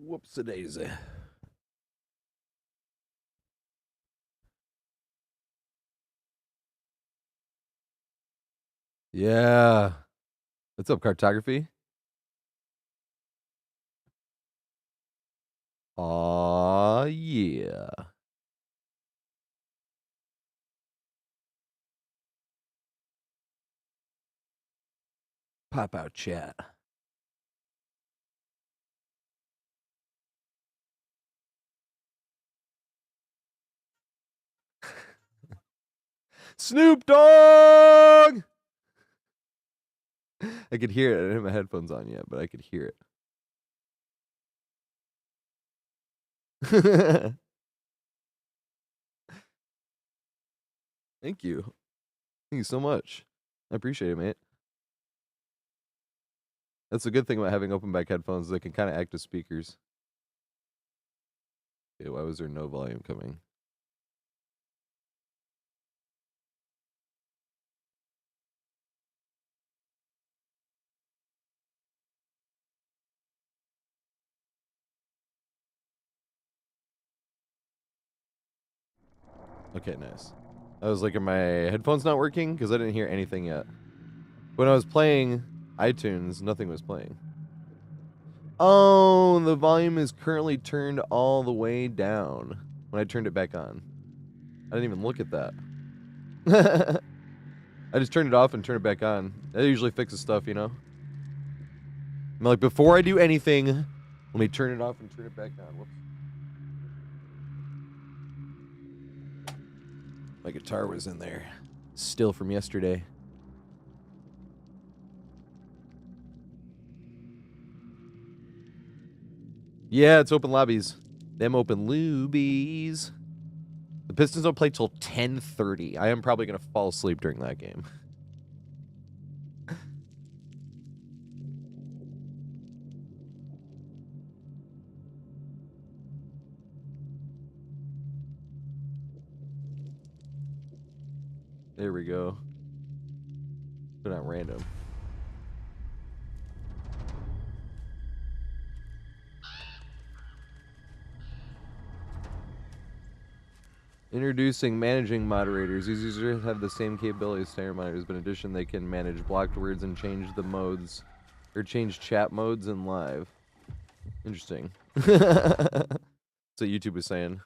Whoops-a-daisy. Yeah. What's up, cartography? Aw, yeah. Pop out chat. Snoop Dogg! I could hear it. I didn't have my headphones on yet, but I could hear it. Thank you. Thank you so much. I appreciate it, mate. That's a good thing about having open back headphones. They can kind of act as speakers. Okay, why was there no volume coming? Okay, nice. I was like, are my headphones not working? Because I didn't hear anything yet. When I was playing iTunes, nothing was playing. Oh, the volume is currently turned all the way down when I turned it back on. I didn't even look at that. I just turned it off and turned it back on. That usually fixes stuff, you know? I'm like, before I do anything, let me turn it off and turn it back on. Whoops. My guitar was in there. Still from yesterday. Yeah, it's open lobbies. Them open Lobbies. The Pistons don't play till 10:30. I am probably going to fall asleep during that game. There we go. Put on random. Introducing managing moderators. These users have the same capabilities as standard moderators, but in addition, they can manage blocked words and change the modes, or change chat modes in live. Interesting. That's what YouTube was saying.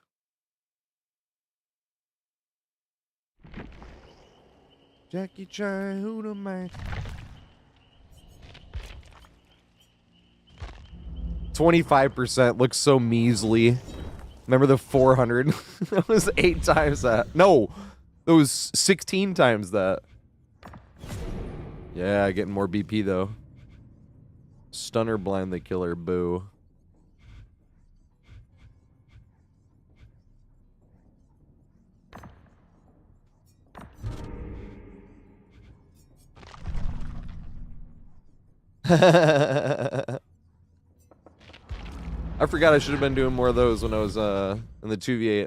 Jackie Chan, who the man? 25% looks so measly. Remember the 400? That was 8 times that. No, that was 16 times that. Yeah, getting more BP though. Stunner, blind the killer, boo. I forgot I should have been doing more of those when I was in the 2v8.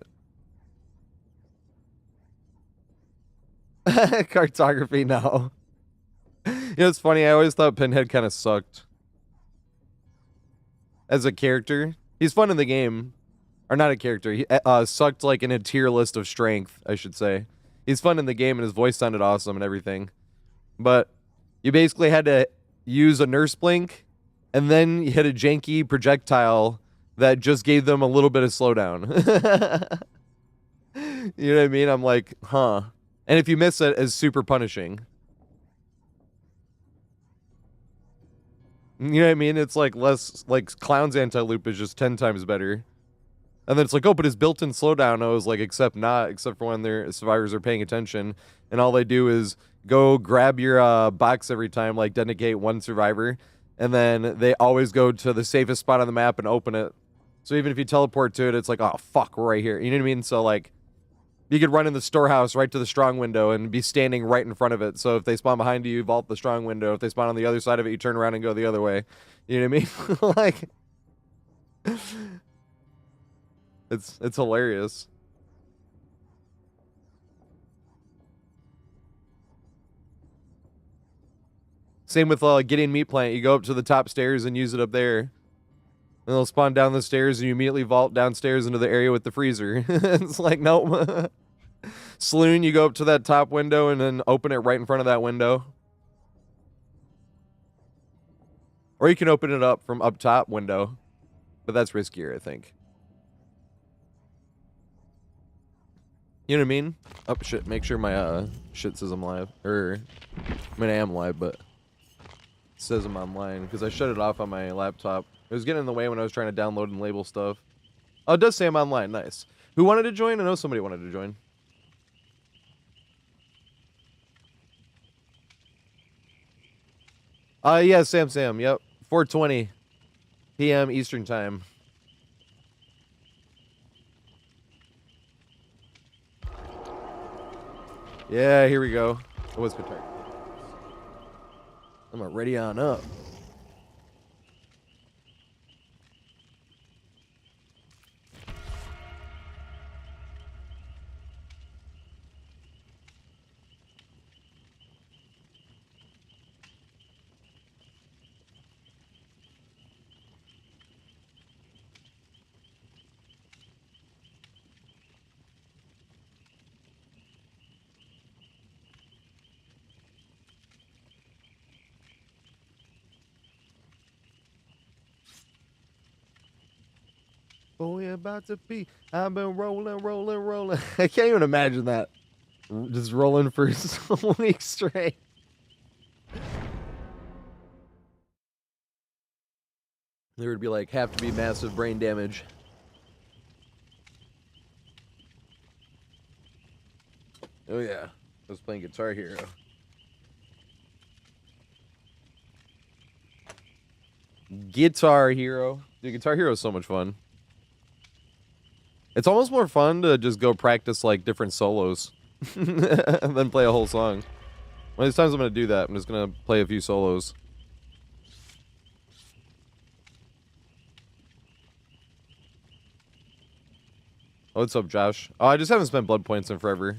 Cartography, no. You know, it's funny, I always thought Pinhead kind of sucked. As a character. He's fun in the game. Or not a character. He sucked like in a tier list of strength, I should say. He's fun in the game and his voice sounded awesome and everything. But you basically had to use a nurse blink and then you hit a janky projectile that just gave them a little bit of slowdown. You know what I mean? I'm like, huh. And if you miss it, it's super punishing. You know what I mean? It's like less, like Clown's anti-loop is just 10 times better. And then it's like, oh, but his built-in slowdown, I was like, except for when their survivors are paying attention. And all they do is go grab your box every time, like dedicate one survivor. And then they always go to the safest spot on the map and open it. So even if you teleport to it, it's like, oh, fuck, we're right here. You know what I mean? So like, you could run in the storehouse right to the strong window and be standing right in front of it. So if they spawn behind you, you vault the strong window. If they spawn on the other side of it, you turn around and go the other way. You know what I mean? Like, it's hilarious. Same with Gideon Meat Plant. You go up to the top stairs and use it up there. And they'll spawn down the stairs and you immediately vault downstairs into the area with the freezer. It's like, nope. Saloon, you go up to that top window and then open it right in front of that window. Or you can open it up from up top window. But that's riskier, I think. You know what I mean? Oh, shit. Make sure my shit says I'm live. I mean, I am live, but it says I'm online because I shut it off on my laptop. It was getting in the way when I was trying to download and label stuff. Oh, it does say I'm online. Nice. Who wanted to join? I know somebody wanted to join. Yeah, Sam. Yep. 4:20 p.m. Eastern Time. Yeah, here we go. It was guitar. I'm ready on up. Boy, about to be. I've been rolling. I can't even imagine that. Just rolling for some weeks straight. There would be like have to be massive brain damage. Oh yeah, I was playing Guitar Hero. Guitar Hero. Dude, Guitar Hero is so much fun. It's almost more fun to just go practice like different solos and then play a whole song. One of these times I'm going to do that. I'm just going to play a few solos. Oh, what's up, Josh? Oh, I just haven't spent blood points in forever.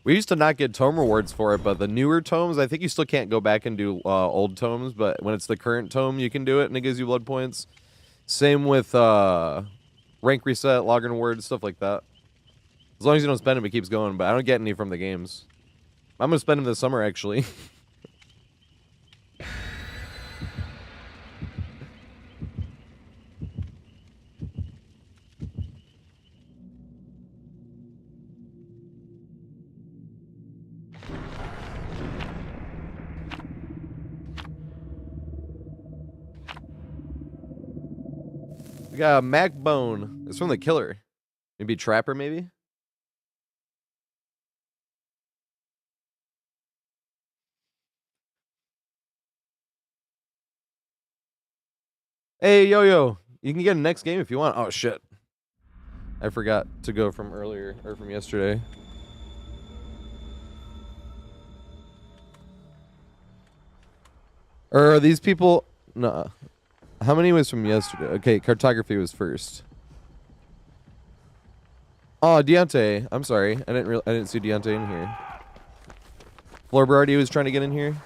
We used to not get tome rewards for it, but the newer tomes, I think you still can't go back and do old tomes, but when it's the current tome, you can do it and it gives you blood points. Same with rank reset, login rewards, stuff like that. As long as you don't spend them, it keeps going, but I don't get any from the games. I'm going to spend them this summer, actually. We got a Mac Bone. It's from the Killer. Maybe Trapper, maybe? Hey, Yo-Yo. You can get a next game if you want. Oh, shit. I forgot to go from earlier, or from yesterday. Or are these people... No. How many was from yesterday? Okay, cartography was first. Oh, Deontay. I'm sorry. I didn't see Deontay in here. Florberardi was trying to get in here.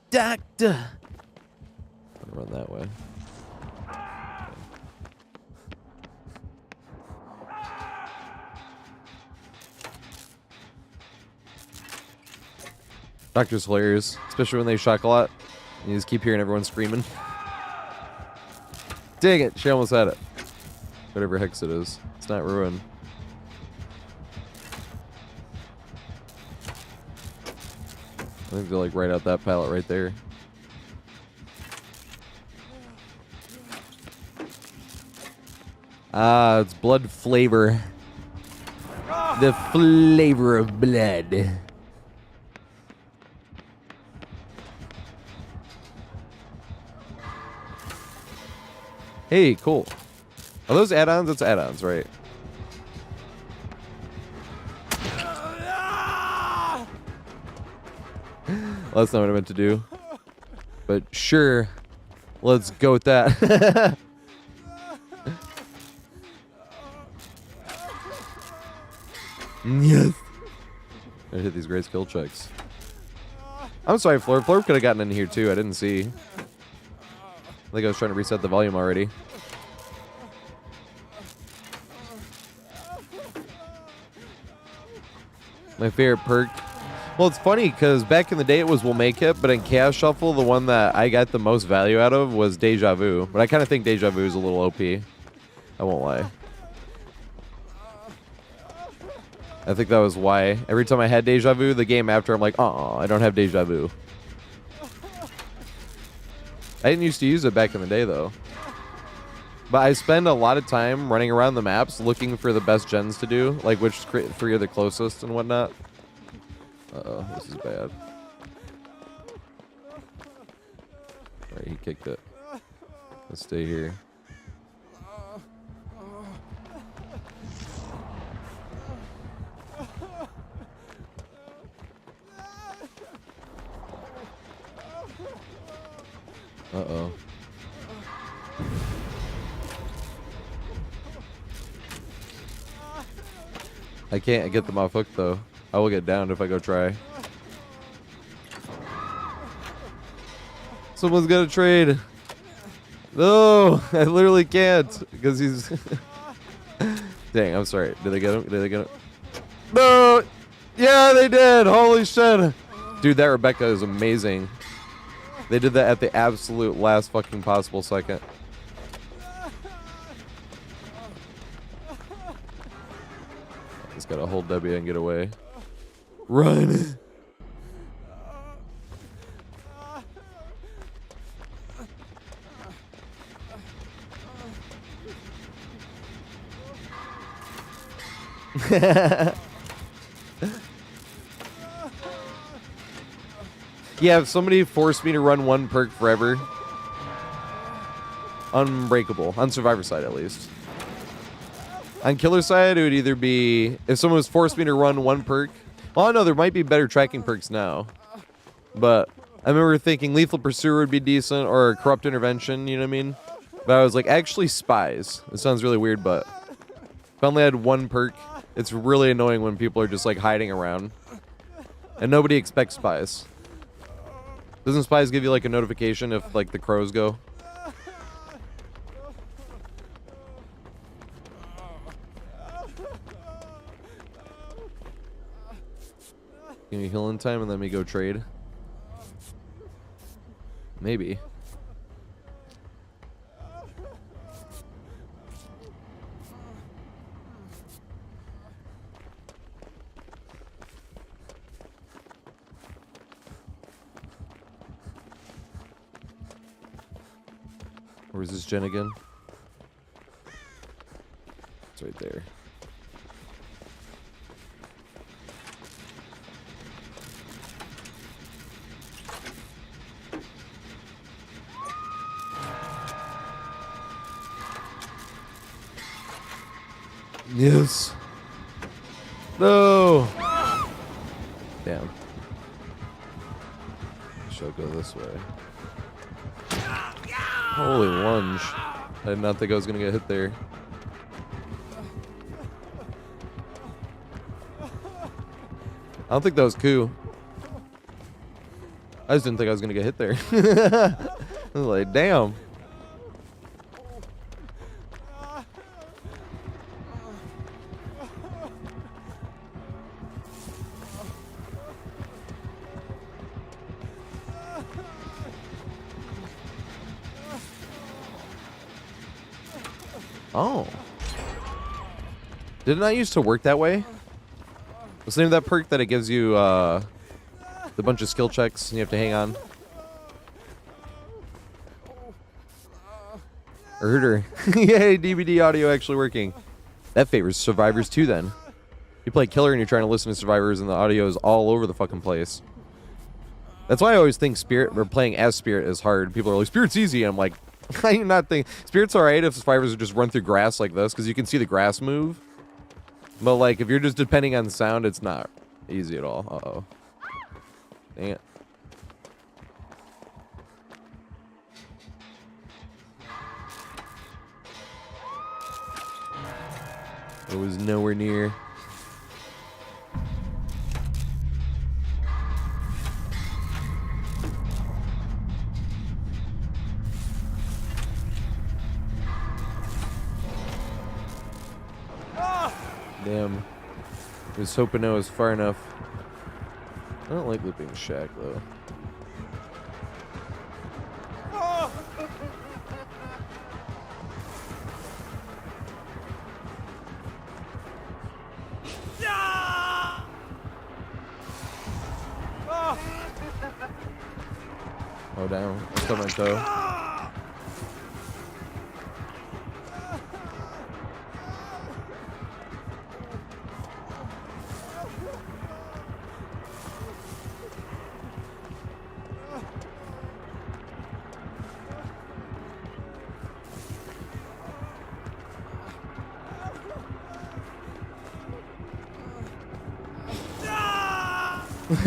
Doctor. I'll run that way. Doctor's hilarious, especially when they shock a lot. You just keep hearing everyone screaming. Dang it, she almost had it. Whatever hex it is. It's not ruined. I think they're like right out that pallet right there. Ah, it's blood flavor. The flavor of blood. Hey, cool. Are those add-ons? That's add-ons, right? Well, that's not what I meant to do. But sure. Let's go with that. Yes. I hit these great skill checks. I'm sorry, Florb. Florb could have gotten in here too. I didn't see. I think I was trying to reset the volume already. My favorite perk. Well, it's funny because back in the day it was We'll Make It, but in Chaos Shuffle, the one that I got the most value out of was Deja Vu. But I kind of think Deja Vu is a little OP. I won't lie. I think that was why. Every time I had Deja Vu, the game after, I'm like, I don't have Deja Vu. I didn't used to use it back in the day, though. But I spend a lot of time running around the maps looking for the best gens to do, like which 3 are the closest and whatnot. Uh-oh, this is bad. Alright, he kicked it. Let's stay here. Uh-oh. I can't get them off hook, though. I will get downed if I go try. Someone's got to trade. No, I literally can't because he's... Dang, I'm sorry. Did they get him? Did they get him? No! Yeah, they did! Holy shit! Dude, that Rebecca is amazing. They did that at the absolute last fucking possible second. Just gotta hold W and get away. Run! Yeah, if somebody forced me to run one perk forever, unbreakable. On Survivor side, at least. On Killer side, it would either be... If someone was forced me to run one perk... Well, I know there might be better tracking perks now. But I remember thinking Lethal Pursuer would be decent, or Corrupt Intervention, you know what I mean? But I was like, actually Spies. It sounds really weird, but... If I only had one perk, it's really annoying when people are just like hiding around. And nobody expects Spies. Doesn't Spies give you like a notification if like the crows go? Give me healing time and let me go trade. Maybe. Where's this gen again? It's right there. Yes. No. Damn. Shall go this way. Holy lunge. I did not think I was going to get hit there. I don't think that was coup. I just didn't think I was going to get hit there. I was like, damn. Oh. Didn't I used to work that way? What's the name of that perk that it gives you the bunch of skill checks and you have to hang on? Herder. Yay, DVD audio actually working. That favors Survivors too then. You play Killer and you're trying to listen to Survivors and the audio is all over the fucking place. That's why I always think Spirit, or playing as Spirit is hard. People are like, Spirit's easy. I'm like, I do not think Spirit's alright if Survivors just run through grass like this, because you can see the grass move. But like, if you're just depending on the sound, it's not easy at all. Uh-oh. Dang it. It was nowhere near. Damn. I was hoping I was far enough. I don't like looping shack though. Oh damn, I stubbed my toe.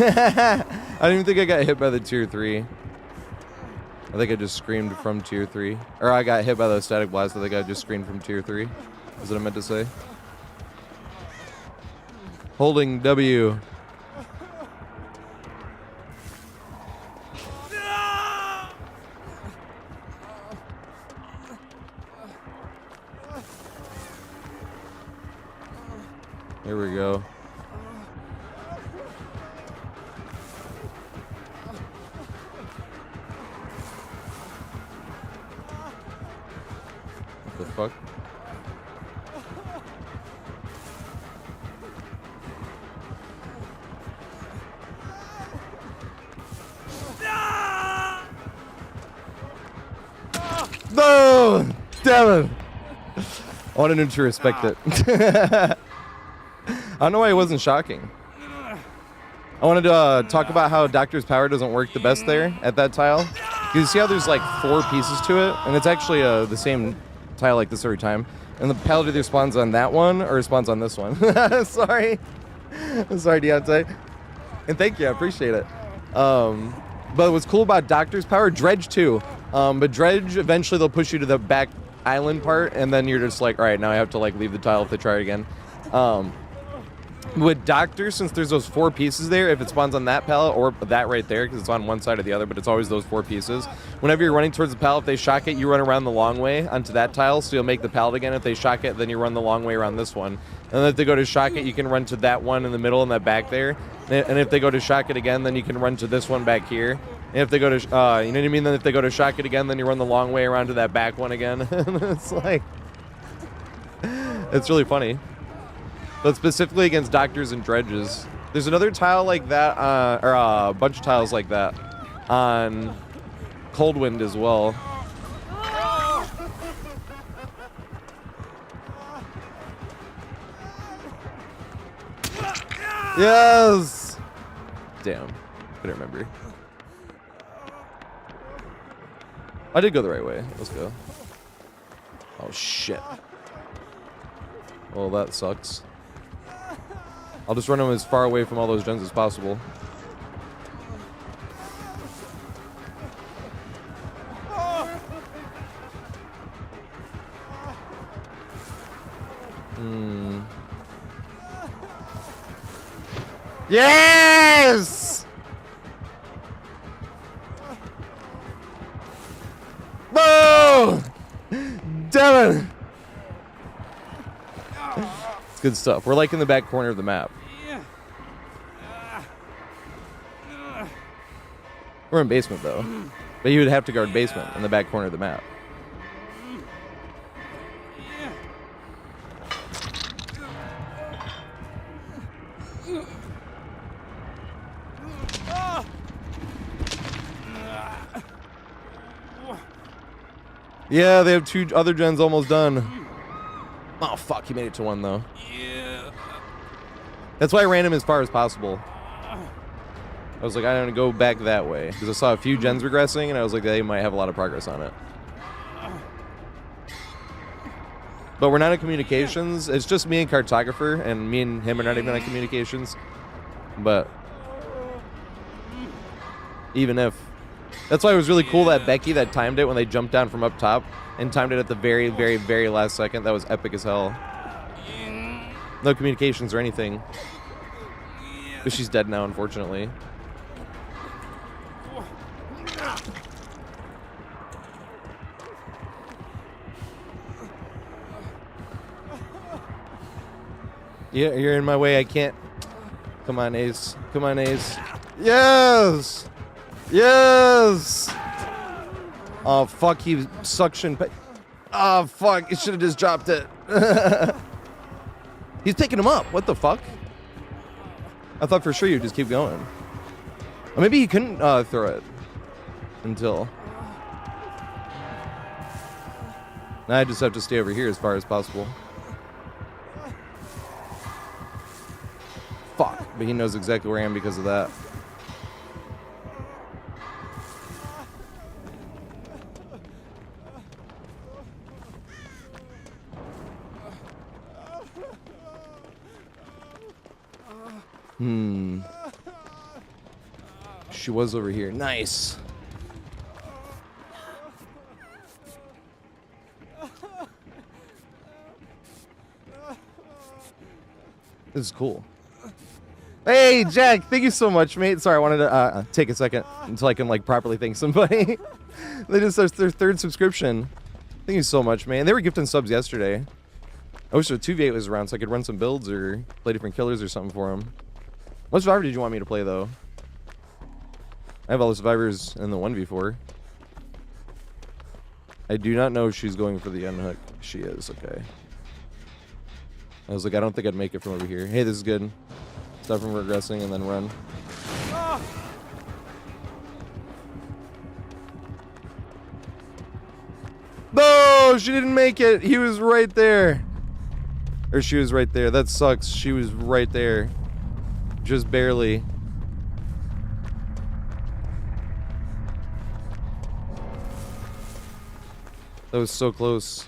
I don't even think I got hit by the tier 3. I think I just screamed from tier 3. Or I got hit by the static blast. I think I just screamed from tier 3. Is what I meant to say. Holding W. Here we go. What the fuck? No! Damn it! I wanted him to respect it. I don't know why it wasn't shocking. I wanted to talk about how Doctor's power doesn't work the best there at that tile. You see how there's like 4 pieces to it, and it's actually the same tile like this every time. And the pallet either spawns on that one or spawns on this one. Sorry. Sorry, Deontay. And thank you, I appreciate it. But what's cool about Doctor's power, Dredge too. But Dredge, eventually they'll push you to the back island part, and then you're just like, all right, now I have to like leave the tile if they try it again. With Doctor, since there's those 4 pieces there, if it spawns on that pallet or that right there, because it's on one side or the other, but it's always those 4 pieces. Whenever you're running towards the pallet, if they shock it, you run around the long way onto that tile, so you'll make the pallet again. If they shock it, then you run the long way around this one. And then if they go to shock it, you can run to that one in the middle and that back there. And if they go to shock it again, then you can run to this one back here. And if they go to, you know what I mean? Then if they go to shock it again, then you run the long way around to that back one again. It's like, it's really funny. But specifically against Doctors and Dredges. There's another tile like that, or a bunch of tiles like that on Cold Wind as well. Yes! Damn. Couldn't remember. I did go the right way. Let's go. Oh, shit. Well, that sucks. I'll just run them as far away from all those gens as possible. Yes! Boom! Damn it! It's good stuff. We're like in the back corner of the map. We're in basement though. But you would have to guard basement in the back corner of the map. Yeah, they have 2 other gens almost done. Oh fuck, he made it to 1 though. Yeah. That's why I ran him as far as possible. I was like, I don't want to go back that way because I saw a few gens regressing, and I was like, they might have a lot of progress on it. But we're not in communications. It's just me and Cartographer, and me and him are not even on communications. But even if, that's why it was really cool that Becky that timed it when they jumped down from up top and timed it at the very, very, very last second. That was epic as hell. No communications or anything. But she's dead now, unfortunately. Yeah, you're in my way. I can't. Come on, Ace. Come on, Ace. Yes! Yes! Oh, fuck. He suction. Oh, fuck. He should have just dropped it. He's picking him up. What the fuck? I thought for sure you'd just keep going. Or maybe he couldn't throw it until. Now I just have to stay over here as far as possible. Fuck. But he knows exactly where I am because of that. She was over here. Nice. This is cool. Hey, Jack, thank you so much, mate. Sorry, I wanted to take a second until I can, like, properly thank somebody. They just started their 3rd subscription. Thank you so much, man. They were gifting subs yesterday. I wish the 2v8 was around so I could run some builds or play different killers or something for them. What survivor did you want me to play, though? I have all the survivors in the 1v4. I do not know if she's going for the unhook. She is, okay. I was like, I don't think I'd make it from over here. Hey, this is good. Stop from regressing and then run. No, she didn't make it. He was right there. Or she was right there. That sucks. She was right there. Just barely. That was so close.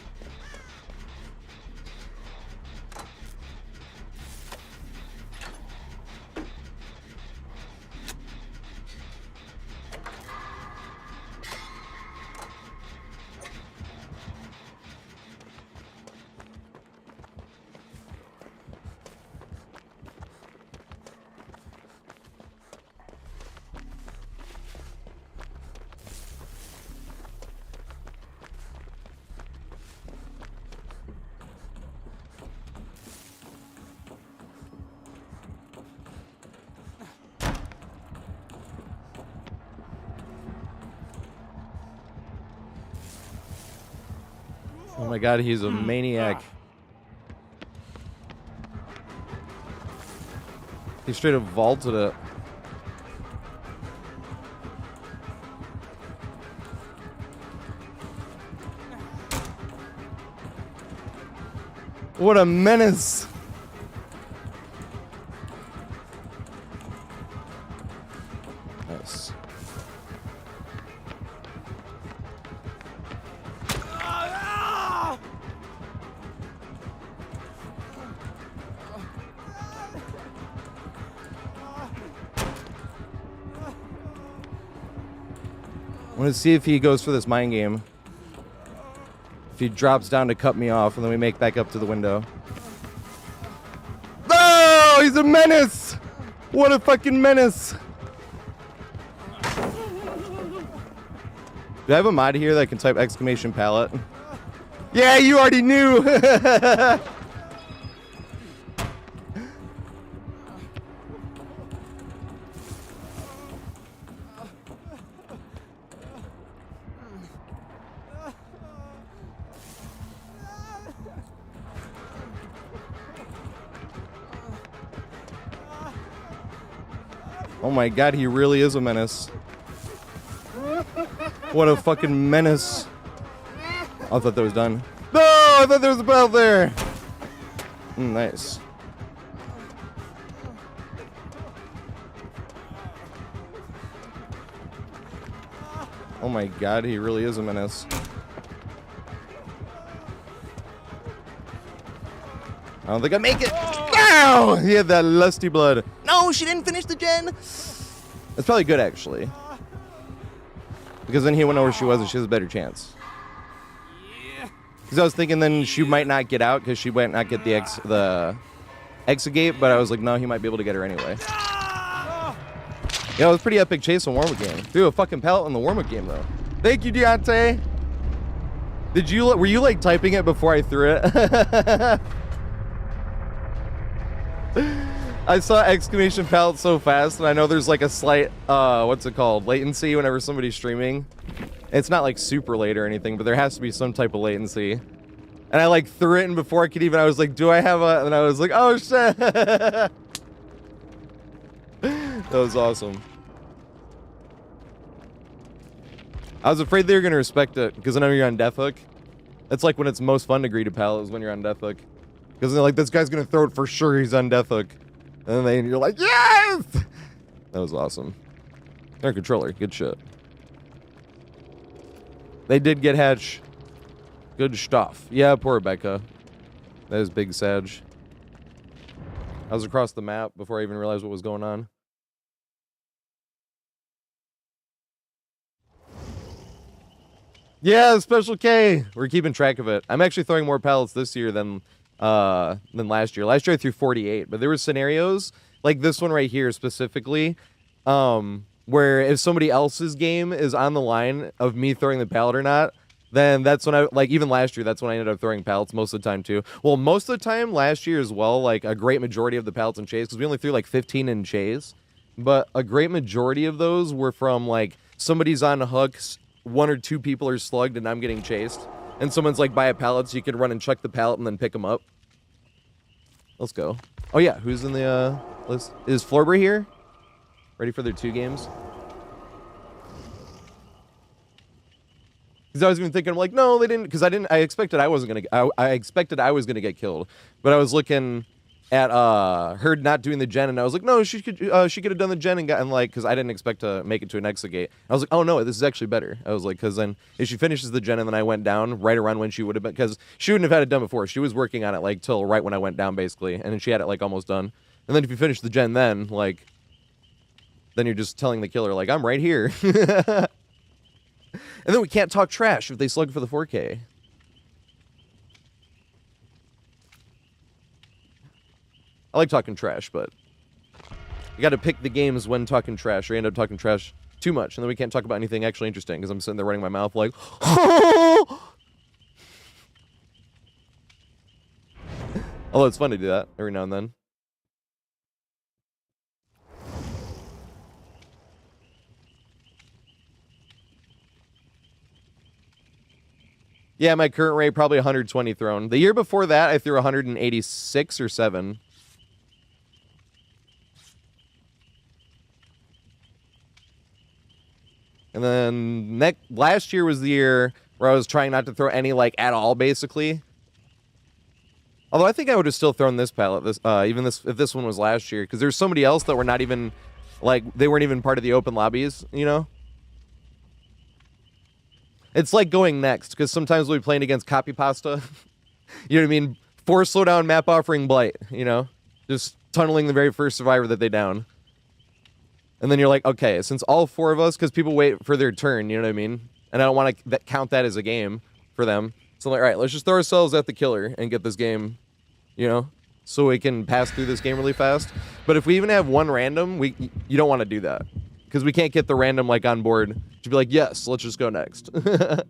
Oh my god, he's a maniac. He straight up vaulted it. What a menace. Nice. I want to see if he goes for this mind game. If he drops down to cut me off, and then we make back up to the window. No! He's a menace! What a fucking menace! Do I have a mod here that can type exclamation palette? Yeah, you already knew! Oh my god, he really is a menace. What a fucking menace. I thought that was done. No, I thought there was a belt there. Nice. Oh my god, he really is a menace. I don't think I make it. No! He had that lusty blood. No, she didn't finish the gen. That's probably good, actually. Because then he went over where she was and she has a better chance. Because I was thinking then she might not get out because she might not get the exit gate, but I was like, no, he might be able to get her anyway. Yeah, it was a pretty epic chase in warm-up game. Threw a fucking pallet in the warm-up game, though. Thank you, Deontay. Were you like typing it before I threw it? I saw exclamation pallet so fast, and I know there's like a slight, what's it called? Latency whenever somebody's streaming. It's not like super late or anything, but there has to be some type of latency. And I like threw it in before I could even, I was like, do I have a, and I was like, oh shit. That was awesome. I was afraid they were going to respect it, because I know you're on death hook. That's like when it's most fun to greet a pallet is when you're on death hook. Because they're like, this guy's going to throw it for sure, he's on death hook. And then you're like, yes! That was awesome. Air controller, good shit. They did get hatch. Good stuff. Yeah, poor Rebecca. That is big Sag. I was across the map before I even realized what was going on. Yeah, Special K. We're keeping track of it. I'm actually throwing more pallets this year than last year. Last year I threw 48, but there were scenarios like this one right here specifically, where if somebody else's game is on the line of me throwing the pallet or not, then that's when I, like, even last year, that's when I ended up throwing pallets most of the time too. Well, most of the time last year as well, like a great majority of the pallets in chase, because we only threw like 15 in chase, but a great majority of those were from like somebody's on hooks, 1 or 2 people are slugged and I'm getting chased, and someone's like buy a pallet so you can run and check the pallet and then pick them up. Let's go. Oh yeah, who's in the list? Is Florber here? Ready for their 2 games? Because I was even thinking, I'm like, no, they didn't, because I expected I wasn't gonna, I expected I was gonna get killed, but I was looking at her not doing the gen, and I was like, no, she could have done the gen and gotten like, because I didn't expect to make it to an exit gate. I was like, oh no, this is actually better. I was like, because then if she finishes the gen and then I went down right around when she would have been, because she wouldn't have had it done before. She was working on it like till right when I went down basically, and then she had it like almost done. And then if you finish the gen, then like, then you're just telling the killer like, I'm right here. And then we can't talk trash if they slug for the 4K. I like talking trash, but you got to pick the games when talking trash, or you end up talking trash too much, and then we can't talk about anything actually interesting because I'm sitting there running my mouth like, although it's fun to do that every now and then. Yeah, my current rate probably 120 thrown. The year before that, I threw 186 or 7. And then last year was the year where I was trying not to throw any like at all, basically. Although I think I would have still thrown this pallet, even if this one was last year, because there's somebody else that were not even, like, they weren't even part of the open lobbies, you know? It's like going next, because sometimes we'll be playing against copy pasta. You know what I mean? 4 slowdown map offering blight, you know? Just tunneling the very first survivor that they down. And then you're like, okay, since all 4 of us, because people wait for their turn, you know what I mean? And I don't want to count that as a game for them. So I'm like, all right, let's just throw ourselves at the killer and get this game, you know? So we can pass through this game really fast. But if we even have 1 random, you don't want to do that. Because we can't get the random, like, on board to be like, yes, let's just go next. But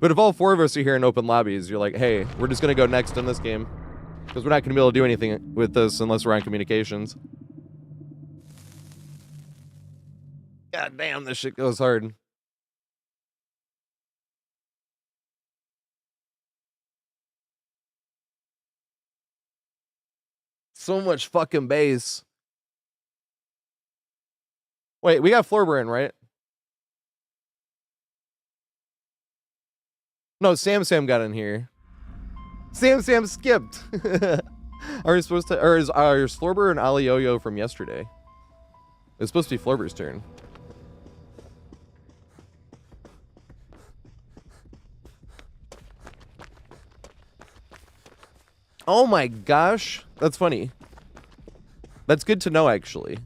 if all 4 of us are here in open lobbies, you're like, hey, we're just going to go next in this game. Because we're not going to be able to do anything with this unless we're on communications. God damn, this shit goes hard. So much fucking bass. Wait, we got Florber in, right? No, Sam got in here. Sam skipped. Are we supposed to, or is Florber and Alioyo from yesterday? It's supposed to be Florber's turn. Oh my gosh, that's funny. That's good to know, actually.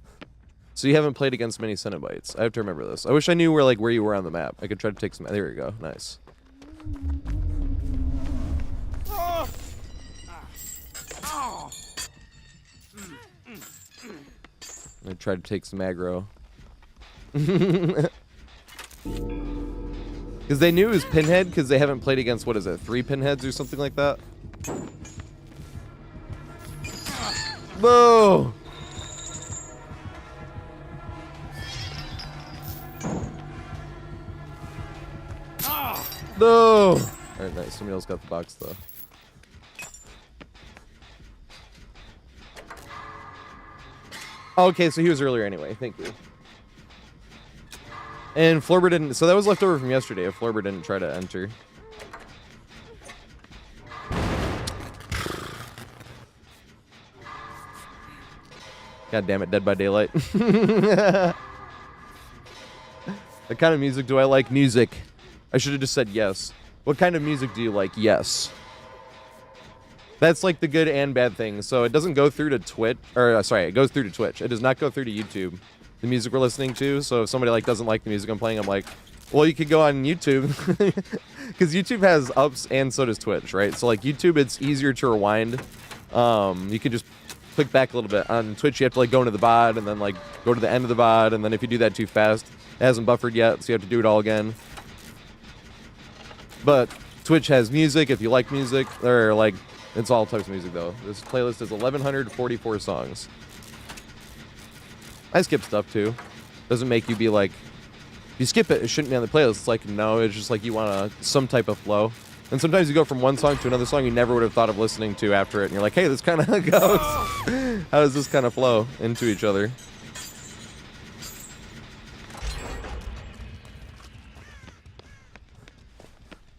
So you haven't played against many Cenobites. I have to remember this. I wish I knew where you were on the map. I could try to take some. There we go. Nice. I tried to take some aggro. Because they knew it was Pinhead, because they haven't played against, what is it, 3 Pinheads or something like that? Whoa! No! Alright, nice. Somebody else got the box, though. Okay, so he was earlier anyway. Thank you. And Florber didn't... So that was left over from yesterday if Florber didn't try to enter. God damn it, Dead by Daylight. What kind of music do I like? Music. I should have just said yes. What kind of music do you like? Yes. That's like the good and bad thing. So it doesn't go through to Twitch, or sorry, it goes through to Twitch. It does not go through to YouTube. The music we're listening to. So if somebody like doesn't like the music I'm playing, I'm like, well, you could go on YouTube, because YouTube has ups and so does Twitch, right? So like YouTube, it's easier to rewind. You can just click back a little bit. On Twitch, you have to like go into the VOD and then like go to the end of the VOD, and then if you do that too fast, it hasn't buffered yet, so you have to do it all again. But Twitch has music if you like music, or like, it's all types of music though. This playlist is 1,144 songs. I skip stuff too. Doesn't make you be like, if you skip it, it shouldn't be on the playlist. It's like, no, it's just like you want some type of flow. And sometimes you go from one song to another song you never would have thought of listening to after it, and you're like, hey, this kind of goes. How does this kind of flow into each other?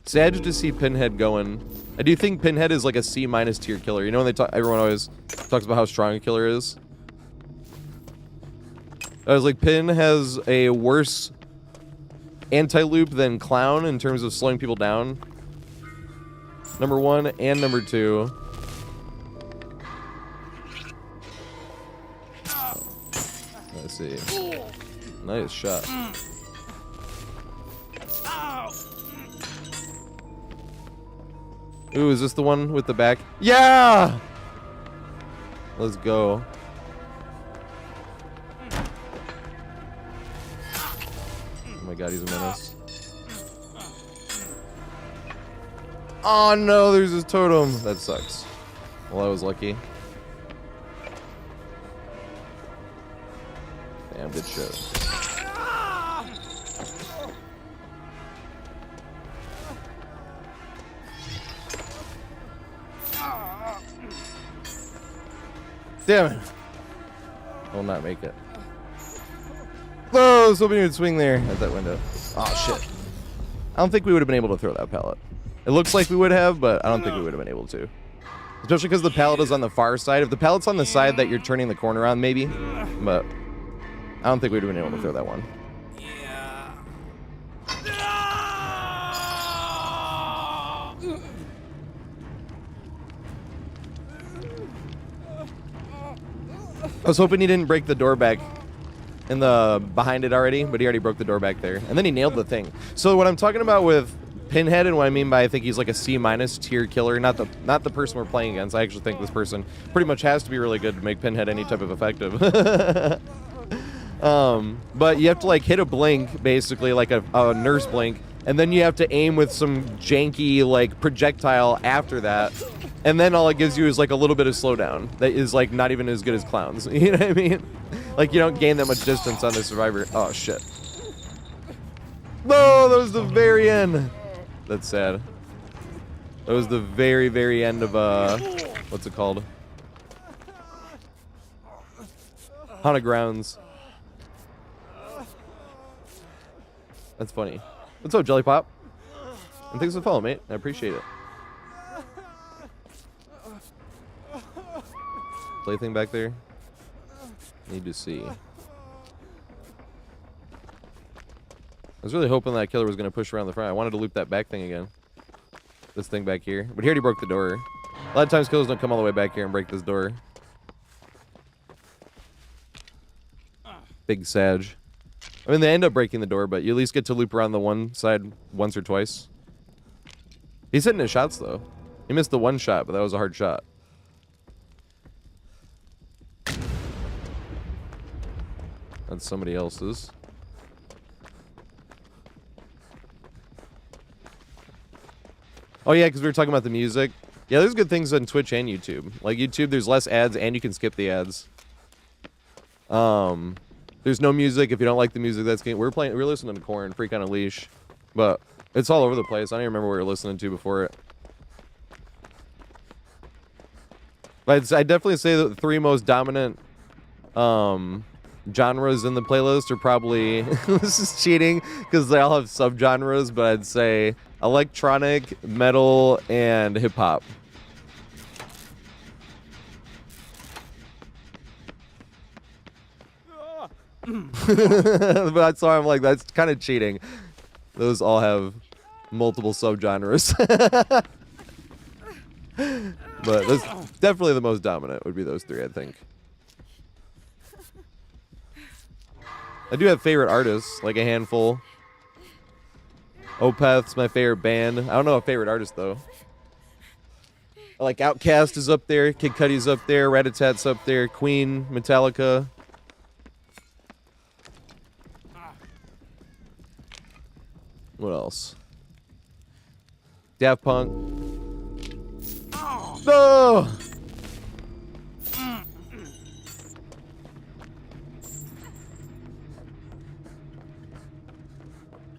Sad to see Pinhead going. I do think Pinhead is like a C- tier killer. You know when they talk, everyone always talks about how strong a killer is. I was like, Pin has a worse anti-loop than Clown in terms of slowing people down. Number 1 and number 2. Let's see. Nice shot. Ooh, is this the one with the back? Yeah! Let's go. Oh my god, he's a menace. Oh no, there's his totem. That sucks. Well, I was lucky. Damn, good shit. Damn it. I will not make it. Oh, I was hoping you would swing there at that window. Oh, shit. I don't think we would have been able to throw that pallet. It looks like we would have, but I don't think we would have been able to. Especially because the pallet is on the far side. If the pallet's on the side that you're turning the corner on, maybe. But I don't think we'd have been able to throw that one. I was hoping he didn't break the door back in the behind it already, but he already broke the door back there. And then he nailed the thing. So what I'm talking about with Pinhead, and what I mean by I think he's like a C- tier killer, not the person we're playing against. I actually think this person pretty much has to be really good to make Pinhead any type of effective. But you have to like hit a blink, basically like a nurse blink, and then you have to aim with some janky like projectile after that. And then all it gives you is like a little bit of slowdown that is like not even as good as Clown's. You know what I mean? Like you don't gain that much distance on the Survivor. Oh shit. No, that was the very end. That's sad. That was the very, very end of what's it called? Haunted Grounds. That's funny. What's up, Jelly Pop? And thanks for the follow, mate. I appreciate it. Plaything back there? Need to see. I was really hoping that killer was going to push around the front. I wanted to loop that back thing again. This thing back here. But he already broke the door. A lot of times killers don't come all the way back here and break this door. Big Sag. I mean, they end up breaking the door, but you at least get to loop around the one side once or twice. He's hitting his shots, though. He missed the one shot, but that was a hard shot. That's somebody else's. Oh, yeah, because we were talking about the music. Yeah, there's good things on Twitch and YouTube. Like, YouTube, there's less ads, and you can skip the ads. There's no music. If you don't like the music, that's game. We're listening to Korn, Freak on a Leash. But It's all over the place. I don't even remember what we were listening to before it. But I'd definitely say that the 3 most dominant genres in the playlist are probably this is cheating because they all have subgenres, but I'd say electronic, metal, and hip hop. But that's why I'm like, that's kind of cheating. Those all have multiple subgenres. But that's definitely the most dominant would be those 3, I think. I do have favorite artists, like a handful. Opeth's my favorite band. I don't know a favorite artist, though. Like Outkast is up there, Kid Cudi's up there, Rat-a-Tat's up there, Queen, Metallica. What else? Daft Punk. No!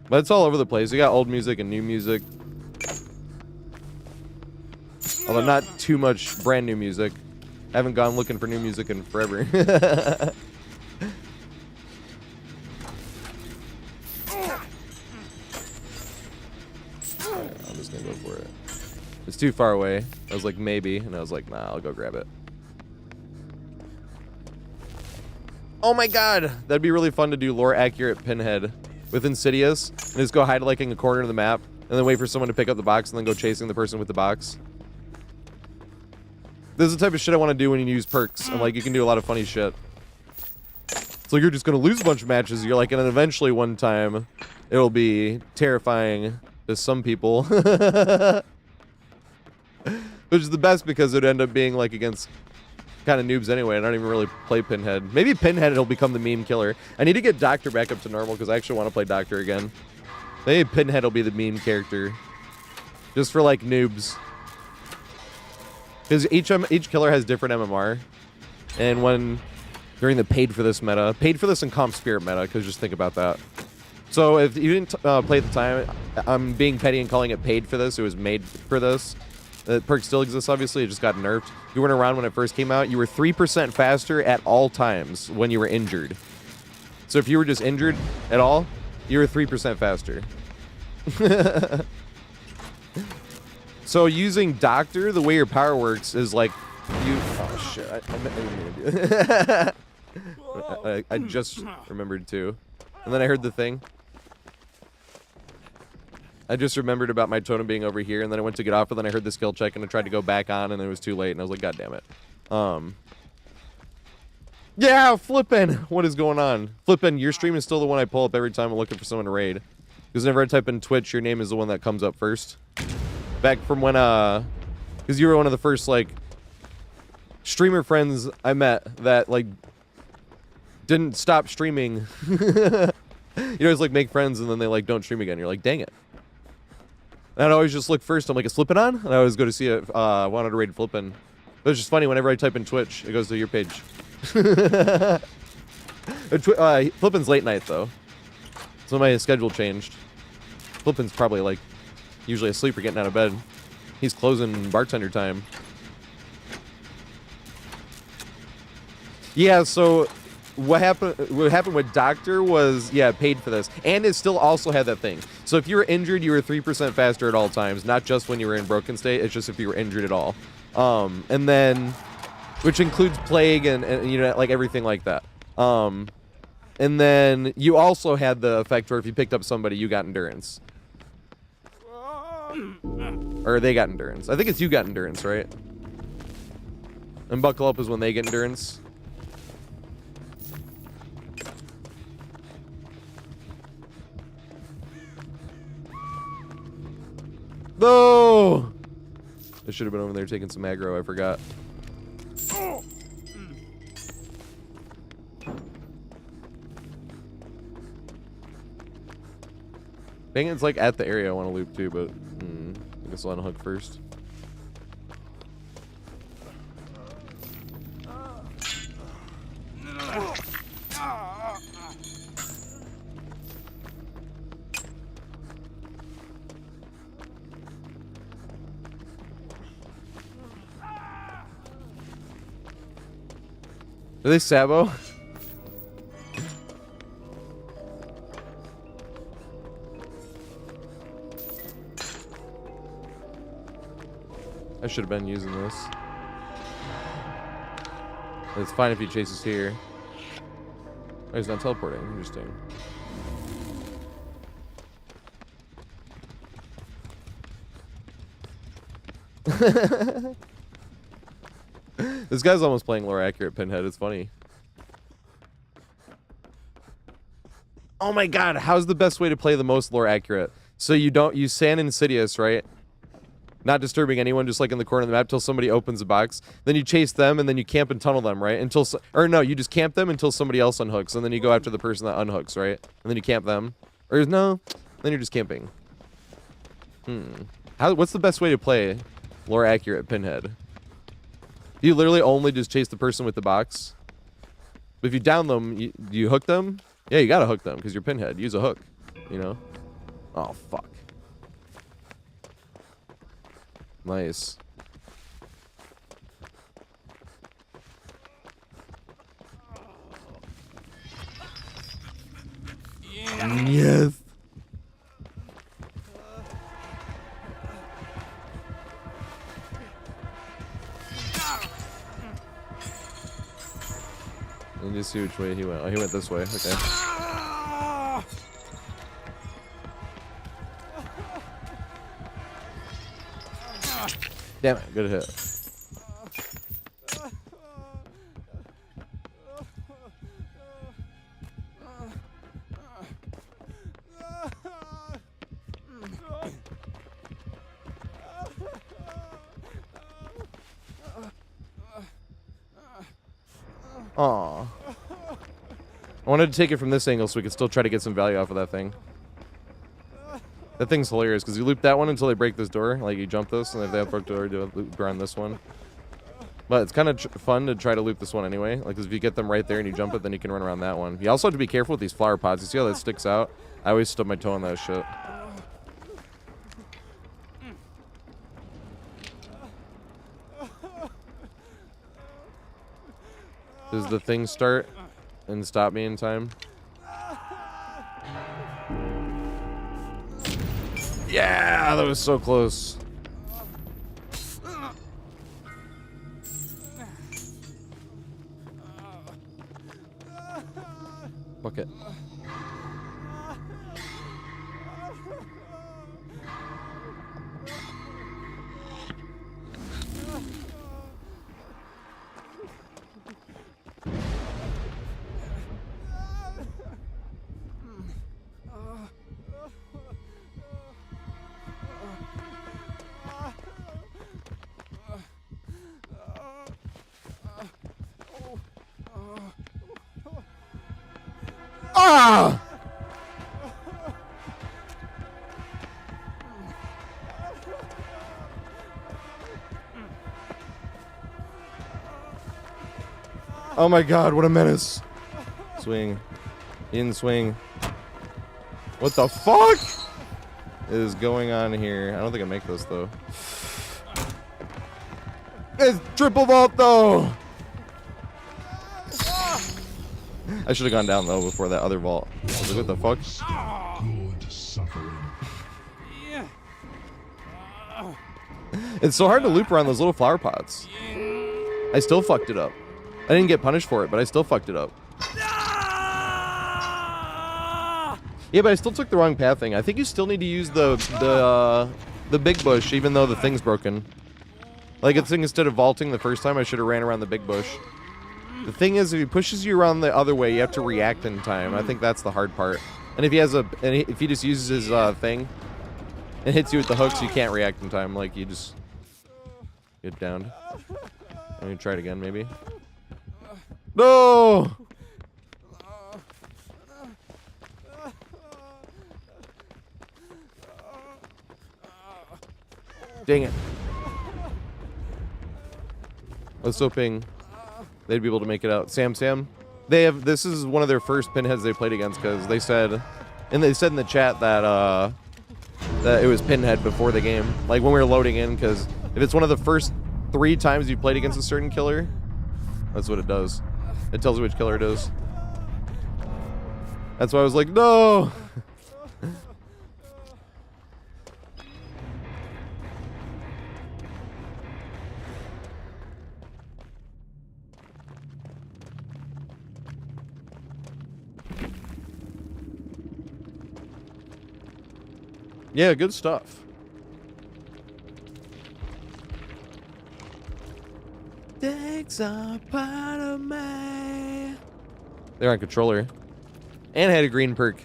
But it's all over the place. You got old music and new music. Although not too much brand new music. I haven't gone looking for new music in forever. I'm just gonna go for it. It's too far away. I was like, maybe. And I was like, nah, I'll go grab it. Oh my god! That'd be really fun to do lore accurate pinhead with Insidious. And just go hide like in a corner of the map. And then wait for someone to pick up the box and then go chasing the person with the box. This is the type of shit I want to do when you use perks. And like, you can do a lot of funny shit. It's like you're just going to lose a bunch of matches. You're like, and then eventually one time, it'll be terrifying to some people. Which is the best because it would end up being like against kind of noobs anyway. I don't even really play Pinhead. Maybe Pinhead will become the meme killer. I need to get Doctor back up to normal because I actually want to play Doctor again. Maybe Pinhead will be the meme character. Just for like noobs. Because each killer has different MMR. And when during the paid for this and comp spirit meta, because just think about that. So if you didn't play at the time, I'm being petty and calling it paid for this. It was made for this. The perk still exists, obviously. It just got nerfed. You weren't around when it first came out. You were 3% faster at all times when you were injured. So if you were just injured at all, you were 3% faster. So using Doctor, the way your power works is like you... Oh, shit. I didn't mean to do it. I just remembered, too. And then I heard the thing. I just remembered about my totem being over here, and then I went to get off, and then I heard the skill check, and I tried to go back on, and it was too late, and I was like, God damn it. Yeah, Flippin'! What is going on? Flippin', your stream is still the one I pull up every time I'm looking for someone to raid. Because whenever I type in Twitch, your name is the one that comes up first. Back from when, because you were one of the first, like, streamer friends I met that, like, didn't stop streaming. You always, like, make friends, and then they, like, don't stream again. You're like, dang it. And I'd always just look first. I'm like, is Flippin' on? And I always go to see if I wanted to raid Flippin'. But it's just funny, whenever I type in Twitch, it goes to your page. Flippin's late night, though. So my schedule changed. Flippin's probably, like, usually asleep or getting out of bed. He's closing bartender time. Yeah, so what happened with Doctor was, yeah, paid for this. And it still also had that thing. So if you were injured, you were 3% faster at all times. Not just when you were in broken state. It's just if you were injured at all. And then, which includes plague and you know, like everything like that. And then you also had the effect where if you picked up somebody, you got endurance. Or they got endurance. I think it's you got endurance, right? And buckle up is when they get endurance. No! I should have been over there taking some aggro. I forgot. Dang it, it's like at the area I want to loop too, but I guess I'll unhook first. Are they Sabo? I should have been using this. It's fine if he chases here. Oh, he's not teleporting. Interesting. This guy's almost playing lore accurate Pinhead. It's funny. Oh my god, how's the best way to play the most lore accurate? So you stand insidious, right? Not disturbing anyone, just like in the corner of the map till somebody opens a box. Then you chase them and then you camp and tunnel them, right? Or no, you just camp them until somebody else unhooks, and then you go after the person that unhooks, right? And then you camp them. Or no, then you're just camping. What's the best way to play lore accurate Pinhead? You literally only just chase the person with the box. But if you down them, you hook them? Yeah, you gotta hook them because you're Pinhead. Use a hook, you know? Oh, fuck. Nice. Yes. Let me just see which way he went. Oh, he went this way. Okay. Damn it. Good hit. Aw. I wanted to take it from this angle so we could still try to get some value off of that thing. That thing's hilarious because you loop that one until they break this door. Like you jump this, and if they have broke the door, do a loop around this one. But it's kind of fun to try to loop this one anyway. Like, 'cause if you get them right there and you jump it, then you can run around that one. You also have to be careful with these flower pods. You see how that sticks out? I always stub my toe on that shit. Does the thing start and stop me in time? Yeah, that was so close. Fuck it. Ah! Oh my god, what a menace. Swing. In swing. What the fuck is going on here? I don't think I make this though. It's triple vault though! I should have gone down though before that other vault. I was like, what the fuck? Good suffering. It's so hard to loop around those little flower pots. I still fucked it up. I didn't get punished for it, but I still fucked it up. Yeah, but I still took the wrong pathing. I think you still need to use the big bush, even though the thing's broken. Like, I think instead of vaulting the first time, I should have ran around the big bush. The thing is, if he pushes you around the other way, you have to react in time. I think that's the hard part. And if he has if he just uses his thing and hits you with the hooks, you can't react in time. Like, you just get downed. Let me try it again, maybe. No! Dang it. I was hoping they'd be able to make it out. Sam, this is one of their first Pinheads they played against because they said in the chat that that it was Pinhead before the game. Like when we were loading in, because if it's one of the first 3 times you played against a certain killer, that's what it does. It tells you which killer it is. That's why I was like, no! Yeah, good stuff. Takes a part of me. They're on controller. And had a green perk.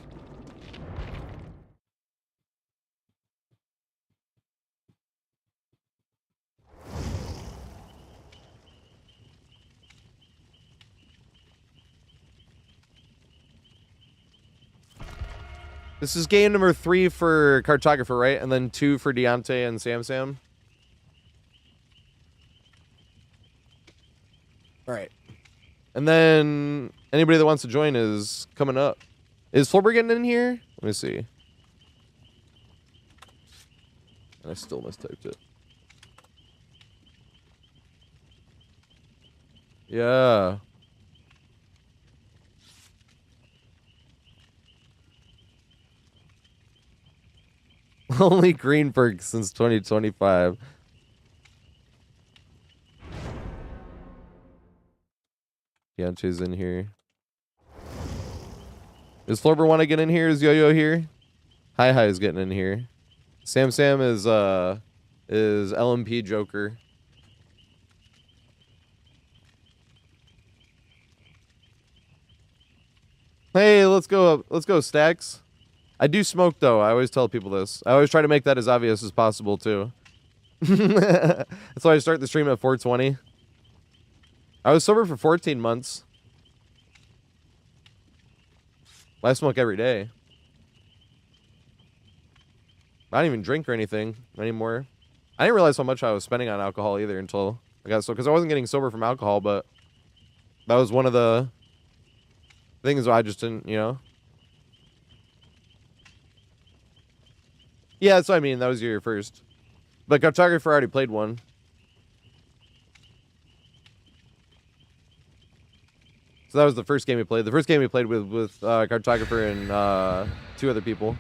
This is game number 3 for Cartographer, right? And then 2 for Deontay and Sam. Alright. And then anybody that wants to join is coming up. Is Florber getting in here? Let me see. I still mistyped it. Yeah. Only green perks since 2025. Deontay's in here. Does Florber want to get in here? Is Yo-Yo here? Hi is getting in here. Sam is LMP Joker. Hey, let's go Stacks. I do smoke though. I always tell people this. I always try to make that as obvious as possible too. That's why I start the stream at 4:20. I was sober for 14 months. I smoke every day. I don't even drink or anything anymore. I didn't realize how much I was spending on alcohol either until I got so, because I wasn't getting sober from alcohol, but that was one of the things I just didn't, you know. Yeah, that's what I mean. That was your first. But Cartographer already played one. So that was the first game we played. The first game we played with Cartographer and 2 other people.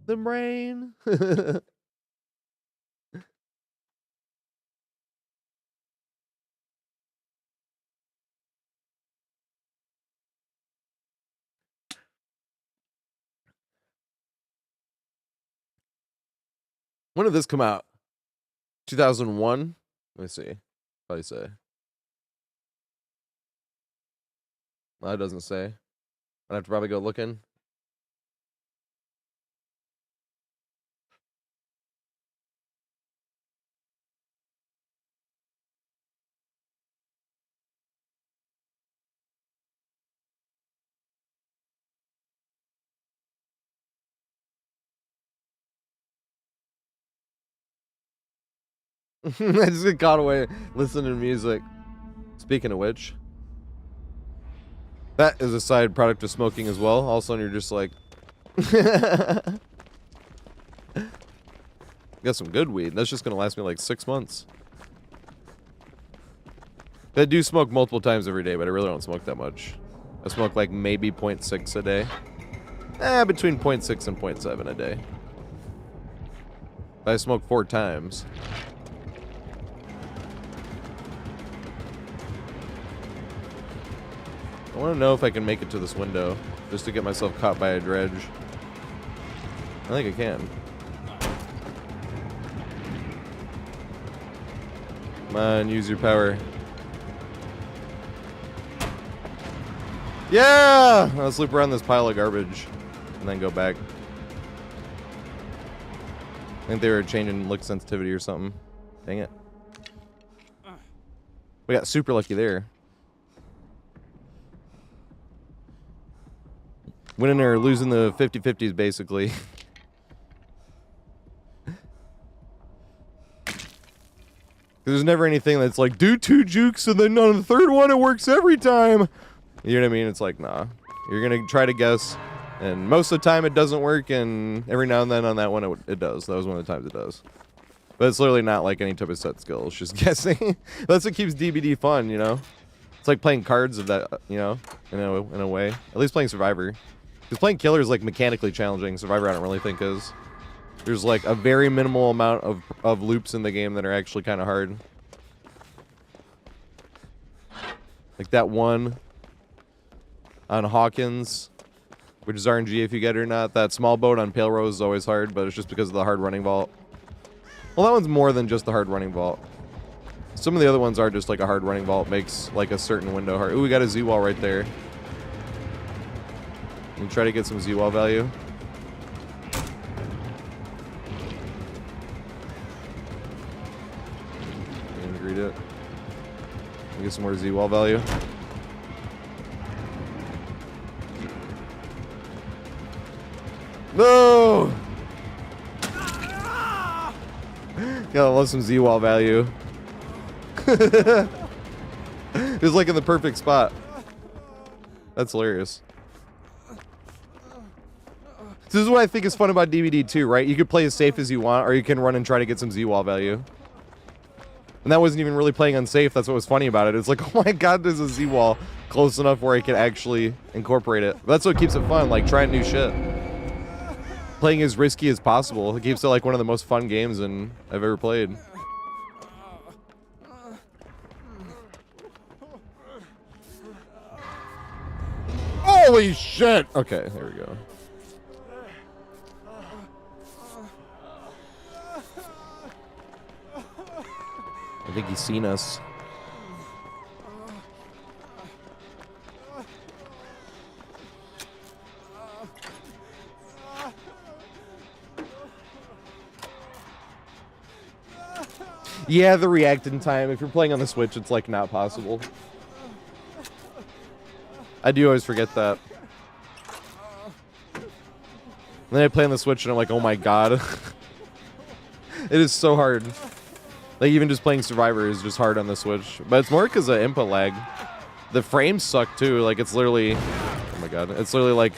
The brain. When did this come out? 2001? Let me see. Probably say. Well, that doesn't say. I'd have to probably go looking. I just get caught away listening to music. Speaking of which, that is a side product of smoking as well. All of a sudden, you're just like, got some good weed. That's just gonna last me like 6 months. I do smoke multiple times every day, but I really don't smoke that much. I smoke like maybe 0.6 a day. Between 0.6 and 0.7 a day. I smoke 4 times. I want to know if I can make it to this window, just to get myself caught by a dredge. I think I can. Come on, use your power. Yeah! Let's loop around this pile of garbage, and then go back. I think they were changing look sensitivity or something. Dang it. We got super lucky there. Winning or losing the 50-50s, basically. There's never anything that's like, do 2 jukes and then on the 3rd one it works every time. You know what I mean? It's like, nah. You're gonna try to guess, and most of the time it doesn't work, and every now and then on that one it does. That was one of the times it does. But it's literally not like any type of set skill. It's just guessing. That's what keeps DBD fun, you know? It's like playing cards of that, you know, in a way. At least playing Survivor. Because playing Killer is like mechanically challenging. Survivor I don't really think is. There's like a very minimal amount of loops in the game that are actually kind of hard. Like that one on Hawkins, which is RNG if you get it or not. That small boat on Pale Rose is always hard, but it's just because of the hard running vault. Well, that one's more than just the hard running vault. Some of the other ones are just like a hard running vault makes like a certain window hard. Ooh, we got a Z-wall right there. And try to get some Z-wall value. And read it. Get some more Z-wall value. No! Gotta love some Z-wall value. It was like in the perfect spot. That's hilarious. This is what I think is fun about DVD too, right? You could play as safe as you want, or you can run and try to get some Z-wall value. And that wasn't even really playing unsafe. That's what was funny about it. It's like, oh my god, there's a Z-wall close enough where I can actually incorporate it. That's what keeps it fun, like trying new shit. Playing as risky as possible. It keeps it like one of the most fun games I've ever played. Holy shit! Okay, there we go. I think he's seen us. Yeah, the reacting time. If you're playing on the Switch, it's like not possible. I do always forget that. And then I play on the Switch and I'm like, oh my god. It is so hard. Like even just playing Survivor is just hard on the Switch. But it's more because of input lag. The frames suck too. Like it's literally, oh my god. It's literally like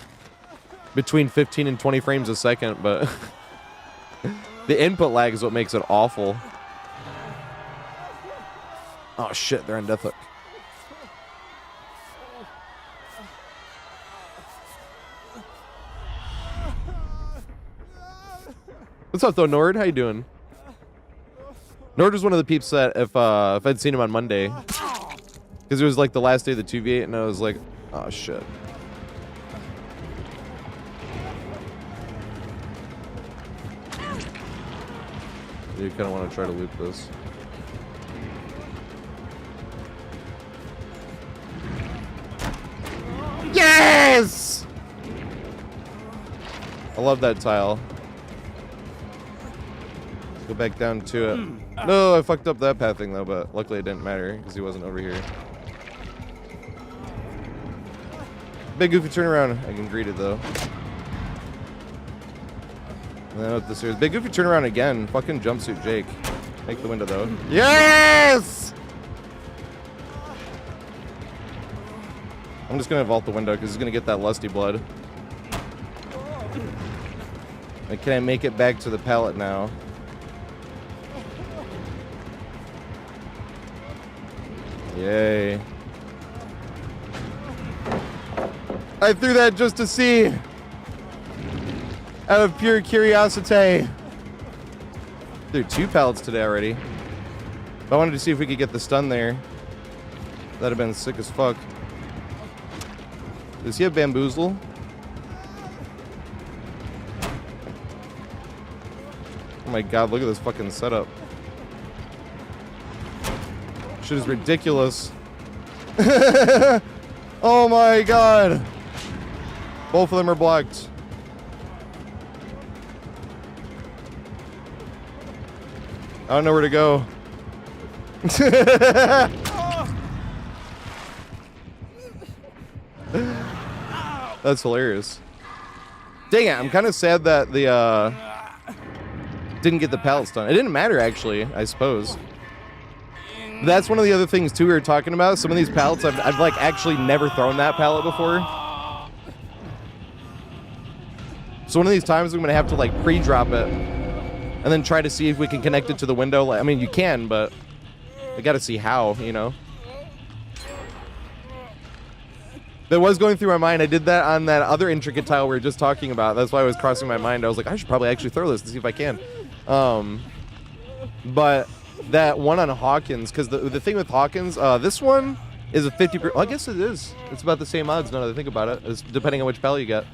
between 15 and 20 frames a second, but the input lag is what makes it awful. Oh shit, they're on death hook. What's up though, Nord? How you doing? Nord was one of the peeps that if I'd seen him on Monday, because it was like the last day of the 2v8, and I was like, oh shit. You kind of want to try to loop this. Yes! I love that tile. Go back down to it. No, I fucked up that pathing though, but luckily it didn't matter because he wasn't over here. Big goofy turnaround. I can greet it though. And then with this here, big goofy turnaround again. Fucking jumpsuit Jake. Make the window though. Yes! I'm just gonna vault the window because he's gonna get that lusty blood. Like, can I make it back to the pallet now? Yay. I threw that just to see. Out of pure curiosity. Dude, 2 pallets today already. I wanted to see if we could get the stun there. That'd have been sick as fuck. Does he have bamboozle? Oh my god, look at this fucking setup. Shit is ridiculous. Oh my god. Both of them are blocked. I don't know where to go. That's hilarious. Dang it, I'm kind of sad that the didn't get the pallets done. It didn't matter actually, I suppose. That's one of the other things too we were talking about. Some of these pallets, I've like actually never thrown that pallet before. So one of these times I'm gonna have to like pre-drop it and then try to see if we can connect it to the window. I mean, you can, but I gotta see how, you know. That was going through my mind. I did that on that other intricate tile we were just talking about. That's why it was crossing my mind. I was like, I should probably actually throw this to see if I can. But that one on Hawkins, because the thing with Hawkins, this one is a 50%. I guess it is. It's about the same odds now that I think about it, it's depending on which pallet you get.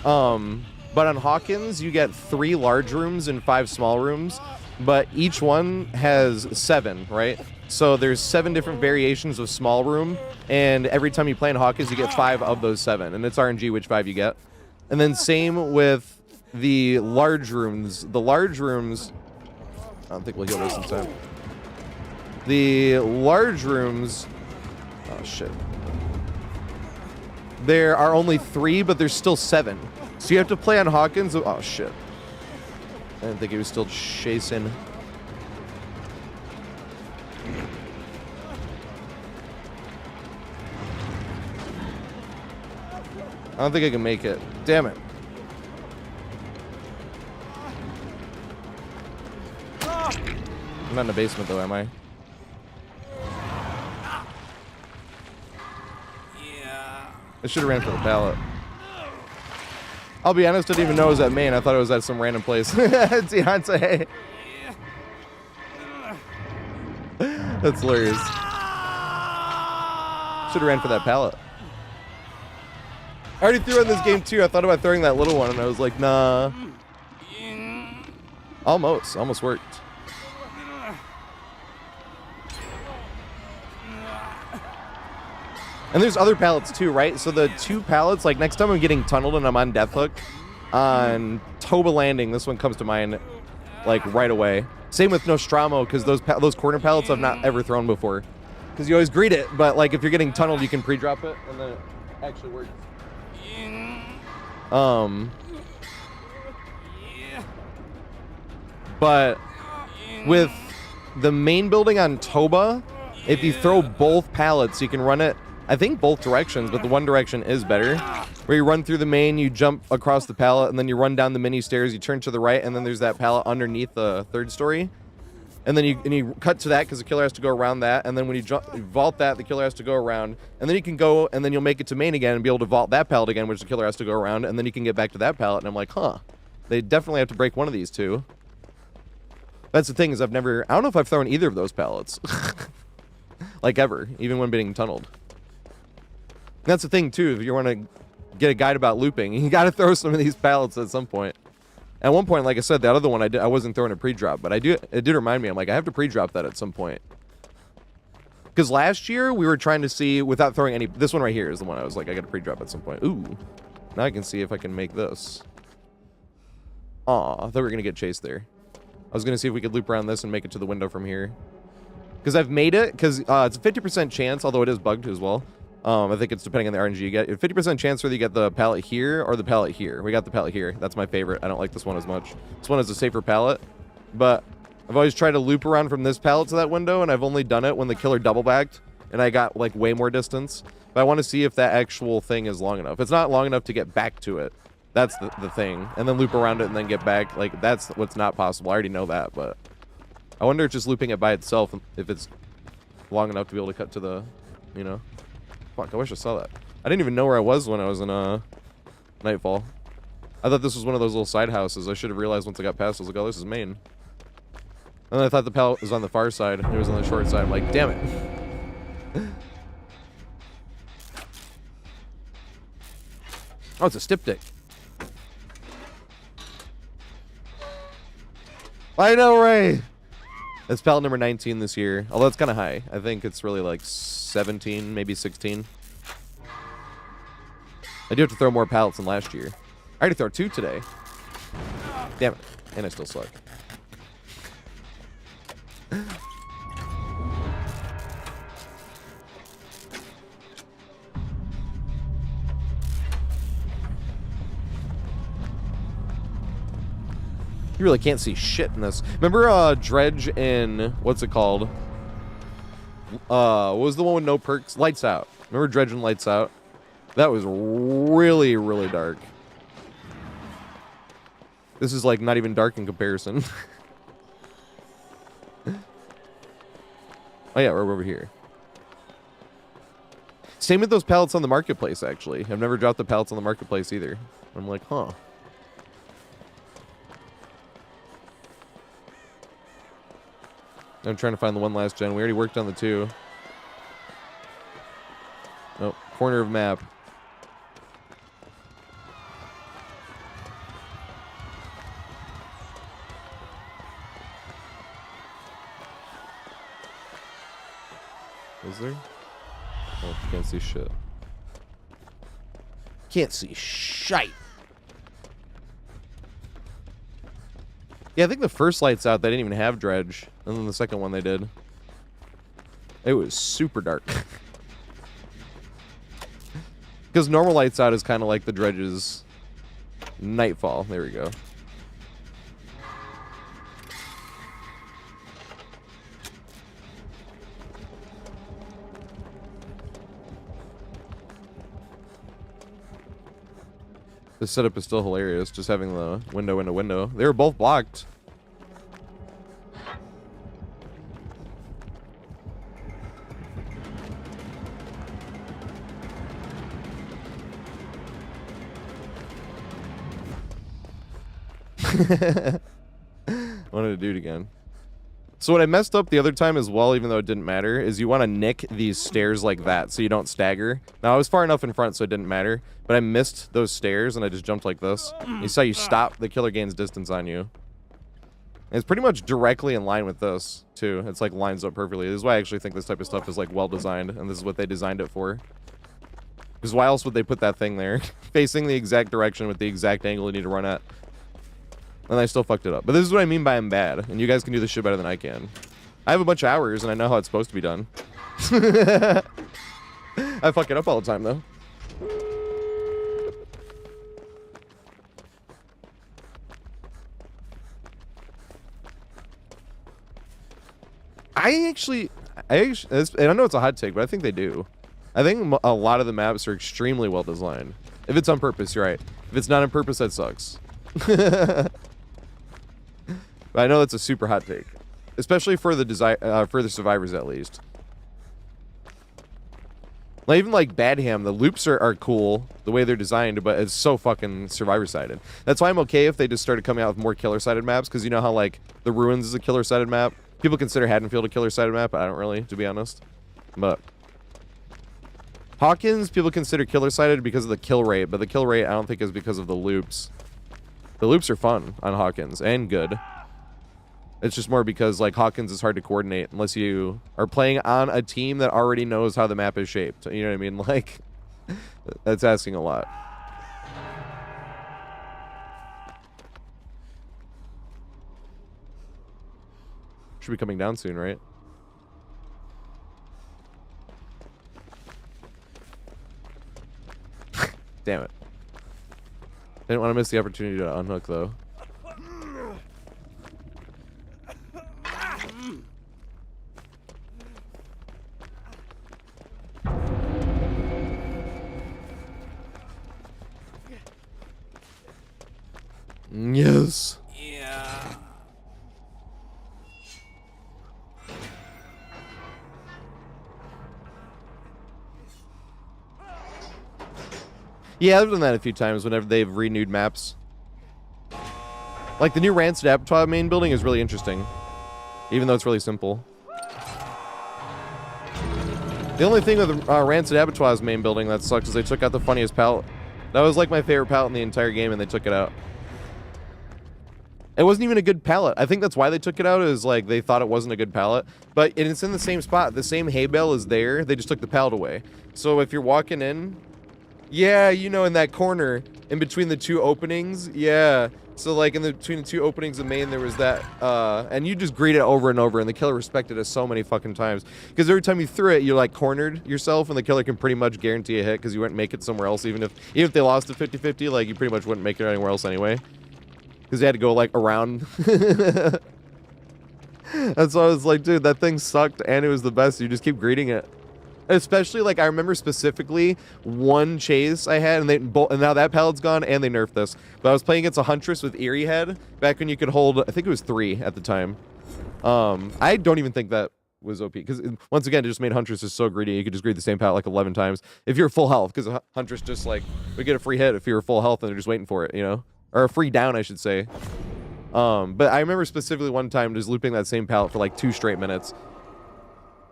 But on Hawkins, you get 3 large rooms and 5 small rooms, but each one has 7, right? So there's 7 different variations of small room, and every time you play in Hawkins, you get 5 of those 7, and it's RNG which 5 you get. And then same with the large rooms. The large rooms, I don't think we'll heal this in time. The large rooms, oh shit. There are only 3, but there's still 7. So you have to play on Hawkins. Oh shit. I didn't think he was still chasing. I don't think I can make it. Damn it. I'm not in the basement though, am I? Yeah. I should have ran for the pallet. I'll be honest, I didn't even know it was at main. I thought it was at some random place. Deontay. That's hilarious. Should have ran for that pallet. I already threw in this game too. I thought about throwing that little one and I was like, nah. Almost worked. And there's other pallets too, right? So the 2 pallets, like next time I'm getting tunneled and I'm on Death Hook, on Toba Landing, this one comes to mind like right away. Same with Nostromo, because those corner pallets I've not ever thrown before. Because you always greet it, but like if you're getting tunneled, you can pre-drop it and then it actually works. But with the main building on Toba, if you throw both pallets, you can run it, I think both directions, but the one direction is better. Where you run through the main, you jump across the pallet, and then you run down the mini stairs, you turn to the right, and then there's that pallet underneath the 3rd story. And then you cut to that because the killer has to go around that, and then when you vault that, the killer has to go around, and then you can go, and then you'll make it to main again and be able to vault that pallet again, which the killer has to go around, and then you can get back to that pallet, and I'm like, huh. They definitely have to break one of these 2. That's the thing, is I don't know if I've thrown either of those pallets. Like ever, even when being tunneled. And that's the thing too, if you want to get a guide about looping, you got to throw some of these pallets at some point. At one point, like I said, that other one I wasn't throwing a pre-drop, but it did remind me, I'm like, I have to pre-drop that at some point. Because last year, we were trying to see, without throwing any, this one right here is the one I was like, I got to pre-drop at some point. Ooh, now I can see if I can make this. Aw, I thought we were going to get chased there. I was going to see if we could loop around this and make it to the window from here. Because I've made it, because it's a 50% chance, although it is bugged as well. I think it's depending on the RNG you get. 50% chance whether you get the pallet here or the pallet here. We got the pallet here. That's my favorite. I don't like this one as much. This one is a safer pallet. But I've always tried to loop around from this pallet to that window, and I've only done it when the killer double backed, and I got like way more distance. But I want to see if that actual thing is long enough. If it's not long enough to get back to it, that's the thing. And then loop around it and then get back. Like, that's what's not possible. I already know that, but I wonder if just looping it by itself, if it's long enough to be able to cut to the, you know. Fuck, I wish I saw that. I didn't even know where I was when I was in Nightfall. I thought this was one of those little side houses. I should have realized once I got past. I was like, oh, this is main. And then I thought the pallet was on the far side. It was on the short side. I'm like, damn it. Oh, it's a styptic. I know, Ray. It's pallet number 19 this year. Although it's kind of high. I think it's really like 17, maybe 16. I do have to throw more pallets than last year. I already throw 2 today. Damn it. And I still suck. You really can't see shit in this. Remember Dredge in, what's it called? What was the one with no perks? Lights Out. Remember dredging Lights Out? That was really, really dark. This is like not even dark in comparison. Oh yeah, we're over here. Same with those pallets on the marketplace, actually. I've never dropped the pallets on the marketplace either. I'm like, huh. I'm trying to find the one last gen. We already worked on the 2. Oh, corner of map. Is there? Oh, can't see shit. Can't see shite. Yeah, I think the first Lights Out, they didn't even have dredge. And then the second one they did. It was super dark. Because normal Lights Out is kind of like the dredge's Nightfall. There we go. This setup is still hilarious, just having the window. They were both blocked. Wanted to do it again. So what I messed up the other time as well, even though it didn't matter, is you want to nick these stairs like that so you don't stagger. Now, I was far enough in front so it didn't matter, but I missed those stairs and I just jumped like this. You saw you stop, the killer gains distance on you. And it's pretty much directly in line with this, too. It's like lines up perfectly. This is why I actually think this type of stuff is like well designed, and this is what they designed it for. Because why else would they put that thing there? Facing the exact direction with the exact angle you need to run at. And I still fucked it up. But this is what I mean by I'm bad. And you guys can do this shit better than I can. I have a bunch of hours, and I know how it's supposed to be done. I fuck it up all the time, though. I actually, and I know it's a hot take, but I think they do. I think a lot of the maps are extremely well designed. If it's on purpose, you're right. If it's not on purpose, that sucks. But I know that's a super hot take, especially for the survivors at least. Like, even like Badham, the loops are cool the way they're designed, but it's so fucking survivor sided. That's why I'm okay if they just started coming out with more killer sided maps, because you know how like the Ruins is a killer sided map. People consider Haddonfield a killer sided map, but I don't really, to be honest. But Hawkins, people consider killer sided because of the kill rate, but the kill rate I don't think is because of the loops. The loops are fun on Hawkins and good. It's just more because like Hawkins is hard to coordinate unless you are playing on a team that already knows how the map is shaped. You know what I mean? Like, that's asking a lot. Should be coming down soon, right? Damn it. Didn't want to miss the opportunity to unhook, though. Yes. Yeah. Yeah, I've done that a few times whenever they've renewed maps. Like the new Rancid Abattoir main building is really interesting, even though it's really simple. The only thing with Rancid Abattoir's main building that sucks is they took out the funniest pallet. That was like my favorite pallet in the entire game, and they took it out. It wasn't even a good pallet. I think that's why they took it out, is like they thought it wasn't a good pallet. But it's in the same spot. The same hay bale is there. They just took the pallet away. So if you're walking in, yeah, you know, in that corner, in between the two openings, yeah. So like between the two openings of main, there was that, and you just greet it over and over, and the killer respected it so many fucking times. Because every time you threw it, you like cornered yourself, and the killer can pretty much guarantee a hit because you wouldn't make it somewhere else, even if they lost to 50-50, like you pretty much wouldn't make it anywhere else anyway. Because they had to go like around. That's why I was like, dude, that thing sucked and it was the best. You just keep greeting it. Especially, like, I remember specifically one chase I had, and and now that pallet's gone, and they nerfed this. But I was playing against a Huntress with TatorHead back when you could hold, I think it was 3 at the time. I don't even think that was OP, because once again, it just made Huntresses so greedy. You could just greet the same pallet like 11 times if you're full health, because a Huntress just, like, would get a free hit if you're full health and they're just waiting for it, you know? Or a free down, I should say. But I remember specifically one time just looping that same pallet for like 2 straight minutes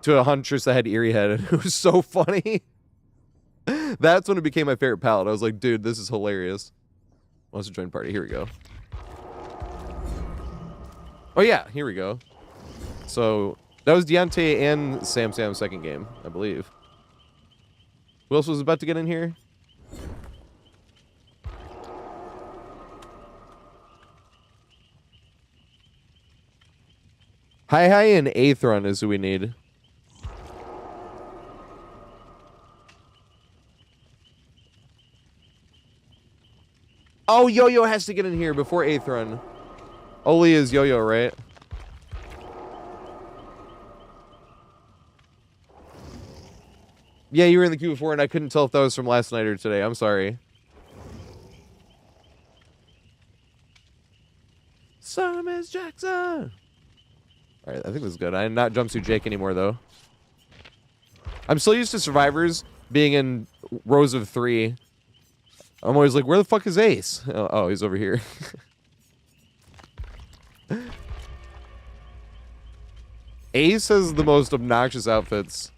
to a Huntress that had TatorHead, and it was so funny. That's when it became my favorite palette. I was like, dude, this is hilarious. Wants to join party. Here we go. Oh, yeah. Here we go. So, that was Deontay and Sam's second game, I believe. Who else was about to get in here? Hi and Aethron is who we need. Oh, Yo-Yo has to get in here before Aethron. Oli is Yo-Yo, right? Yeah, you were in the queue before, and I couldn't tell if that was from last night or today. I'm sorry. Miss Jackson! Alright, I think this is good. I'm not Jumpsuit Jake anymore, though. I'm still used to survivors being in rows of 3. I'm always like, where the fuck is Ace? Oh, he's over here. Ace has the most obnoxious outfits.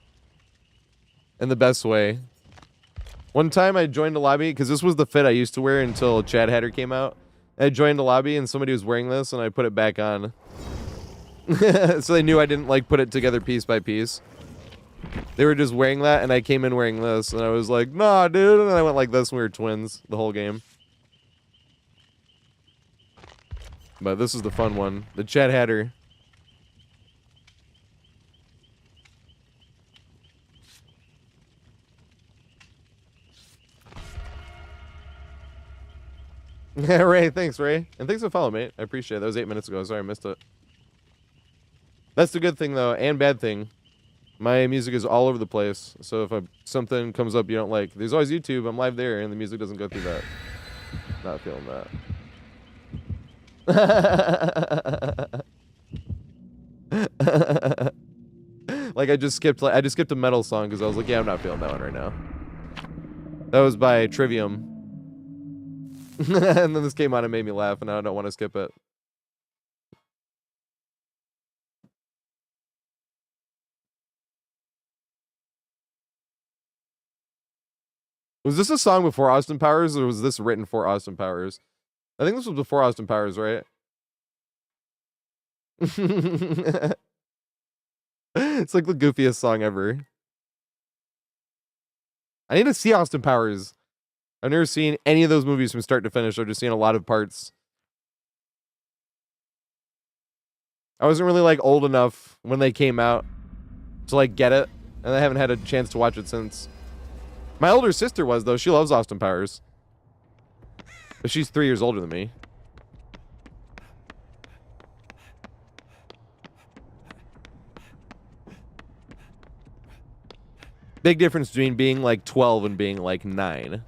In the best way. One time I joined a lobby, because this was the fit I used to wear until Chad Hatter came out. I joined a lobby and somebody was wearing this and I put it back on. So they knew I didn't like put it together piece by piece. They were just wearing that and I came in wearing this and I was like, nah, dude. And I went like this and we were twins the whole game. But this is the fun one. The Chad Hatter. Yeah, Ray, thanks, Ray. And thanks for following, mate. I appreciate it. That was 8 minutes ago. Sorry, I missed it. That's the good thing, though, and bad thing. My music is all over the place. So if something comes up you don't like, there's always YouTube. I'm live there, and the music doesn't go through that. Not feeling that. Like, I just skipped a metal song because I was like, yeah, I'm not feeling that one right now. That was by Trivium. And then this came on and made me laugh, and now I don't want to skip it. Was this a song before Austin Powers, or was this written for Austin Powers? I think this was before Austin Powers, right? It's like the goofiest song ever. I need to see Austin Powers. I've never seen any of those movies from start to finish. I've just seen a lot of parts. I wasn't really like old enough when they came out to like get it, and I haven't had a chance to watch it since. My older sister was, though. She loves Austin Powers. But she's 3 years older than me. Big difference between being like 12 and being like 9.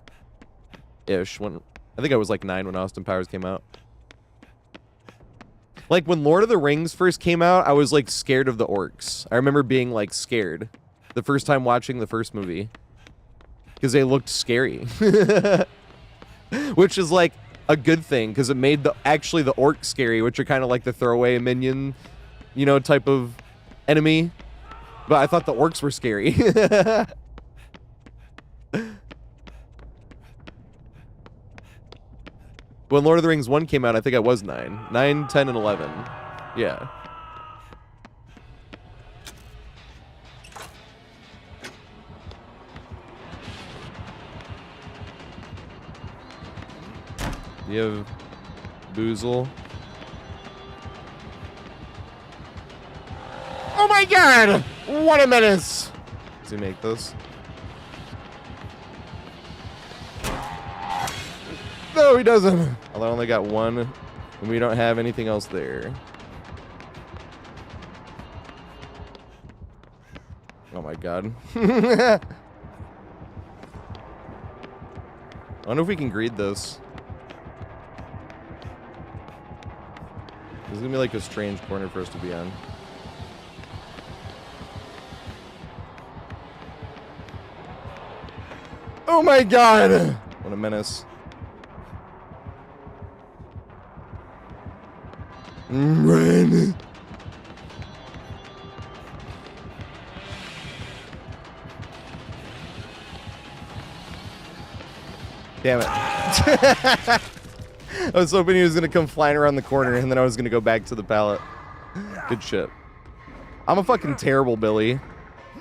Ish. When I think I was like 9 when Austin Powers came out. Like when Lord of the Rings first came out, I was like scared of the orcs. I remember being like scared the first time watching the first movie because they looked scary. Which is like a good thing because it made the orcs scary, which are kind of like the throwaway minion, you know, type of enemy. But I thought the orcs were scary. When Lord of the Rings 1 came out, I think I was 9. 9, 10, and 11. Yeah. You have Boozle. Oh my god! What a menace! Does he make this? No, he doesn't. Although I only got one, and we don't have anything else there. Oh my god. I wonder if we can greed this. This is gonna be like a strange corner for us to be on. Oh my god! What a menace. Run! Damn it. I was hoping he was going to come flying around the corner and then I was going to go back to the pallet. Good shit. I'm a fucking terrible Billy.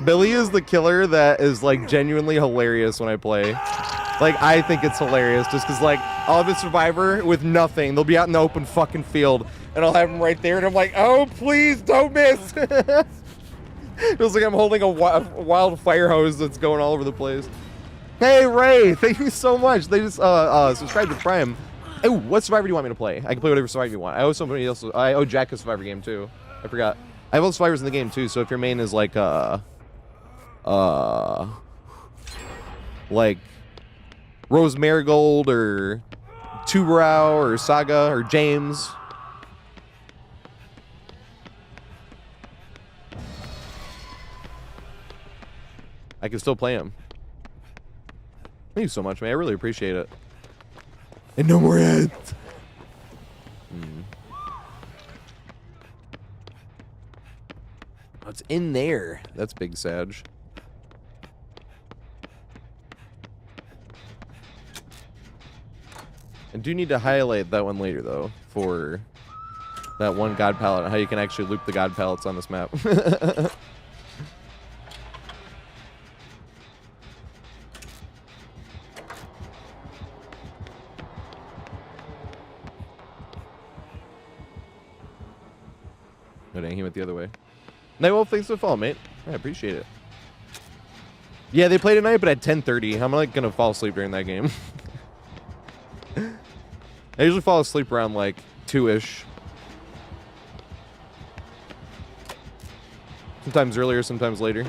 Billy is the killer that is like genuinely hilarious when I play. Like, I think it's hilarious just because like I'll have a survivor with nothing. They'll be out in the open fucking field and I'll have him right there and I'm like, oh, please don't miss. It feels like I'm holding a wild fire hose that's going all over the place. Hey, Ray, thank you so much. They just subscribed to Prime. Oh, what Survivor do you want me to play? I can play whatever Survivor you want. I owe somebody else. I owe Jack a Survivor game, too. I forgot. I have all the Survivors in the game, too, so if your main is like, Rose Marigold or Tubarao or Saga or James. I can still play him. Thank you so much, man. I really appreciate it. And no more ads. Oh, it's in there. That's big Sag. I do need to highlight that one later, though, for that one God palette, how you can actually loop the God palettes on this map. Oh, dang, he went the other way. Nightwolf, thanks for the follow, mate. I appreciate it. Yeah, they played tonight, but at 10:30. I'm like gonna fall asleep during that game. I usually fall asleep around like 2-ish. Sometimes earlier, sometimes later.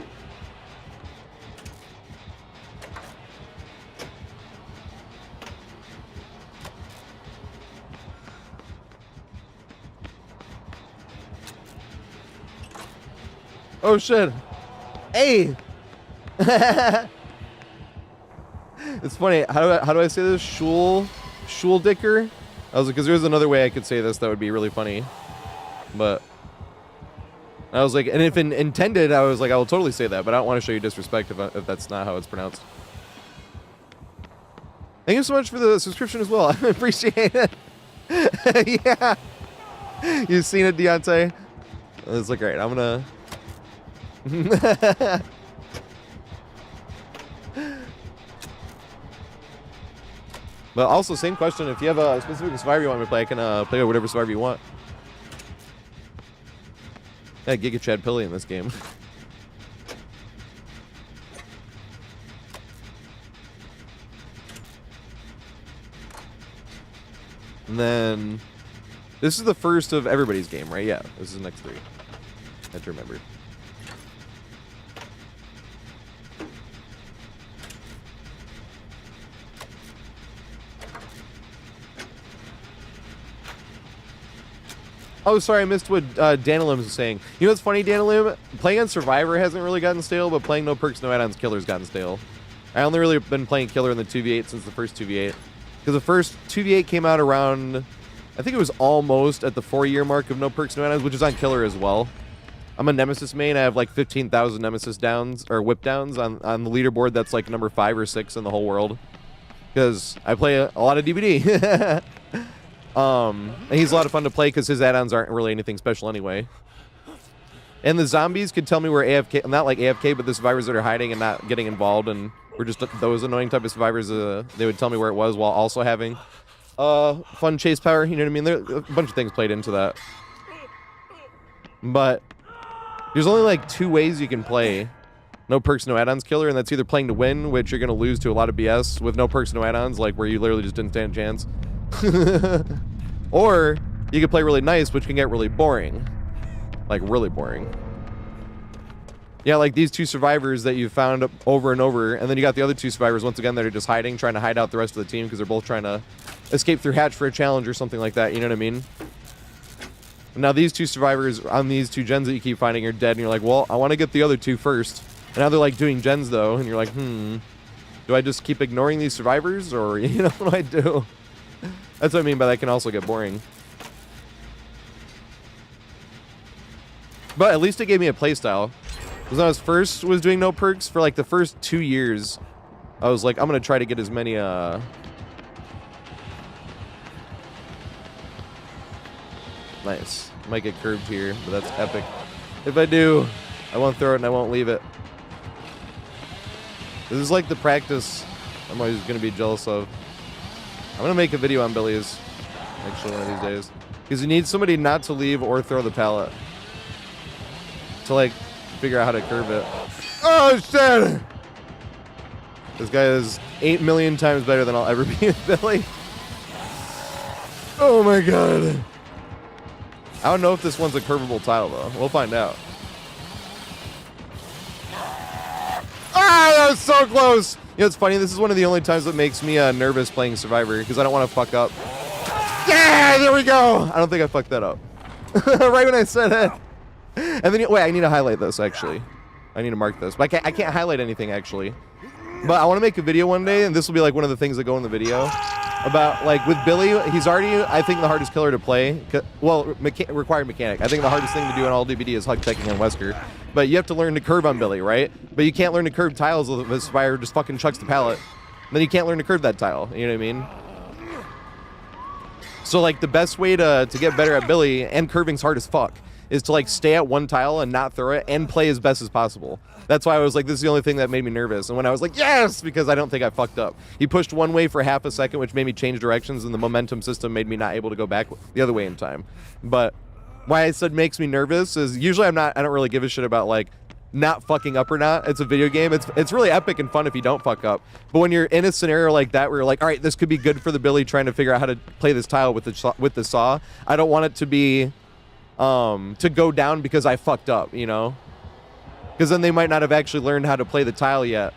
Oh shit. Hey. It's funny. How do I say this? Shul dicker? I was like, because there's another way I could say this that would be really funny. But I was like, and if intended, I was like, I will totally say that, but I don't want to show you disrespect if that's not how it's pronounced. Thank you so much for the subscription as well. I appreciate it. Yeah. You've seen it, Deontay? It's like, all right, I'm gonna... But also, same question. If you have a specific Survivor you want me to play, I can play whatever Survivor you want. Yeah, Giga Chad Pilly in this game. And then this is the first of everybody's game, right? Yeah, this is the next 3. I have to remember. Oh, sorry, I missed what Danilim was saying. You know what's funny, Danilim? Playing on Survivor hasn't really gotten stale, but playing No Perks, No Add-ons Killer's gotten stale. I only really been playing Killer in the 2v8 since the first 2v8. Because the first 2v8 came out around, I think it was almost at the 4-year mark of No Perks, No Add-ons, which is on Killer as well. I'm a Nemesis main. I have like 15,000 Nemesis downs, or whip downs on the leaderboard that's like number 5 or 6 in the whole world. Because I play a lot of DBD. And he's a lot of fun to play because his add-ons aren't really anything special anyway. And the zombies could tell me we're AFK, not like AFK, but the survivors that are hiding and not getting involved, and we're just those annoying type of survivors. They would tell me where it was while also having fun chase power. You know what I mean? There a bunch of things played into that. But there's only like 2 ways you can play No Perks, No Add-ons Killer, and that's either playing to win, which you're going to lose to a lot of BS with No Perks, No Add-ons, like where you literally just didn't stand a chance. Or you could play really nice, which can get really boring. Like really boring. Yeah, like these 2 survivors that you found over and over, and then you got the other 2 survivors once again that are just hiding, trying to hide out the rest of the team because they're both trying to escape through hatch for a challenge or something like that, you know what I mean? And now these 2 survivors on these 2 gens that you keep finding are dead, and you're like, well, I want to get the other 2 first. And now they're like doing gens though, and you're like, do I just keep ignoring these survivors, or, you know, what do I do? That's what I mean by that can also get boring. But at least it gave me a playstyle. Because when I was doing no perks, for like the first 2 years, I was like, I'm going to try to get as many, Nice. Might get curved here, but that's epic. If I do, I won't throw it and I won't leave it. This is like the practice I'm always going to be jealous of. I'm going to make a video on Billy's, actually, one of these days. Because you need somebody not to leave or throw the pallet. To, like, figure out how to curve it. Oh, shit! This guy is 8 million times better than I'll ever be with Billy. Oh, my God. I don't know if this one's a curvable tile, though. We'll find out. Ah, that was so close! You know, it's funny. This is one of the only times that makes me nervous playing Survivor, because I don't want to fuck up. Yeah, there we go! I don't think I fucked that up. Right when I said it. And then, wait, I need to highlight this, actually. I need to mark this. But I can't highlight anything, actually. But I want to make a video one day, and this will be, like, one of the things that go in the video. About, like, with Billy, he's already, I think, the hardest killer to play. Well, required mechanic. I think the hardest thing to do on all DBD is hug teching on Wesker. But you have to learn to curve on Billy, right? But you can't learn to curve tiles if a Spire just fucking chucks the pallet. Then you can't learn to curve that tile. You know what I mean? So, like, the best way to get better at Billy, and curving's hard as fuck, is to, like, stay at one tile and not throw it and play as best as possible. That's why I was like, this is the only thing that made me nervous. And when I was like, yes, because I don't think I fucked up. He pushed one way for half a second, which made me change directions, and the momentum system made me not able to go back the other way in time. But why I said makes me nervous is usually I don't really give a shit about, like, not fucking up or not. It's a video game. It's really epic and fun if you don't fuck up. But when you're in a scenario like that where you're like, all right, this could be good for the Billy trying to figure out how to play this tile with the saw, I don't want it to be to go down because I fucked up, you know? Because then they might not have actually learned how to play the tile yet.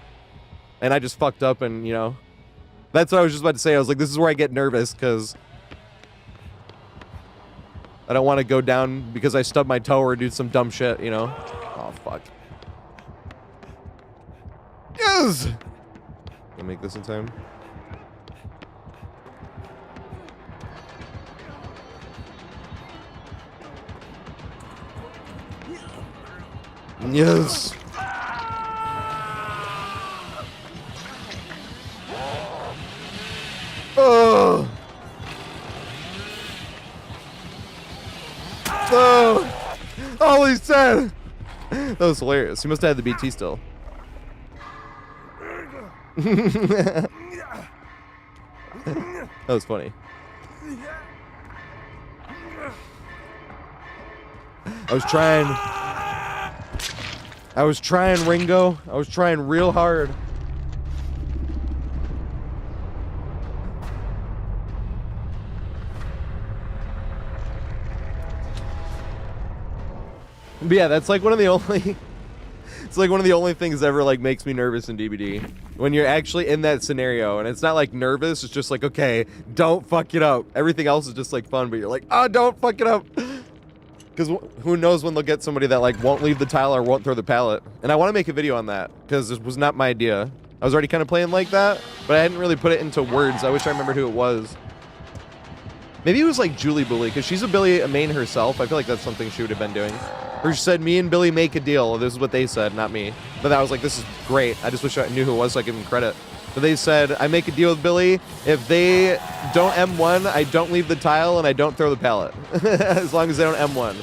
And I just fucked up and, you know. That's what I was just about to say. I was like, this is where I get nervous because I don't want to go down because I stubbed my toe or do some dumb shit, you know? Oh, fuck. Yes! Can I make this in time? Yes. Oh. Oh. Holy shit. That was hilarious. He must have had the BT still. That was funny. I was trying, Ringo. I was trying real hard. But yeah, that's like one of the only... It's like one of the only things that ever like makes me nervous in DBD. When you're actually in that scenario, and it's not like nervous, it's just like, okay, don't fuck it up. Everything else is just like fun, but you're like, oh, don't fuck it up. Because who knows when they'll get somebody that like won't leave the tile or won't throw the pallet. And I want to make a video on that because this was not my idea. I was already kind of playing like that, but I hadn't really put it into words. I wish I remembered who it was. Maybe it was like Julie Bully, because she's a Billy main herself. I feel like that's something she would have been doing. Or she said, me and Billy make a deal. This is what they said, not me. But I was like, this is great. I just wish I knew who it was so I could give them credit. But they said, I make a deal with Billy. If they don't M1, I don't leave the tile and I don't throw the pallet. As long as they don't M1.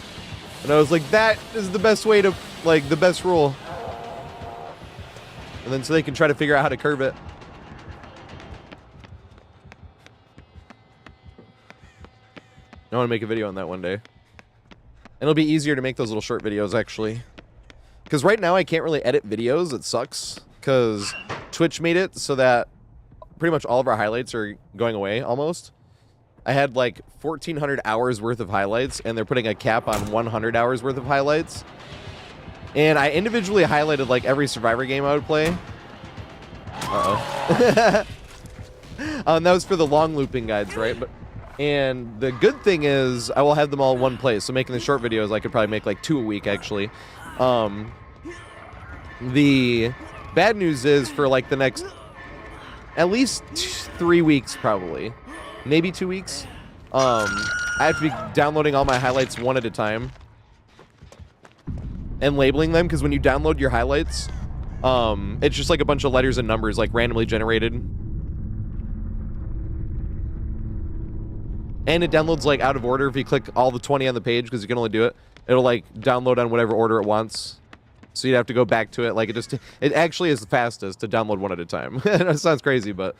And I was like, that is the best way to, like, the best rule. And then so they can try to figure out how to curve it. I want to make a video on that one day. And it'll be easier to make those little short videos, actually. Because right now I can't really edit videos. It sucks. Because Twitch made it so that pretty much all of our highlights are going away, almost. I had like 1,400 hours worth of highlights, and they're putting a cap on 100 hours worth of highlights. And I individually highlighted like every Survivor game I would play. Uh-oh. That was for the long looping guides, right? And the good thing is I will have them all in one place. So making the short videos, I could probably make like 2 a week, actually. The bad news is for like the next at least 3 weeks, probably. Maybe 2 weeks. I have to be downloading all my highlights one at a time. And labeling them, because when you download your highlights, it's just like a bunch of letters and numbers, like randomly generated. And it downloads like out of order if you click all the 20 on the page, because you can only do it. It'll like download on whatever order it wants. So you'd have to go back to it. Like it actually is the fastest to download one at a time. It sounds crazy, but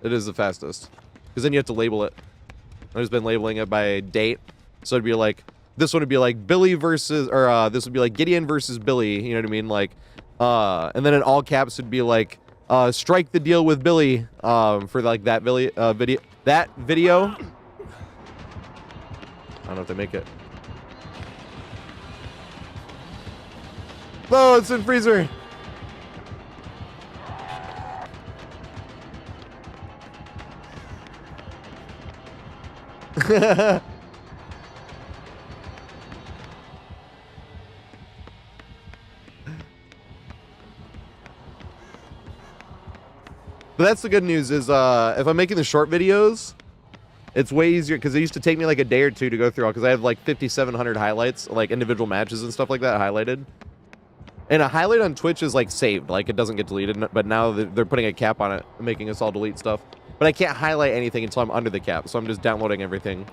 it is the fastest. Because then you have to label it. I've just been labeling it by date. So it'd be like, this one would be like Billy versus, or this would be like Gideon versus Billy, you know what I mean? Like, and then in all caps would be like, strike the deal with Billy, for like that video. I don't know if they make it. Oh, it's in freezer. But that's the good news is, if I'm making the short videos, it's way easier, because it used to take me like a day or two to go through all, because I have like 5,700 highlights, like individual matches and stuff like that highlighted. And a highlight on Twitch is like saved, like it doesn't get deleted, but now they're putting a cap on it, making us all delete stuff. But I can't highlight anything until I'm under the cap, so I'm just downloading everything.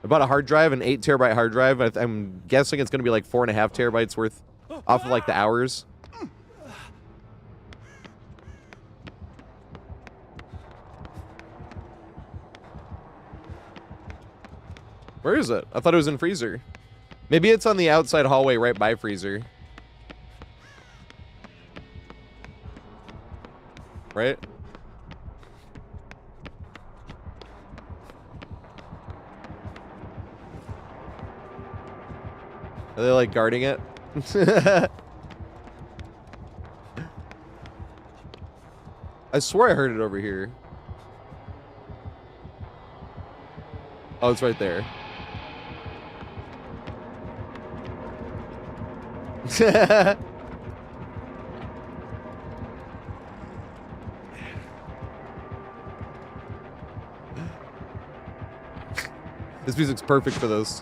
I bought a hard drive, an 8 terabyte hard drive. I'm guessing it's going to be like 4.5 terabytes worth off of like the hours. Where is it? I thought it was in freezer. Maybe it's on the outside hallway right by freezer. Right? Are they like guarding it? I swear I heard it over here. Oh, it's right there. This music's perfect for this.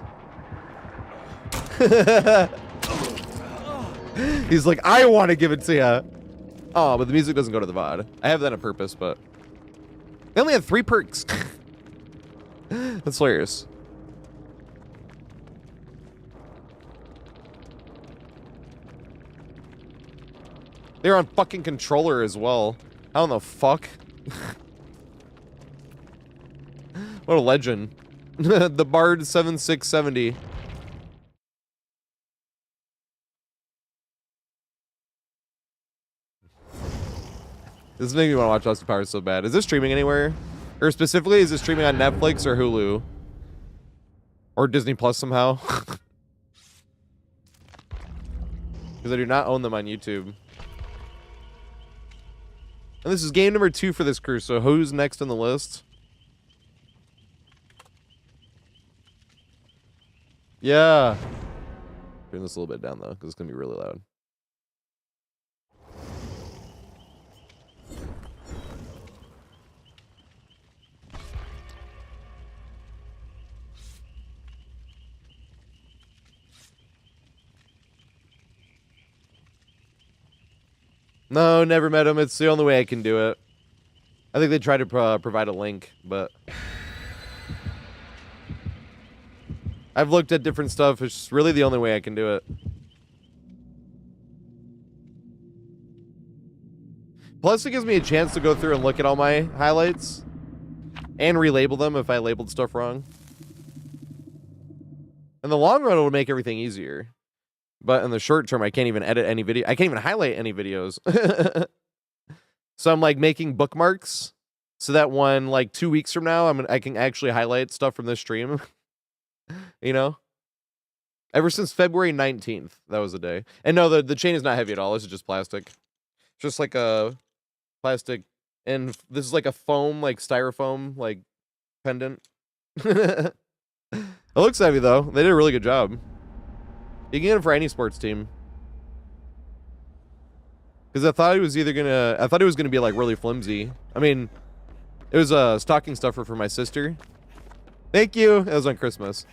He's like, I want to give it to ya. Oh, but the music doesn't go to the VOD. I have that on purpose, but they only had 3 perks. That's hilarious. They're on fucking controller as well. How in the fuck? What a legend. The Bard 7670. This is making me want to watch Austin Powers so bad. Is this streaming anywhere? Or specifically, is it streaming on Netflix or Hulu? Or Disney Plus somehow? Because I do not own them on YouTube. And this is game number 2 for this crew, so who's next on the list? Yeah. Turn this a little bit down, though, because it's going to be really loud. No, never met him. It's the only way I can do it. I think they tried to provide a link, but I've looked at different stuff. It's really the only way I can do it. Plus, it gives me a chance to go through and look at all my highlights and relabel them if I labeled stuff wrong. In the long run, it'll make everything easier. But in the short term, I can't even edit any video. I can't even highlight any videos. So I'm like making bookmarks so that when like 2 weeks from now, I can actually highlight stuff from this stream. You know? Ever since February 19th, that was the day. And no, the chain is not heavy at all. This is just plastic. Just like a plastic, and this is like a foam, like styrofoam, like pendant. It looks heavy though. They did a really good job. You can get it for any sports team. Because I thought it was gonna be like really flimsy. I mean, it was a stocking stuffer for my sister. Thank you. It was on Christmas.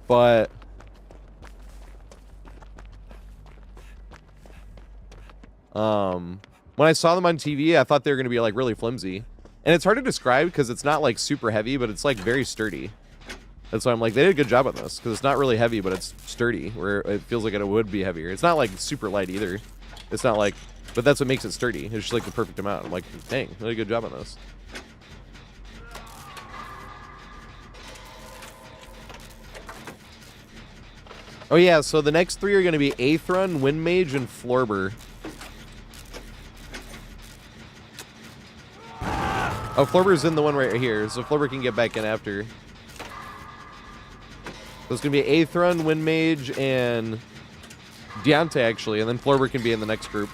But when I saw them on TV, I thought they were gonna be like really flimsy. And it's hard to describe because it's not like super heavy, but it's like very sturdy. That's why I'm like, they did a good job on this because it's not really heavy, but it's sturdy, where it feels like it would be heavier. It's not like super light either. It's not like, but that's what makes it sturdy. It's just like the perfect amount. I'm like, dang, they did a good job on this. Oh yeah, so the next three are going to be Aethron, Windmage, and Florber. Oh, Florber's in the one right here, so Florber can get back in after. So it's going to be Aethron, Windmage, and Deontay, actually, and then Florber can be in the next group.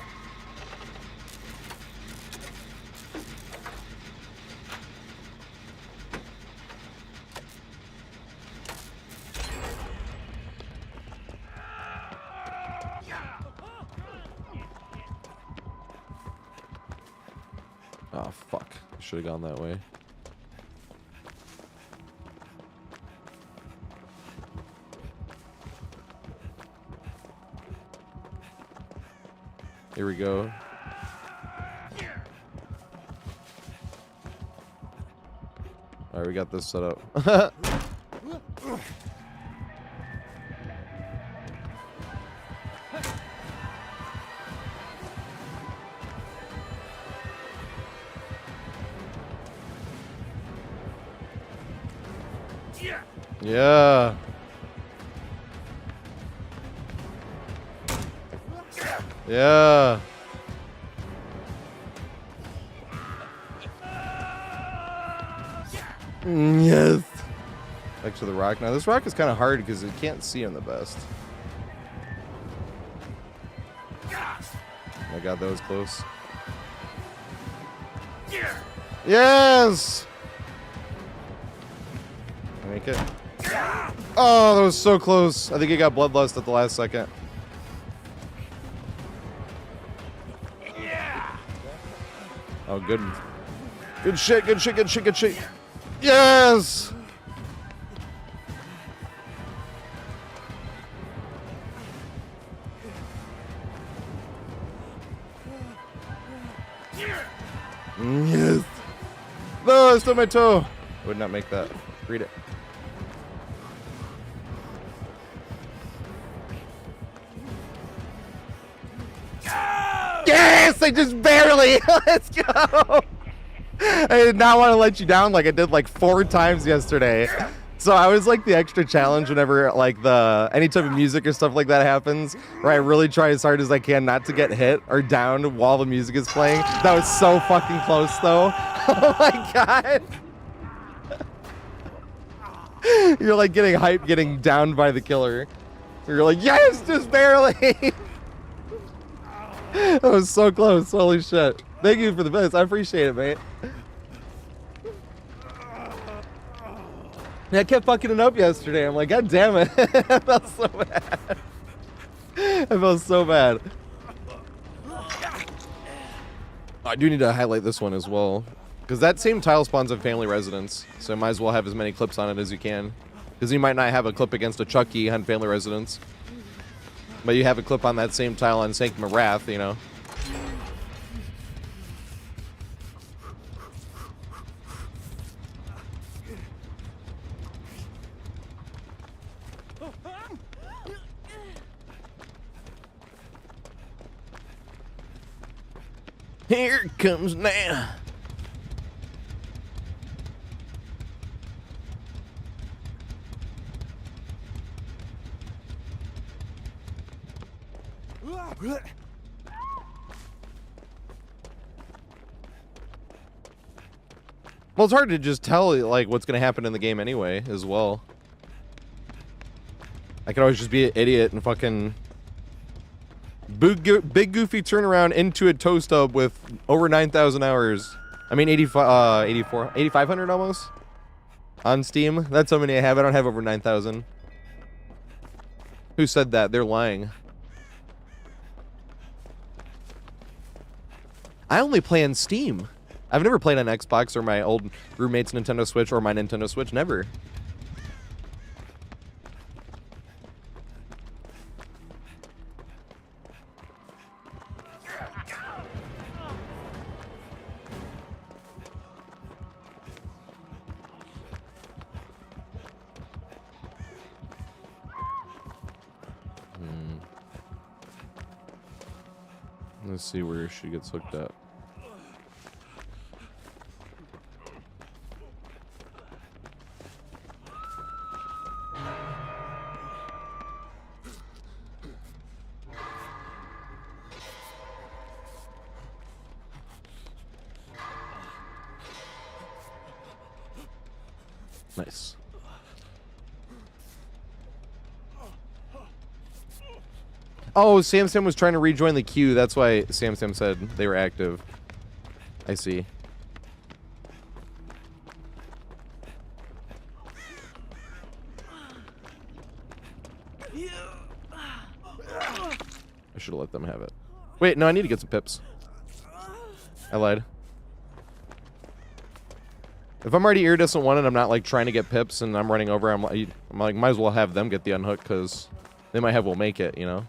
Oh, fuck. I should have gone that way. Here we go. Alright, we got this set up. Yeah. Yeah. Yes. Back to the rock. Now this rock is kind of hard because you can't see him the best. Oh my god, that was close. Yes! Make it. Oh, that was so close. I think he got bloodlust at the last second. Oh, good. Good shit, good shit, good shit, good shit. Yes! Yes! No, I stubbed my toe. I would not make that. Read it. Yes! I just barely! Let's go! I did not want to let you down like I did like 4 times yesterday. So I was like the extra challenge whenever like any type of music or stuff like that happens, where I really try as hard as I can not to get hit or down while the music is playing. That was so fucking close though. Oh my god. You're like getting hyped, getting downed by the killer. You're like, yes, just barely. That was so close. Holy shit. Thank you for the best. I appreciate it, mate. I kept fucking it up yesterday. I'm like, god damn it. I felt so bad. I felt so bad. I do need to highlight this one as well, because that same tile spawns in family residence, so might as well have as many clips on it as you can, because you might not have a clip against a Chucky on family residence, but you have a clip on that same tile on Sanctum of Wrath, you know. Here it comes now. Well, it's hard to just tell like what's gonna happen in the game anyway, as well. I could always just be an idiot and fucking big goofy turnaround into a tow stub with over 9,000 hours. I mean 8,500 almost on Steam. That's how many I have. I don't have over 9,000. Who said that? They're lying. I only play on Steam. I've never played on Xbox or my old roommate's Nintendo Switch or my Nintendo Switch. Never. Let's see where she gets hooked up. Nice. Oh, Sam was trying to rejoin the queue. That's why Sam said they were active. I see. I should have let them have it. Wait, no, I need to get some pips. I lied. If I'm already iridescent one and I'm not like trying to get pips and I'm running over, I'm like might as well have them get the unhook because they might have will make it, you know.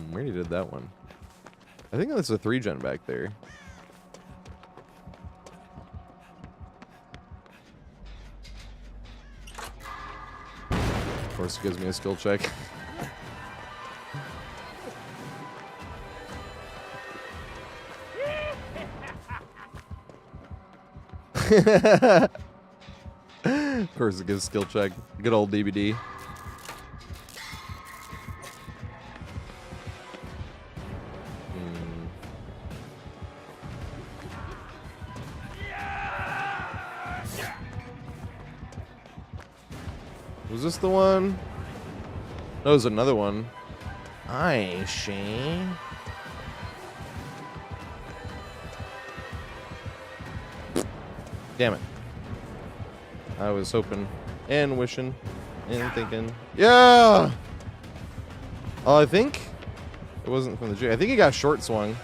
We already did that one. I think that's a 3-gen back there. Of course, it gives me a skill check. Of course, it gives skill check. Good old DVD. Was this the one? That was another one. I see. Damn it. I was hoping and wishing and thinking. Yeah! Oh, I think it wasn't from the G. I think he got short swung.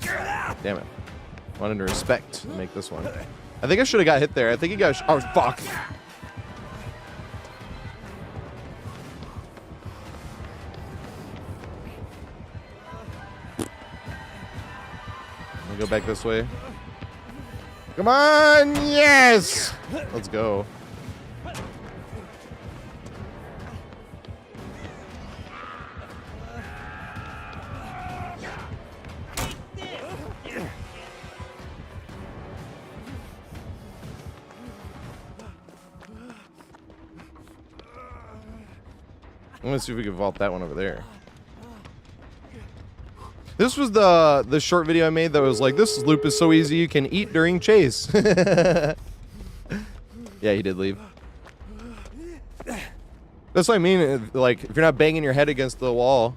Damn it. Wanted to respect and make this one. I think I should have got hit there. I think he got. Oh, fuck. Go back this way. Come on, yes! Let's go. I'm gonna see if we can vault that one over there. This was the short video I made that was like, this loop is so easy you can eat during chase. Yeah, he did leave. That's what I mean. Like, if you're not banging your head against the wall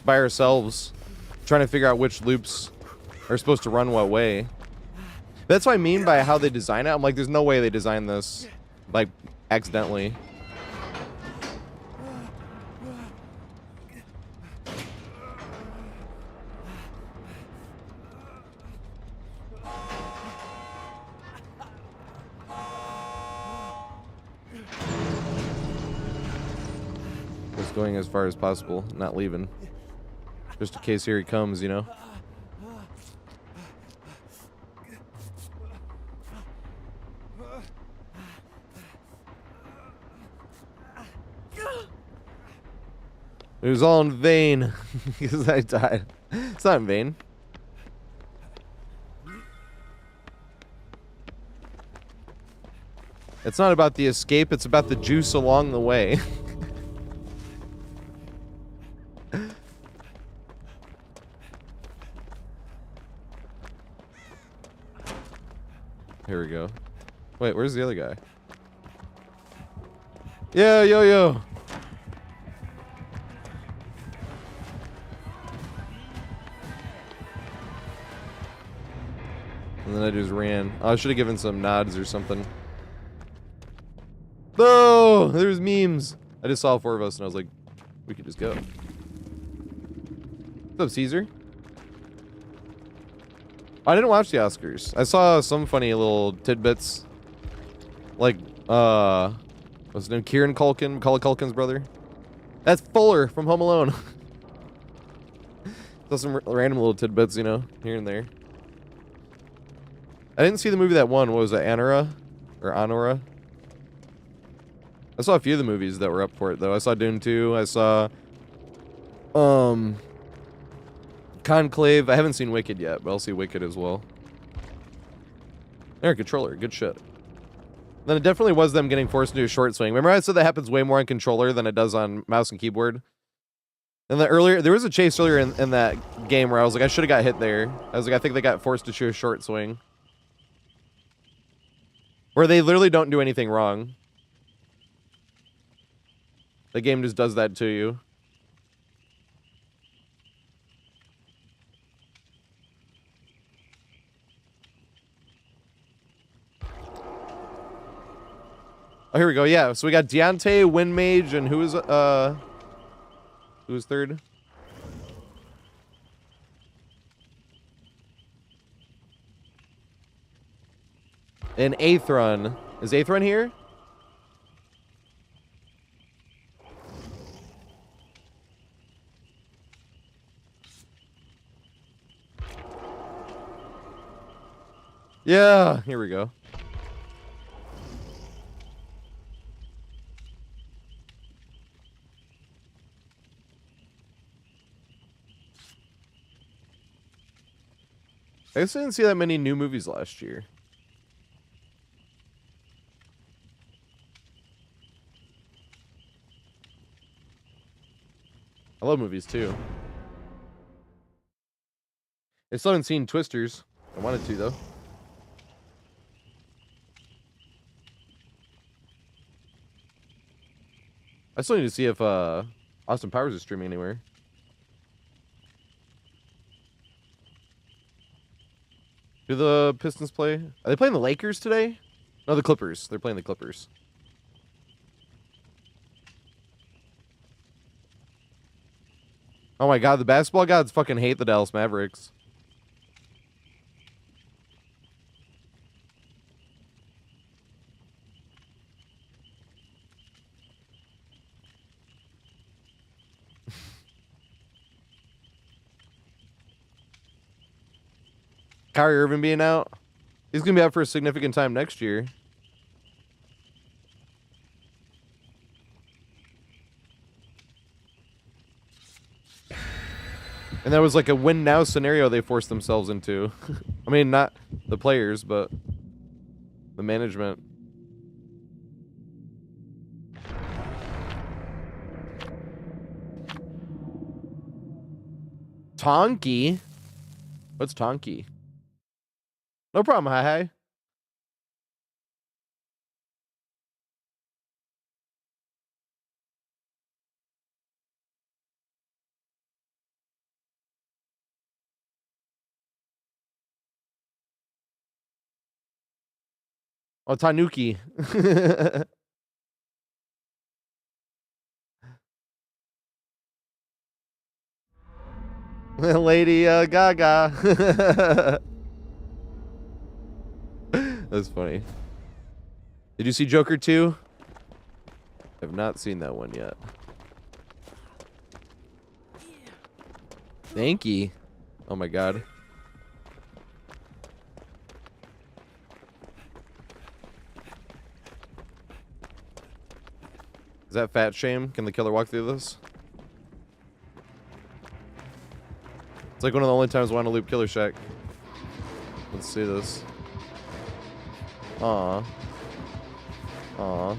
by ourselves, trying to figure out which loops are supposed to run what way. That's what I mean by how they design it. I'm like, there's no way they designed this, like, accidentally. Going as far as possible, not leaving. Just in case here he comes, you know? It was all in vain because I died. It's not in vain. It's not about the escape, it's about the juice along the way. Here we go. Wait, where's the other guy? Yeah, yo. And then I just ran. Oh, I should have given some nods or something. Oh, there's memes. I just saw 4 of us and I was like, we could just go. What's up, Caesar? I didn't watch the Oscars. I saw some funny little tidbits. Like, what's his name? Kieran Culkin, Macaulay Culkin's brother. That's Fuller from Home Alone. So some random little tidbits, you know, here and there. I didn't see the movie that won. What was it, Anora? Or Anora? I saw a few of the movies that were up for it, though. I saw Dune 2. I saw, Conclave. I haven't seen Wicked yet, but I'll see Wicked as well. Air controller. Good shit. Then it definitely was them getting forced to do a short swing. Remember I said that happens way more on controller than it does on mouse and keyboard? And there was a chase earlier in that game where I was like, I should have got hit there. I was like, I think they got forced to shoot a short swing. Where they literally don't do anything wrong. The game just does that to you. Oh, here we go. Yeah, so we got Deontay, Wind Mage, and who was third? And Aethron. Is Aethron here? Yeah, here we go. I guess I didn't see that many new movies last year. I love movies too. I still haven't seen Twisters. I wanted to though. I still need to see if Austin Powers is streaming anywhere. Do the Pistons play? Are they playing the Lakers today? No, the Clippers. They're playing the Clippers. Oh my god, the basketball gods fucking hate the Dallas Mavericks. Kyrie Irving being out. He's going to be out for a significant time next year. And that was like a win now scenario they forced themselves into. I mean, not the players, but the management. Tonky? What's Tonky? No problem, hi. Oh, Tanuki. Lady Gaga. That's funny. Did you see Joker 2? I have not seen that one yet. Thank you. Oh my god. Is that fat shame? Can the killer walk through this? It's like one of the only times I want to loop Killer Shack. Let's see this. Aw. Aw.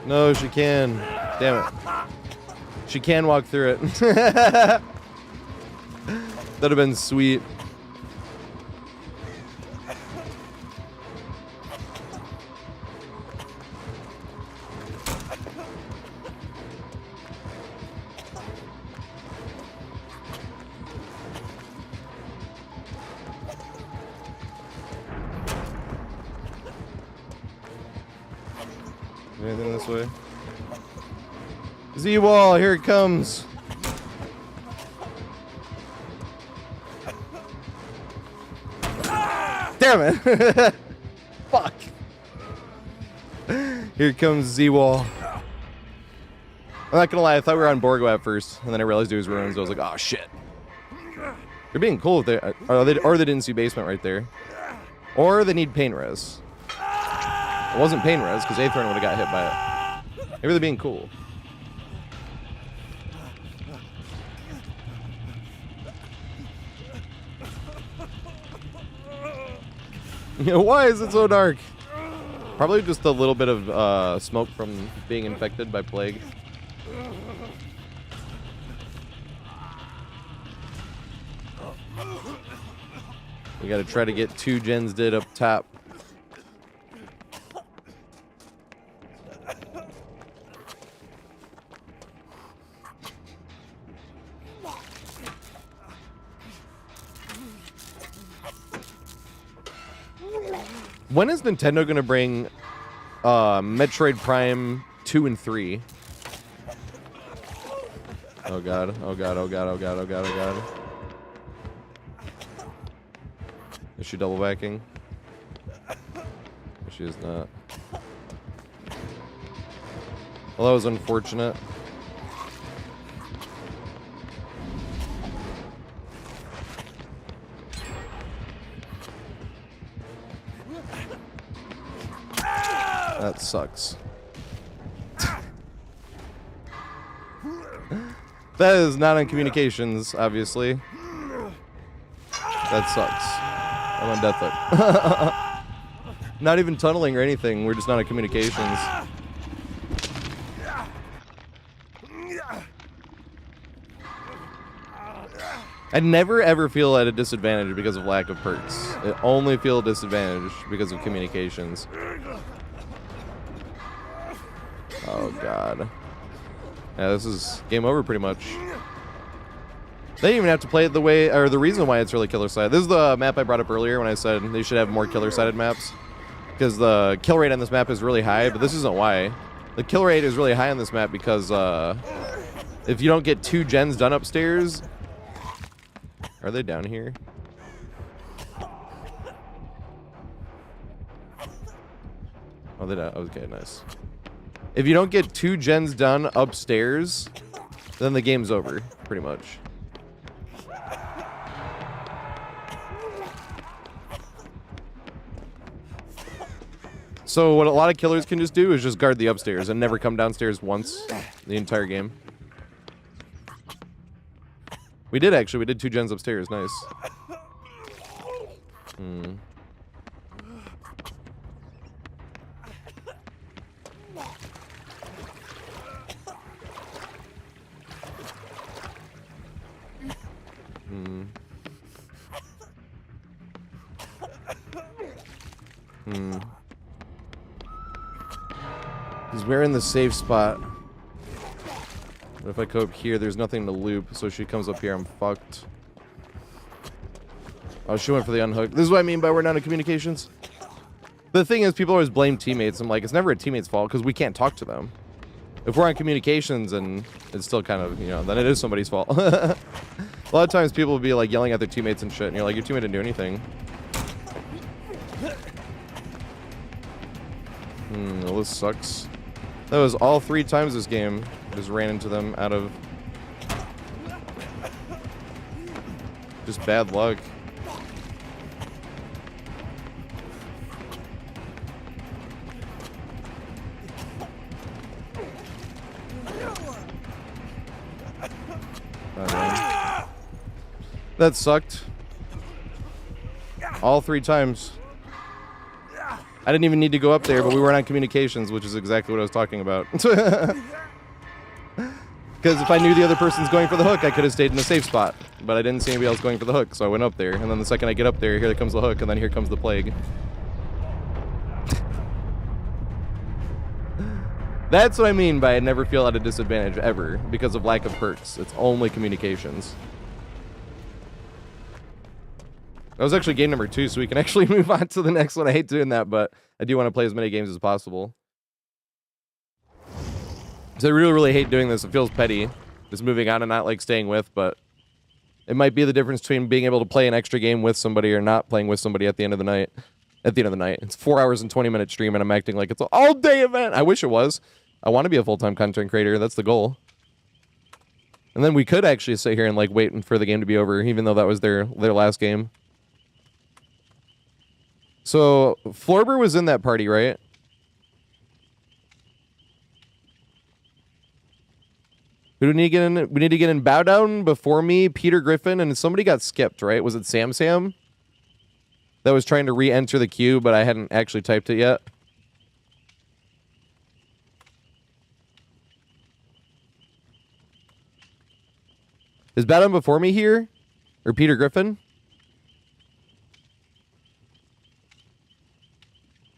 No, she can. Damn it. She can walk through it. That'd have been sweet. Anything this way? Z-Wall, here it comes. Damn it. Fuck. Here comes Z-Wall. I'm not gonna lie, I thought we were on Borgo at first, and then I realized it was ruins. So I was like, oh shit. They're being cool if they, or they didn't see basement right there. Or they need pain res. It wasn't pain res, because Aethorn would have got hit by it. Maybe they're being cool. Why is it so dark? Probably just a little bit of smoke from being infected by plague. We gotta try to get 2 gens did up top. When is Nintendo gonna bring Metroid Prime 2 and 3? Oh god, oh god, oh god, oh god, oh god, oh god. Is she double backing? She is not. Well, that was unfortunate. That sucks. That is not on communications, obviously. That sucks. I'm on death look. Not even tunneling or anything. We're just not on communications. I never ever feel at a disadvantage because of lack of perks. I only feel disadvantaged because of communications. Oh god. Yeah, this is game over pretty much. They didn't even have to play it the way, or the reason why it's really killer sided. This is the map I brought up earlier when I said they should have more killer sided maps. Because the kill rate on this map is really high, but this isn't why. The kill rate is really high on this map because if you don't get 2 gens done upstairs... Are they down here? Oh, they're down. Okay, nice. If you don't get 2 gens done upstairs, then the game's over, pretty much. So what a lot of killers can just do is just guard the upstairs and never come downstairs once the entire game. We did actually. We did 2 gens upstairs. Nice. Hmm. Hmm. Hmm. Because we're in the safe spot. But if I go up here, there's nothing to loop, so she comes up here, I'm fucked. Oh, she went for the unhook. This is what I mean by we're not in communications. The thing is, people always blame teammates. I'm like, it's never a teammate's fault, because we can't talk to them. If we're on communications, and it's still kind of, you know, then it is somebody's fault. A lot of times people will be like yelling at their teammates and shit, and you're like, your teammate didn't do anything. Well, this sucks. That was all 3 times this game. Just ran into them out of just bad luck. That sucked. All 3 times. I didn't even need to go up there, but we weren't on communications, which is exactly what I was talking about. Because if I knew the other person's going for the hook, I could have stayed in a safe spot. But I didn't see anybody else going for the hook, so I went up there. And then the second I get up there, here comes the hook, and then here comes the plague. That's what I mean by I never feel at a disadvantage, ever, because of lack of perks. It's only communications. That was actually game number 2, so we can actually move on to the next one. I hate doing that, but I do want to play as many games as possible. So I really, really hate doing this. It feels petty, just moving on and not like staying with, but it might be the difference between being able to play an extra game with somebody or not playing with somebody at the end of the night. At the end of the night. It's 4 hours and 20-minute stream, and I'm acting like it's an all-day event. I wish it was. I want to be a full-time content creator. That's the goal. And then we could actually sit here and like wait for the game to be over, even though that was their last game. So Florber was in that party, right? Who do we need to get in? We need to get in Bow Down before me, Peter Griffin, and somebody got skipped, right? Was it Sam Sam? That was trying to re-enter the queue, but I hadn't actually typed it yet. Is Bow Down before me here? Or Peter Griffin?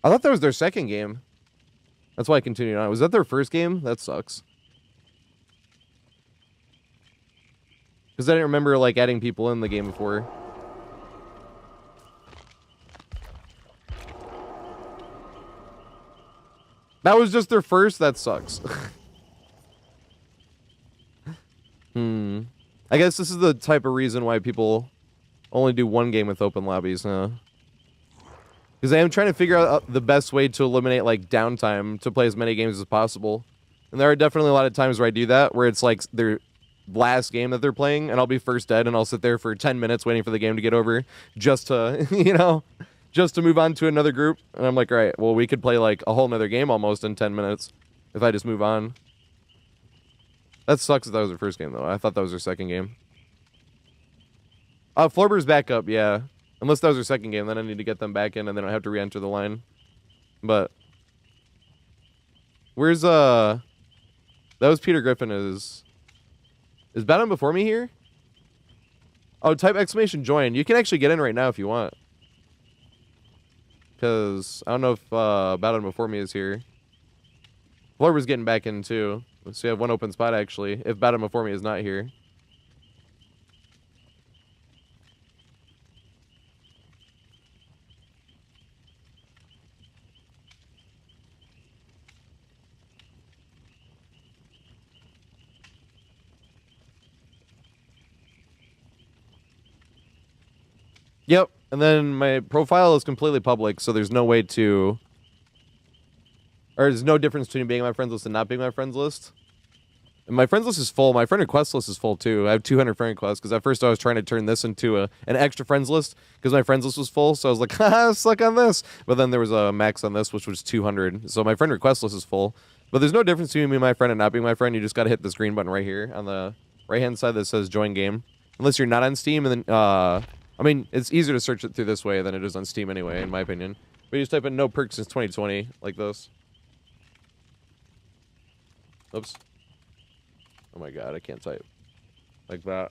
I thought that was their second game. That's why I continued on. Was that their first game? That sucks. Because I didn't remember, like, adding people in the game before. That was just their first? That sucks. I guess this is the type of reason why people only do one game with open lobbies, huh? Because I am trying to figure out the best way to eliminate, like, downtime to play as many games as possible. And there are definitely a lot of times where I do that, where it's, like, their last game that they're playing, and I'll be first dead, and I'll sit there for 10 minutes waiting for the game to get over, just to, you know, just to move on to another group. And I'm like, all right, well, we could play, like, a whole nother game almost in 10 minutes if I just move on. That sucks that was their first game, though. I thought that was their second game. Florber's back up, yeah. Unless that was their second game, then I need to get them back in, and then I have to re-enter the line. But where's that was Peter Griffin. Is Batman before me here? Oh, type exclamation join. You can actually get in right now if you want. Because I don't know if Batman before me is here. Florber's getting back in too. So you have one open spot actually, if Batman before me is not here. Yep, and then my profile is completely public, so there's no way to... Or there's no difference between being on my friends list and not being on my friends list. And my friends list is full. My friend request list is full, too. I have 200 friend requests, because at first I was trying to turn this into an extra friends list, because my friends list was full, so I was like, haha, suck on this. But then there was a max on this, which was 200. So my friend request list is full. But there's no difference between being my friend and not being my friend. You just got to hit this green button right here on the right-hand side that says join game. Unless you're not on Steam, and then... I mean, it's easier to search it through this way than it is on Steam anyway, in my opinion. But you just type in no perks since 2020, like this. Oops. Oh my god, I can't type. Like that.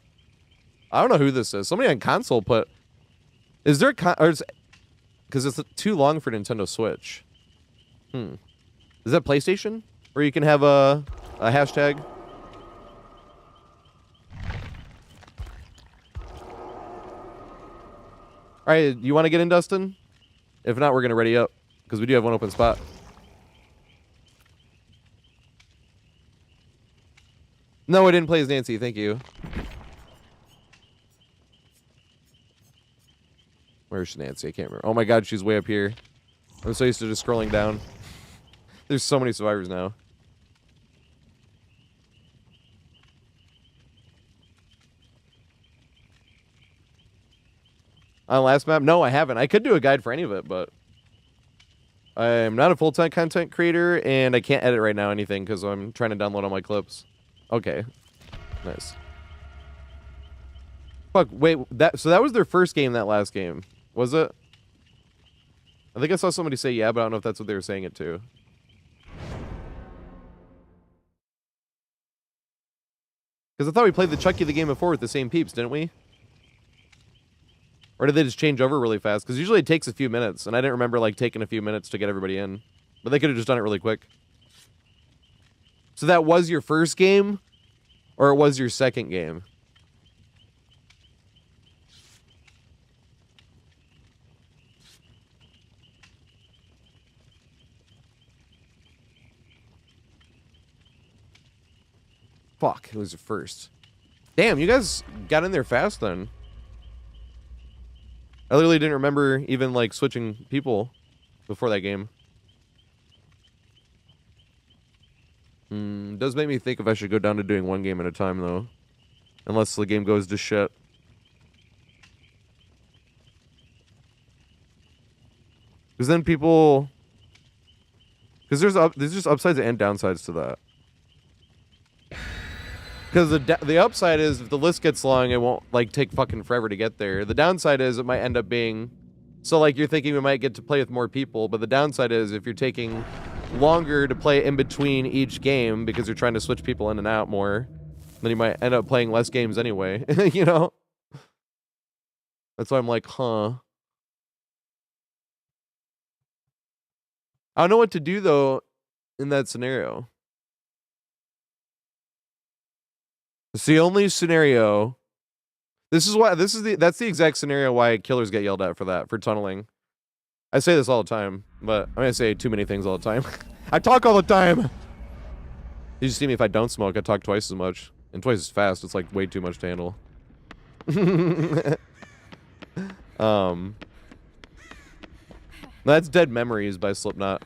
I don't know who this is. Somebody on console put... Is there a... Because it's too long for Nintendo Switch. Is that PlayStation? Where you can have a hashtag? All right, you want to get in, Dustin? If not, we're going to ready up, because we do have one open spot. No, I didn't play as Nancy. Thank you. Where's Nancy? I can't remember. Oh my god, she's way up here. I'm so used to just scrolling down. There's so many survivors now. On last map? No, I haven't. I could do a guide for any of it, but I'm not a full-time content creator, and I can't edit right now anything because I'm trying to download all my clips. Okay. Nice. Fuck, wait, so that was their first game, that last game, was it? I think I saw somebody say yeah, but I don't know if that's what they were saying it to. Because I thought we played the Chucky the game before with the same peeps, didn't we? Or did they just change over really fast? Because usually it takes a few minutes, and I didn't remember, like, taking a few minutes to get everybody in. But they could have just done it really quick. So that was your first game? Or it was your second game? Fuck, it was your first. Damn, you guys got in there fast then. I literally didn't remember even, like, switching people before that game. Does make me think if I should go down to doing one game at a time, though. Unless the game goes to shit. Because then people... Because there's just upsides and downsides to that. Because the upside is if the list gets long, it won't, like, take fucking forever to get there. The downside is it might end up being... So, like, you're thinking we might get to play with more people, but the downside is if you're taking longer to play in between each game because you're trying to switch people in and out more, then you might end up playing less games anyway, you know? That's why I'm like, huh. I don't know what to do, though, in that scenario. It's the only scenario. That's the exact scenario why killers get yelled at for tunneling. I say this all the time, but I'm gonna say too many things all the time. I talk all the time. You see me if I don't smoke, I talk twice as much. And twice as fast. It's like way too much to handle. That's Dead Memories by Slipknot.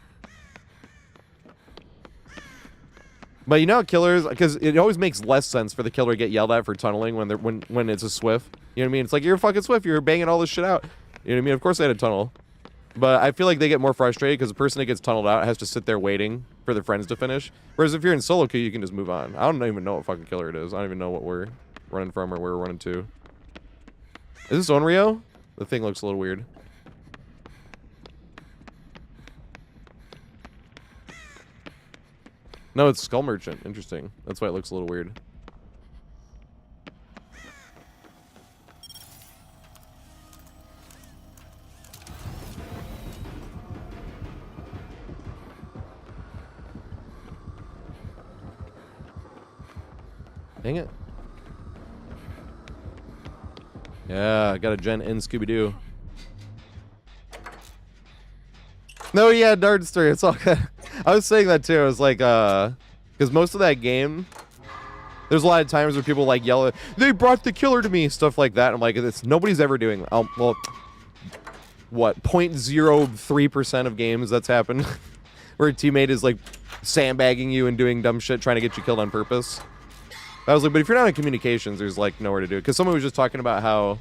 But you know how killers, because it always makes less sense for the killer to get yelled at for tunneling when it's a Swift. You know what I mean? It's like, you're a fucking Swift, you're banging all this shit out. You know what I mean? Of course they had a tunnel. But I feel like they get more frustrated because the person that gets tunneled out has to sit there waiting for their friends to finish. Whereas if you're in solo queue, you can just move on. I don't even know what fucking killer it is. I don't even know what we're running from or where we're running to. Is this Onryo? The thing looks a little weird. No, it's Skull Merchant. Interesting. That's why it looks a little weird. Dang it. Yeah, I got a gen in Scooby-Doo. No, yeah, Dardster, it's all good. I was saying that too. I was like, because most of that game, there's a lot of times where people like yell, "They brought the killer to me," stuff like that. I'm like, nobody's ever doing. Well, what 0.03% of games that's happened, where a teammate is like sandbagging you and doing dumb shit, trying to get you killed on purpose. I was like, but if you're not in communications, there's like nowhere to do it. Because someone was just talking about how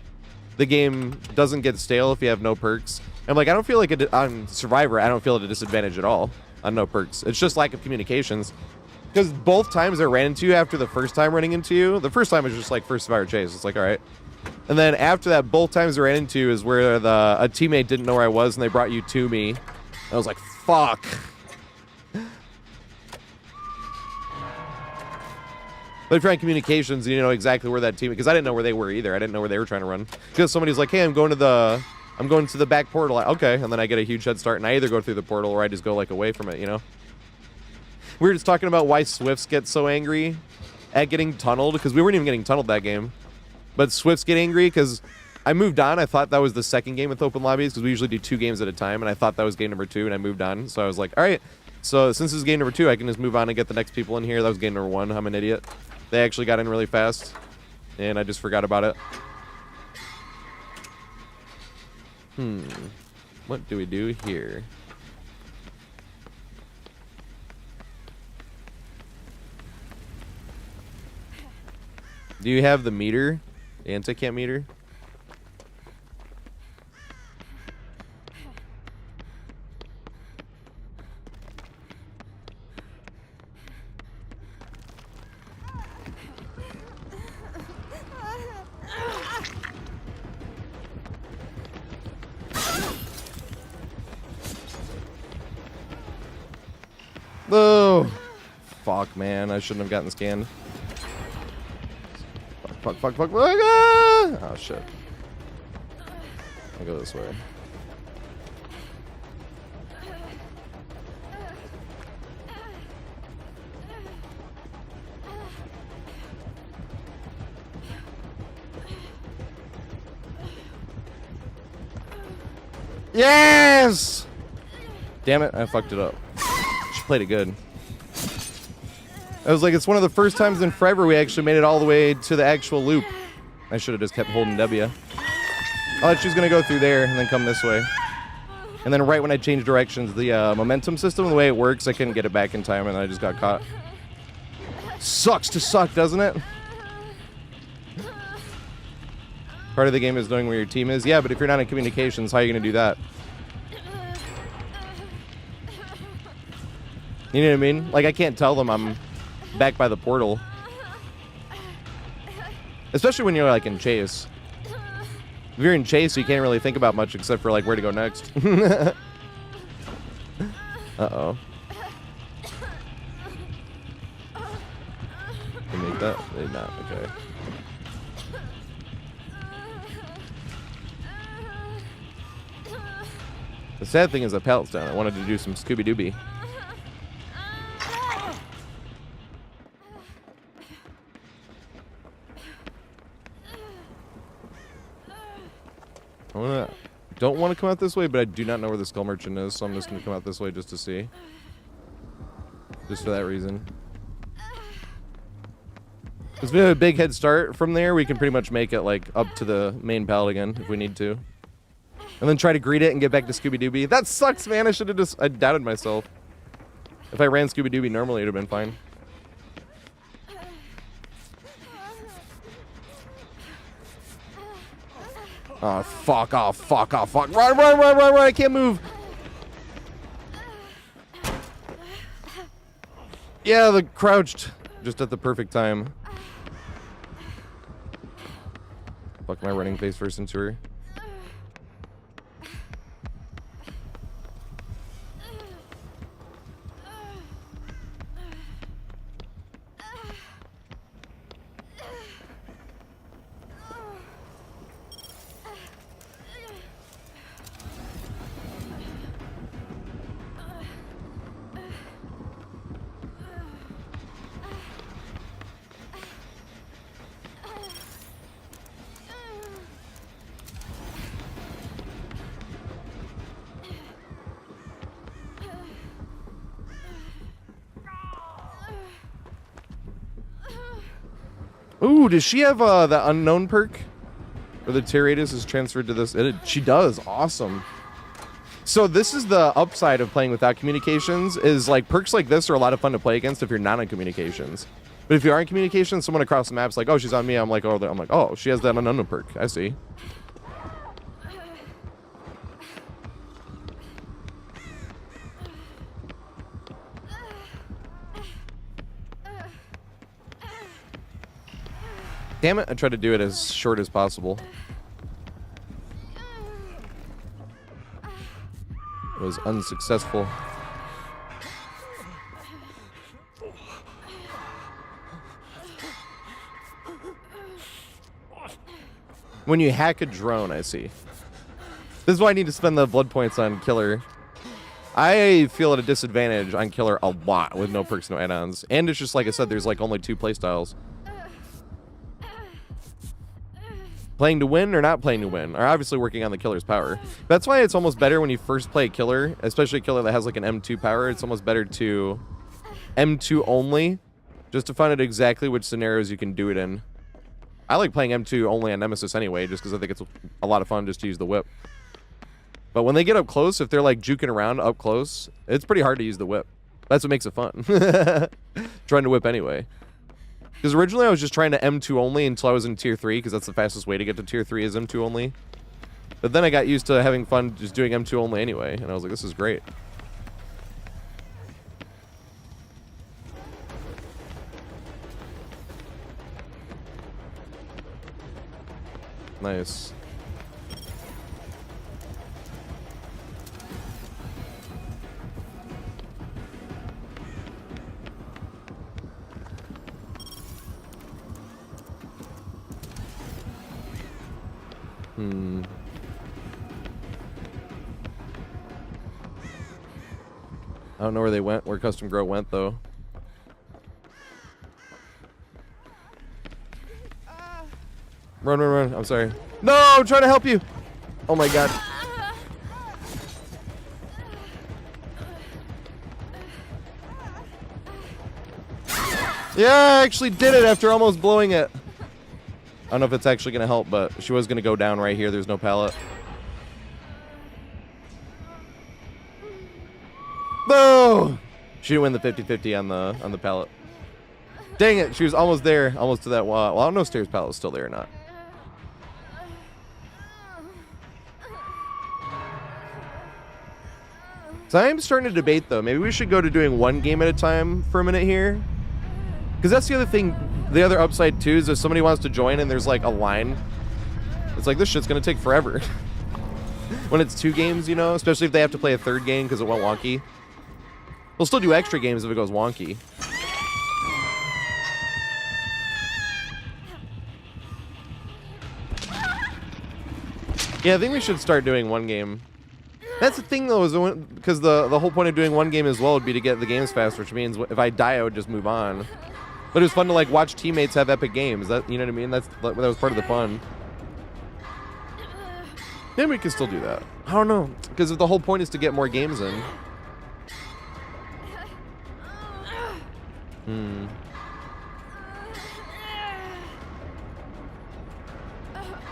the game doesn't get stale if you have no perks. I'm like, I don't feel like on Survivor, I don't feel at a disadvantage at all on no perks. It's just lack of communications. Because both times I ran into you after the first time running into you, the first time was just like first Survivor chase. It's like, all right. And then after that, both times I ran into you is where a teammate didn't know where I was and they brought you to me. I was like, fuck. But if you're on communications, you know exactly where that team, because I didn't know where they were either. I didn't know where they were trying to run. Because somebody's like, hey, I'm going to the back portal. Okay, and then I get a huge head start, and I either go through the portal or I just go like away from it, you know? We were just talking about why Swifts get so angry at getting tunneled, because we weren't even getting tunneled that game. But Swifts get angry because I moved on. I thought that was the second game with open lobbies, because we usually do 2 games at a time, and I thought that was game number 2, and I moved on. So I was like, all right, so since this is game number 2, I can just move on and get the next people in here. That was game number 1. I'm an idiot. They actually got in really fast, and I just forgot about it. What do we do here? Do you have the meter? The anti-camp meter? Oh, fuck, man. I shouldn't have gotten scanned. Fuck. Ah! Oh, shit. I'll go this way. Yes! Damn it, I fucked it up. She played it good. I was like, it's one of the first times in forever we actually made it all the way to the actual loop. I should have just kept holding W. I thought she was going to go through there and then come this way. And then right when I changed directions, the momentum system, the way it works, I couldn't get it back in time and I just got caught. Sucks to suck, doesn't it? Part of the game is knowing where your team is. Yeah, but if you're not in communications, how are you going to do that? You know what I mean? Like, I can't tell them I'm back by the portal. Especially when you're, like, in chase. If you're in chase, you can't really think about much except for, like, where to go next. Uh-oh. They make that? They did not. Okay. The sad thing is the pallet's down. I wanted to do some Scooby-Dooby. Don't want to come out this way, but I do not know where the skull merchant is, so I'm just going to come out this way just to see. Just for that reason. It's been a big head start. From there, we can pretty much make it like up to the main pallet again if we need to. And then try to greet it and get back to Scooby-Dooby. That sucks, man. I should have just... I doubted myself. If I ran Scooby-Dooby normally, it would have been fine. Oh, fuck off, fuck off, fuck. Run, run, run, run, run. I can't move. Yeah, the crouched just at the perfect time. Fuck, my running face first into her. Ooh, does she have the unknown perk? Where the tear radius is transferred to this? She does. Awesome. So this is the upside of playing without communications, is like perks like this are a lot of fun to play against if you're not in communications. But if you are in communications, someone across the map's like, oh, she's on me. I'm like, oh, she has that unknown perk. I see. Damn it, I tried to do it as short as possible. It was unsuccessful. When you hack a drone, I see. This is why I need to spend the blood points on Killer. I feel at a disadvantage on Killer a lot with no perks, no add-ons. And it's just like I said, there's like only 2 playstyles. Playing to win or not playing to win are obviously working on the Killer's power. That's why it's almost better when you first play a Killer, especially a Killer that has like an M2 power. It's almost better to M2 only, just to find out exactly which scenarios you can do it in. I like playing M2 only on Nemesis anyway, just because I think it's a lot of fun just to use the whip. But when they get up close, if they're like juking around up close, it's pretty hard to use the whip. That's what makes it fun. Trying to whip anyway. Because originally I was just trying to M2 only until I was in tier 3, because that's the fastest way to get to tier 3 is M2 only. But then I got used to having fun just doing M2 only anyway, and I was like, this is great. Nice. I don't know where they went, where Custom Grow went, though. Run, run, run. I'm sorry. No, I'm trying to help you. Oh, my God. Yeah, I actually did it after almost blowing it. I don't know if it's actually going to help, but she was going to go down right here. There's no pallet. Boom! She didn't win the 50-50 on the pallet. Dang it, she was almost there. Almost to that wall. Well, I don't know if stairs pallet was still there or not. So I'm starting to debate, though. Maybe we should go to doing one game at a time for a minute here. Because that's the other thing, the other upside, too, is if somebody wants to join and there's, like, a line, it's like, this shit's going to take forever. When it's 2 games, you know? Especially if they have to play a 3rd game because it went wonky. We'll still do extra games if it goes wonky. Yeah, I think we should start doing one game. That's the thing, though, is because the whole point of doing one game as well would be to get the games faster, which means if I die, I would just move on. But it was fun to, like, watch teammates have epic games. That, you know what I mean? That was part of the fun. Yeah, we can still do that. I don't know, because the whole point is to get more games in.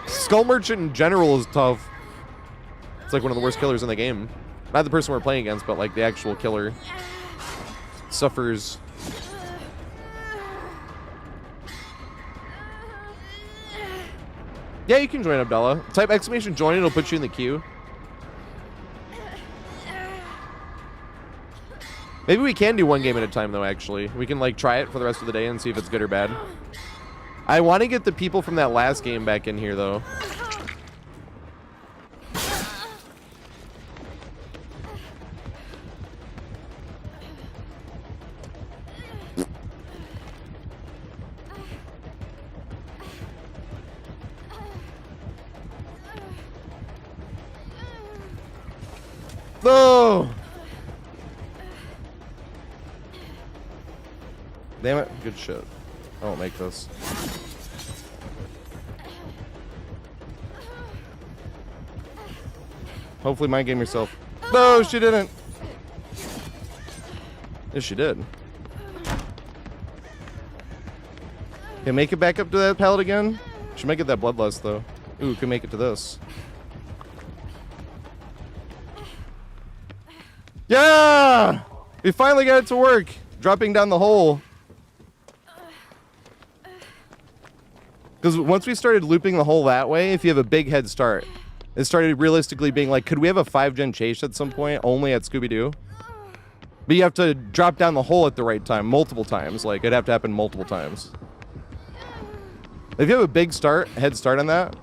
Skull Merchant in general is tough. It's like one of the worst killers in the game. Not the person we're playing against, but like the actual killer. Suffers. Yeah, you can join, Abdallah. Type exclamation join, it'll put you in the queue. Maybe we can do one game at a time, though, actually. We can, like, try it for the rest of the day and see if it's good or bad. I want to get the people from that last game back in here, though. No! Damn it. Good shit. I won't make this. Hopefully mind game yourself. No, she didn't. Yes, she did. Okay, make it back up to that pallet again. Should make it that bloodlust, though. Ooh, can make it to this. Yeah! We finally got it to work. Dropping down the hole. Because once we started looping the hole that way, if you have a big head start, it started realistically being like, could we have a 5-gen chase at some point, only at Scooby-Doo? But you have to drop down the hole at the right time, multiple times. Like, it'd have to happen multiple times. If you have a big head start on that...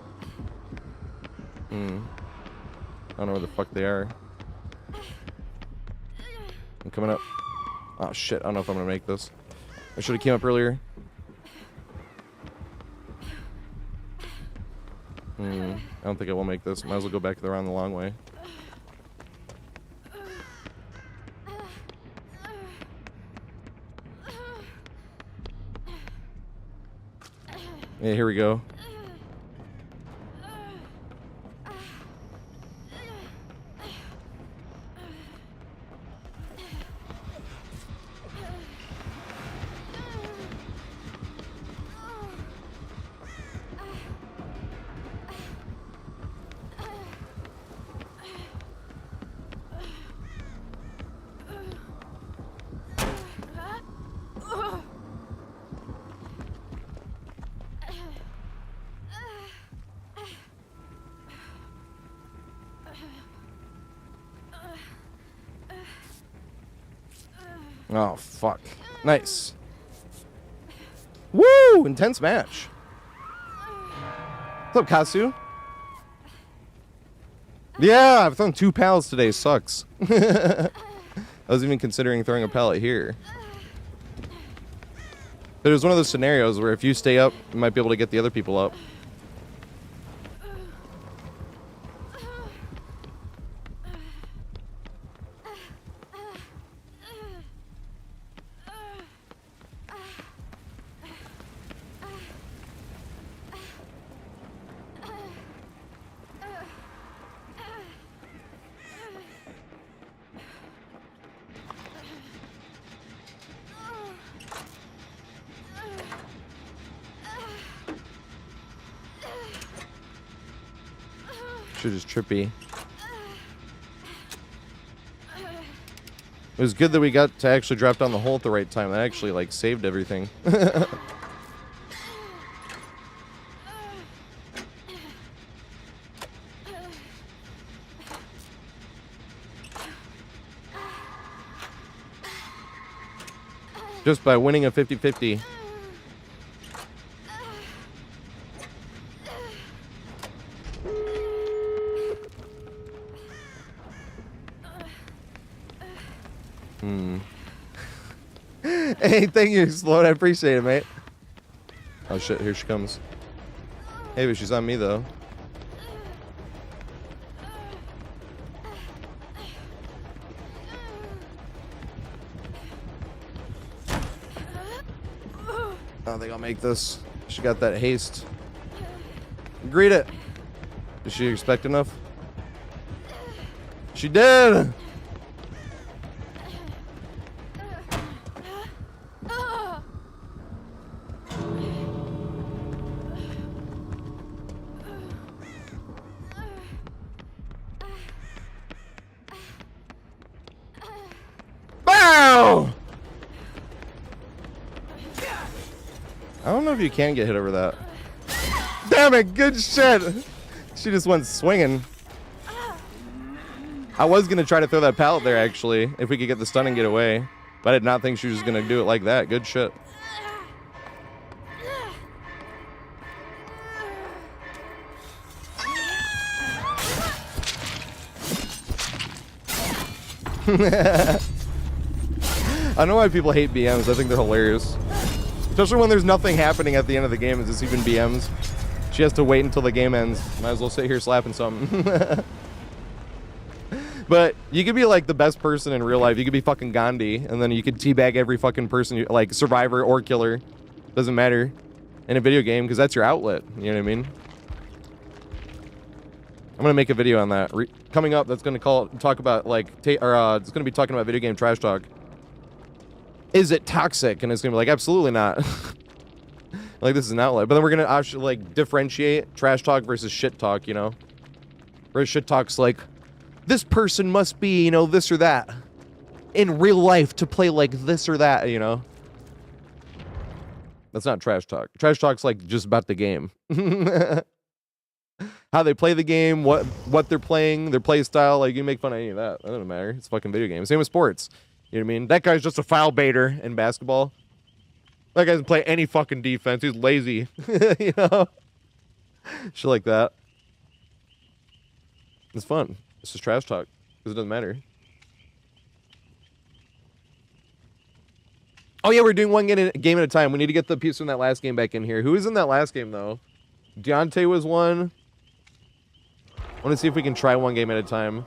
I don't know where the fuck they are. I'm coming up. Oh, shit. I don't know if I'm gonna make this. I should have came up earlier. I don't think I will make this. Might as well go back around the long way. Yeah, here we go. Oh, fuck. Nice. Woo! Intense match. What's up, Kasu? Yeah, I've thrown 2 pallets today. Sucks. I was even considering throwing a pallet here. But it was one of those scenarios where if you stay up, you might be able to get the other people up. You're just trippy. It was good that we got to actually drop down the hole at the right time. That actually, like, saved everything. Just by winning a 50-50. Hey, thank you, Sloan. I appreciate it, mate. Oh, shit. Here she comes. Hey, but she's on me, though. I don't think I'll make this. She got that haste. Greet it. Did she expect enough? She did! Bow! I don't know if you can get hit over that. Damn it, good shit! She just went swinging. I was gonna try to throw that pallet there, actually, if we could get the stun and get away. But I did not think she was gonna do it like that. Good shit. I know why people hate BMs. I think they're hilarious. Especially when there's nothing happening at the end of the game. Is this even BMs? She has to wait until the game ends. Might as well sit here slapping something. But you could be like the best person in real life. You could be fucking Gandhi, and then you could teabag every fucking person, like survivor or killer. Doesn't matter in a video game because that's your outlet. You know what I mean? I'm gonna make a video on that coming up. That's gonna talk about like it's gonna be talking about video game trash talk. Is it toxic? And it's gonna be like, absolutely not. Like, this is an outlet. But then we're gonna actually like differentiate trash talk versus shit talk. You know, whereas shit talk's like, this person must be, you know, this or that in real life to play like this or that. You know, that's not trash talk. Trash talk's like just about the game. How they play the game, what they're playing, their play style. Like, you make fun of any of that. That doesn't matter. It's a fucking video game. Same with sports. You know what I mean? That guy's just a foul baiter in basketball. That guy doesn't play any fucking defense. He's lazy. You know? Shit like that. It's fun. It's just trash talk. Because it doesn't matter. Oh yeah, we're doing one game at a time. We need to get the piece from that last game back in here. Who was in that last game, though? Deontay was one. I want to see if we can try one game at a time.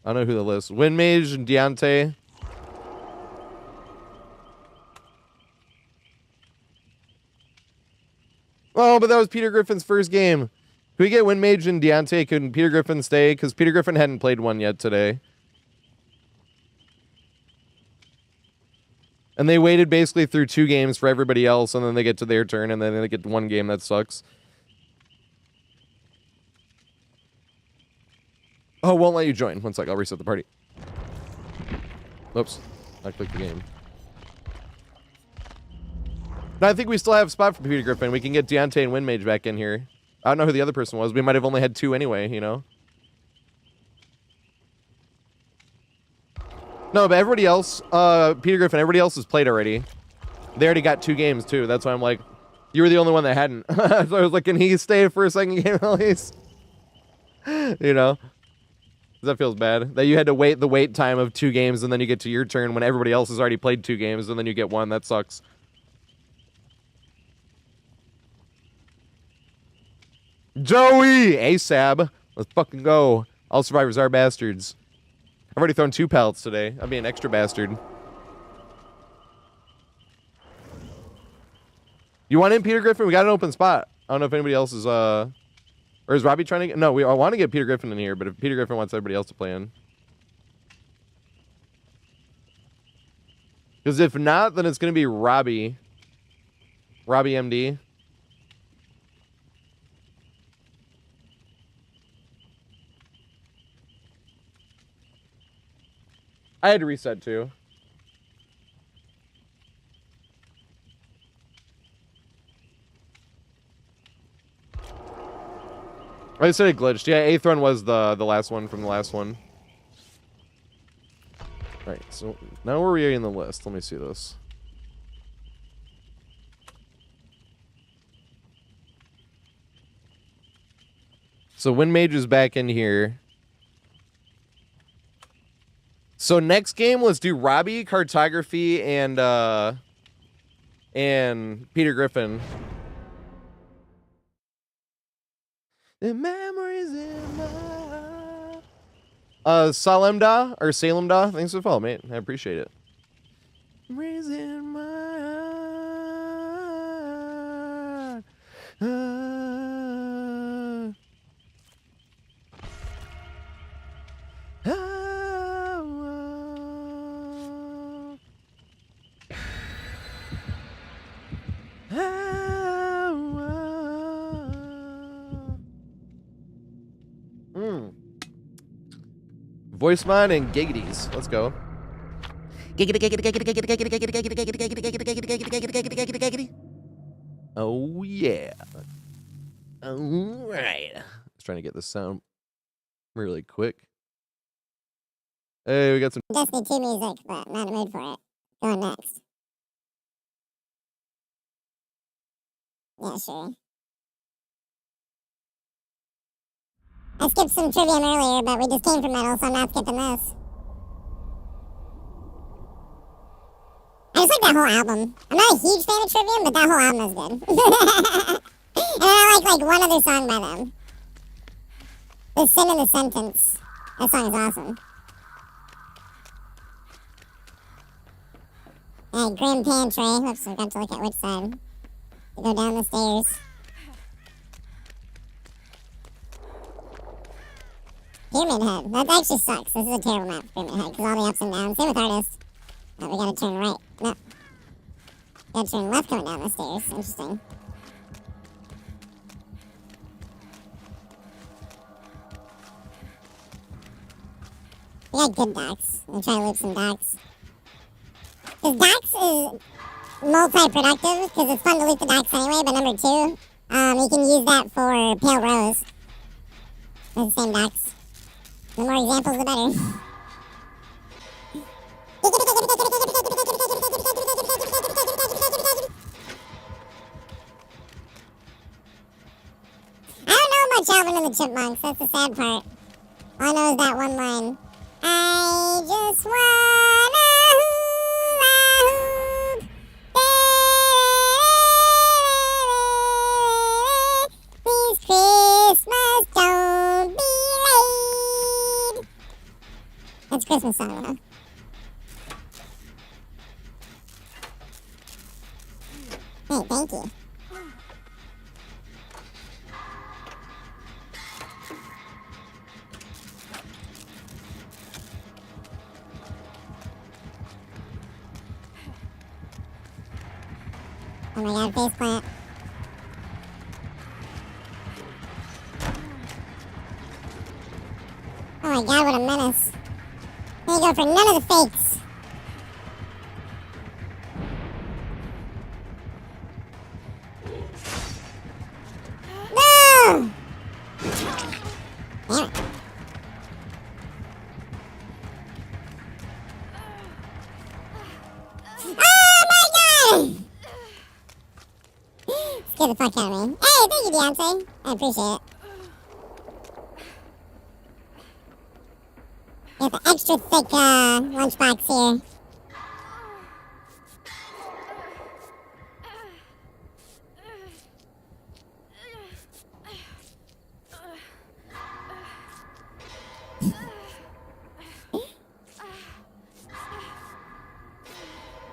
I don't know who the list. Windmage and Deontay. Oh, but that was Peter Griffin's first game. Can we get Windmage and Deontay? Couldn't Peter Griffin stay? Because Peter Griffin hadn't played one yet today. And they waited basically through 2 games for everybody else, and then they get to their turn, and then they get one game. That sucks. Oh, won't let you join. One sec, I'll reset the party. Oops. I clicked the game. No, I think we still have a spot for Peter Griffin. We can get Deontay and Windmage back in here. I don't know who the other person was. We might have only had 2 anyway, you know? No, but everybody else, Peter Griffin, everybody else has played already. They already got 2 games, too. That's why I'm like, you were the only one that hadn't. So I was like, can he stay for a second game at least? You know? That feels bad. That you had to wait the wait time of 2 games and then you get to your turn when everybody else has already played 2 games and then you get 1. That sucks. Joey! ASAB. Let's fucking go. All survivors are bastards. I've already thrown 2 pallets today. I'll be an extra bastard. You want in, Peter Griffin? We got an open spot. I don't know if anybody else is, or is Robbie trying to get... No, I want to get Peter Griffin in here, but if Peter Griffin wants everybody else to play in. Because if not, then it's going to be Robbie. Robbie MD. I had to reset too. I said it glitched. Yeah, 8th run was the last one from the last one. Alright, so now where are we in the list? Let me see this. So Wind Mage is back in here. So next game, let's do Robbie, Cartography, and Peter Griffin. The memories in my Salemda or Salemda. Thanks for the follow, mate. I appreciate it. Memories in my Voice mod and Giggities. Let's go. Oh yeah. All right. I was trying to get this sound really quick. Hey, we got some Destiny 2 music, but not in the mood for it. Going next. Yeah, sure. I skipped some Trivium earlier, but we just came from Metal, so I'm not skipping this. I just like that whole album. I'm not a huge fan of Trivium, but that whole album is good. And I like one other song by them. The Sin in the Sentence. That song is awesome. Grim Pantry. Whoops, I got to look at which side to go down the stairs. Pyramid Head. That actually sucks. This is a terrible map for Pyramid Head because all the ups and downs. Same with Artist. Oh, we gotta turn right. No. Gotta turn left going down the stairs. Interesting. We got good docks. We'll try to loop some docks. Because docks is multi-productive because it's fun to loot the docks anyway, but number 2, you can use that for Pale Rose. Those the same docks. The more examples, the better. I don't know much Alvin and the Chipmunks. That's the sad part. All I know is that one line. I just wanna please Christmas don't be late. That's Christmas song, huh? Hey, thank you. Oh my god, faceplant. Oh my god, what a menace. There you go for none of the fakes. No! Damn it. Oh my god! Scared the fuck out of me. Hey, thank you, Beyonce. I appreciate it. Got the extra thick lunchbox here.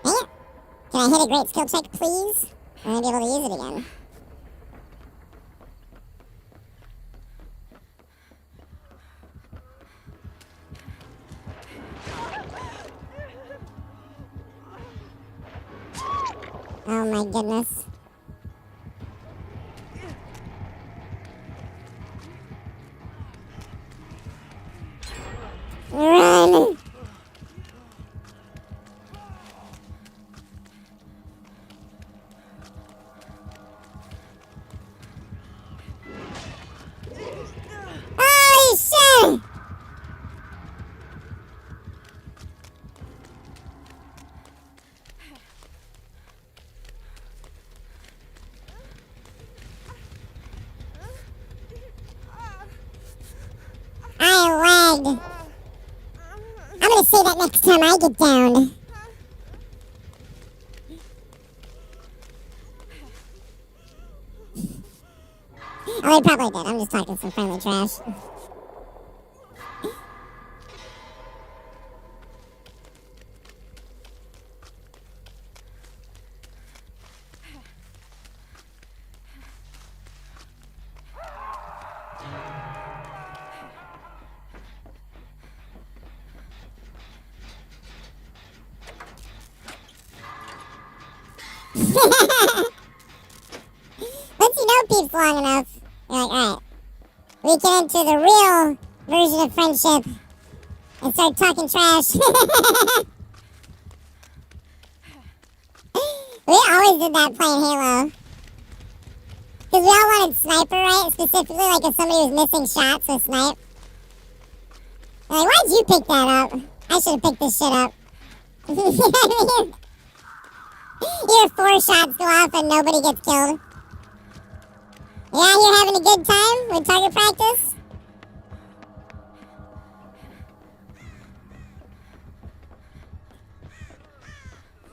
Dang it. Can I hit a great skill check, please? I'm gonna be able to use it again. Oh my goodness. Run! downed. I'm gonna say that next time I get downed. Oh, he probably did. I'm just talking some friendly trash. Once you know peeps long enough, you're like, alright, we can enter the real version of friendship and start talking trash. We always did that playing Halo. Because we all wanted sniper, right? Specifically, like if somebody was missing shots with snipe. They're like, why'd you pick that up? I should have picked this shit up. You know what I mean? You hear 4 shots go off and nobody gets killed. Yeah, you're having a good time with target practice?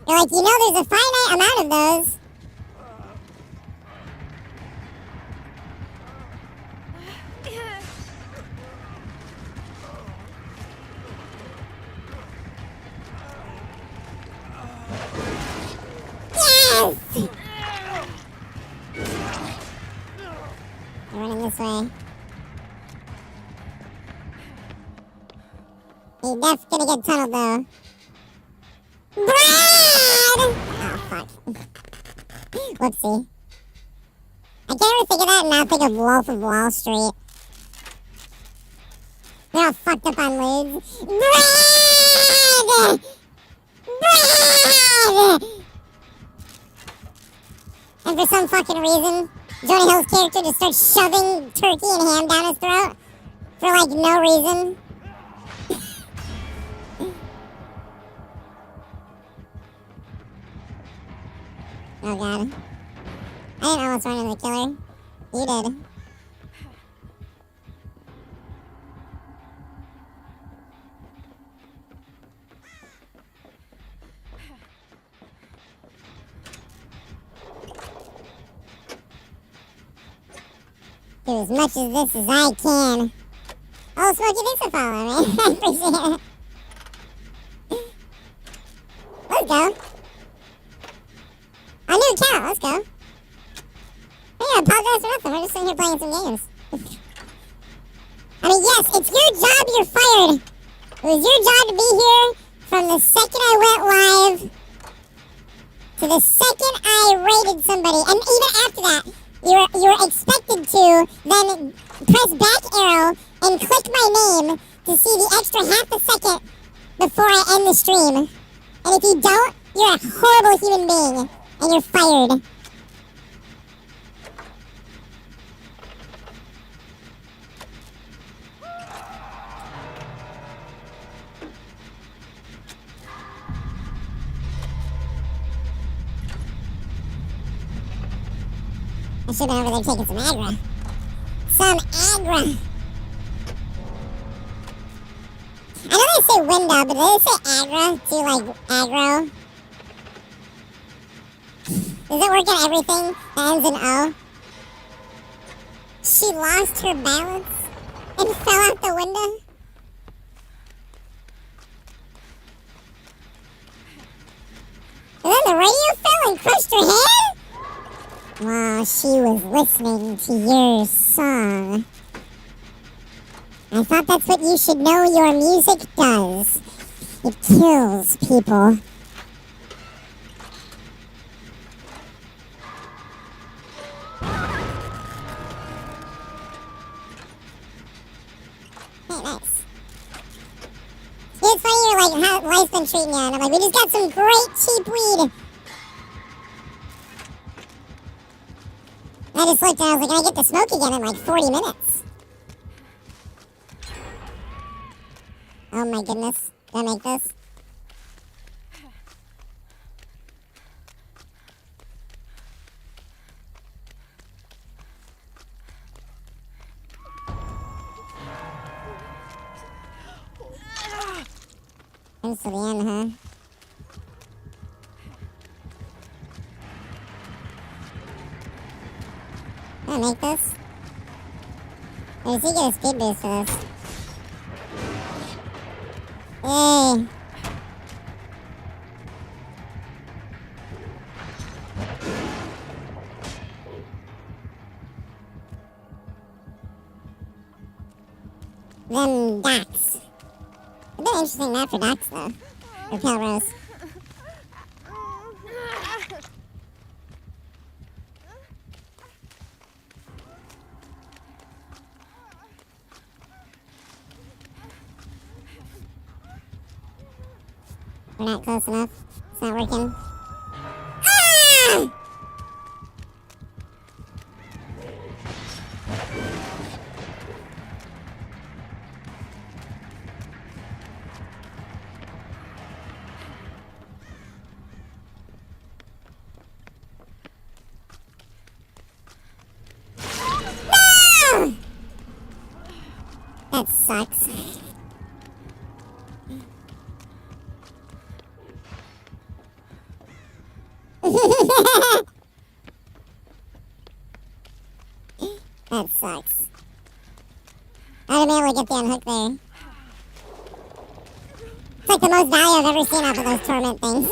You're like, you know there's a finite amount of those. Yes! They're running this way. He's definitely gonna get tunneled though. Brad! Oh, fuck. Whoopsie. I can't really think of that and not think of Wolf of Wall Street. They're all fucked up on leads. Brad! Brad! And for some fucking reason, Jonah Hill's character just starts shoving turkey and ham down his throat for like no reason. Oh god. I didn't almost run into the killer. You did. Do as much of this as I can. Oh, Smokey, thanks for following me. I appreciate it. Let's go. A new account, let's go. I don't apologize for nothing. We're just sitting here playing some games. I mean, yes, it's your job, you're fired. It was your job to be here from the second I went live to the second I raided somebody. And even after that, you're expected to then press back arrow and click my name to see the extra half a second before I end the stream. And if you don't, you're a horrible human being. And you're fired. I should have been over there taking some aggro. Some aggro. I know they say window, but they say aggro too, like aggro. Does it work on everything that ends in O? She lost her balance and fell out the window? And then the radio fell and crushed her head? While she was listening to your song. I thought that's what you should know your music does. It kills people. Hey, nice. It's funny you're like, how life's been treating you, and I'm like, we just got some great cheap weed. I just looked and I was like, I get to smoke again in like 40 minutes. Oh my goodness. Did I make this? Comes to the end, huh? Can I make this? Or does he get a speed boost for this? Yay! Them Dax. A bit interesting map for Dax, though. Or Pelrose. We're not close enough. It's not working. Ah! No! That sucks. That sucks. I would have been able to get the unhook there. It's like the most value I've ever seen off of those torment things.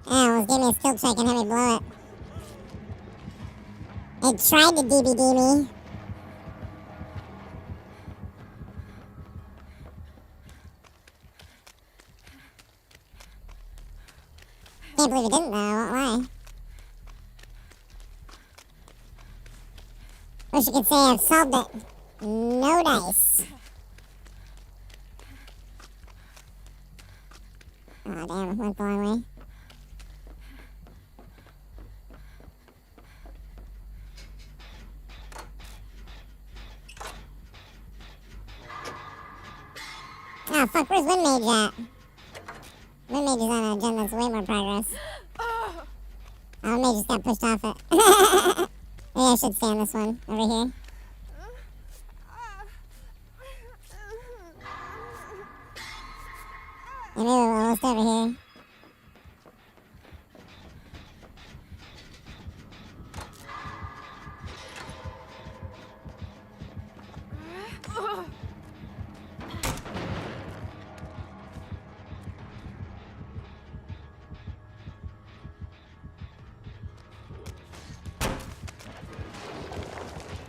Almost gave me a skill check and had me blow it. It tried to DBD me. Can't believe it didn't though, I won't lie. Wish you could say I've solved it. No dice. Oh damn, went the wrong way. Oh fuck, where's Wind Mage at? Wind Mage is on a gen that's way more progress. Oh, Wind Mage just got pushed off it. Maybe I should stay on this one, over here. And maybe we're almost over here.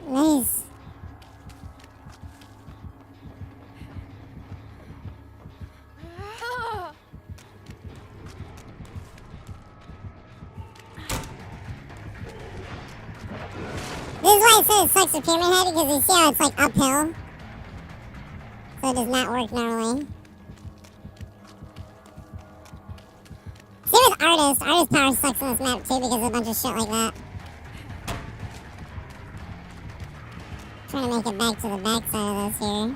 Nice. This is why I said it sucks for Pyramid Head, because you see how it's like uphill. So it does not work normally. Same with Artist. Artist power sucks on this map too because of a bunch of shit like that. Trying to make it back to the back side of this here.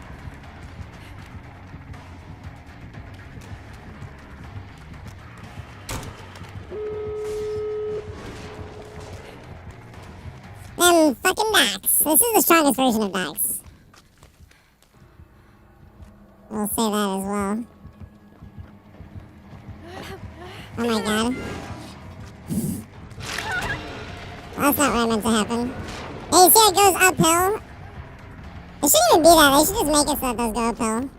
Them fucking Dax. This is the strongest version of Dax. We'll say that as well. Oh my god. Well, that's not what I meant to happen. Hey, you see how it goes uphill? It shouldn't even be that. They should just make it so it does go uphill.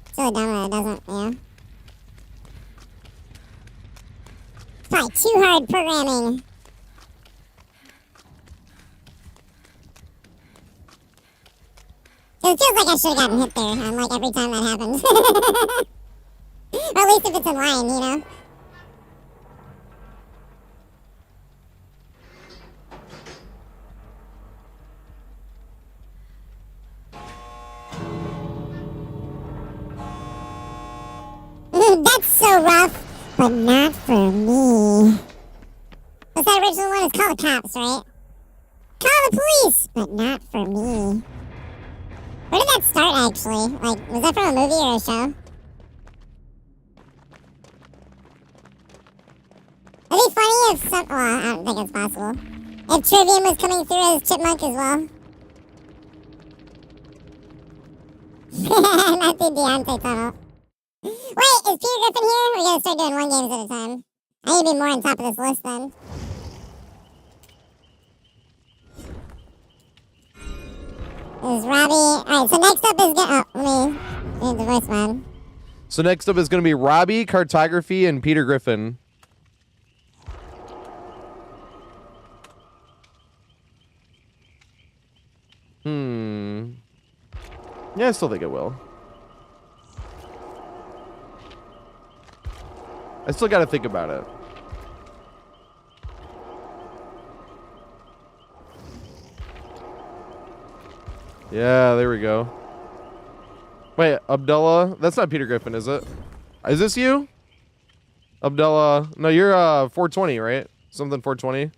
It's really dumb that it doesn't, you know? It's probably too hard programming. So it feels like I should have gotten hit there on like every time that happens. Or at least if it's in line, you know? That's so rough. But not for me. What's that original one? It's called the cops, right? Call the police! But not for me. Where did that start, actually? Like, was that from a movie or a show? It'd be funny if some... Well, I don't think it's possible. If Trivium was coming through as Chipmunk as well. Not the Deontay tunnel. Wait, is Peter Griffin here? We gotta start doing one games at a time. I need to be more on top of this list then. Is Robbie... Alright, so next up is... let me... Read the voice, man. So next up is going to be Robbie, Cartography, and Peter Griffin. Yeah, I still think it will. I still got to think about it. Yeah, there we go. Wait, Abdullah? That's not Peter Griffin, is it? Is this you? Abdullah. No, you're 420, right? Something 420.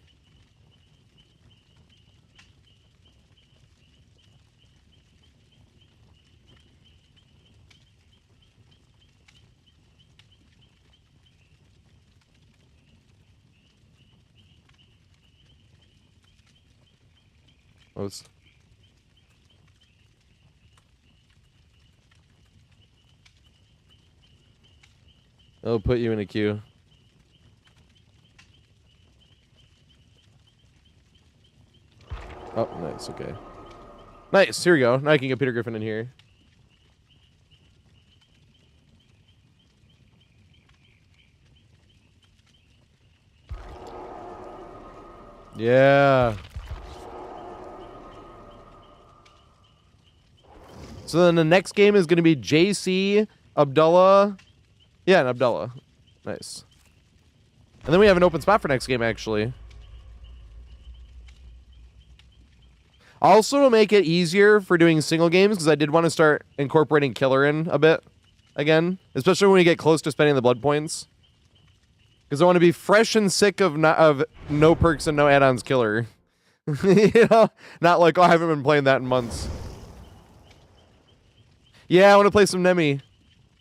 I'll put you in a queue. Oh, nice. Okay. Nice. Here we go. Now I can get Peter Griffin in here. Yeah. So then the next game is going to be JC, Abdullah. Yeah, and Abdullah. Nice. And then we have an open spot for next game, actually. Also, to make it easier for doing single games, because I did want to start incorporating killer in a bit again, especially when we get close to spending the blood points. Because I want to be fresh and sick of no perks and no add-ons killer. You know? Not like, oh, I haven't been playing that in months. Yeah, I want to play some Nemi.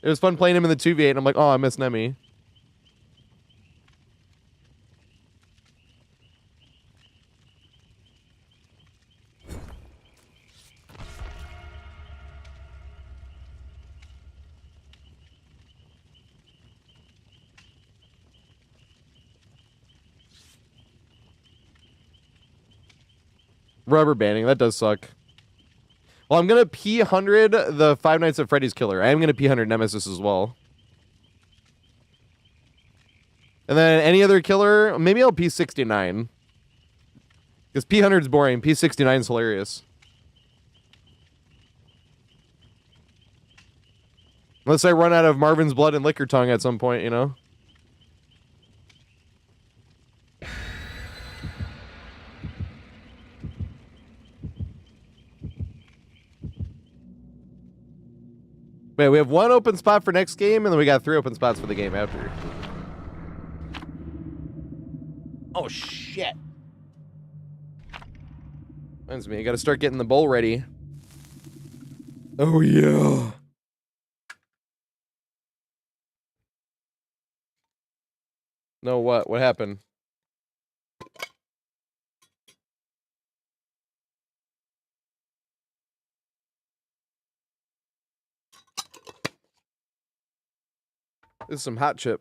It was fun playing him in the 2v8, and I'm like, oh, I miss Nemi. Rubber banding, that does suck. Well, I'm going to P100 the Five Nights at Freddy's killer. I am going to P100 Nemesis as well. And then any other killer, maybe I'll P69. Because P100 is boring. P69 is hilarious. Unless I run out of Marvin's Blood and Liquor Tongue at some point, you know? Wait, we have one open spot for next game, and then we got 3 open spots for the game after. Oh, shit. Reminds me, I gotta start getting the bowl ready. Oh, yeah. No, what? What happened? This is some hot chip.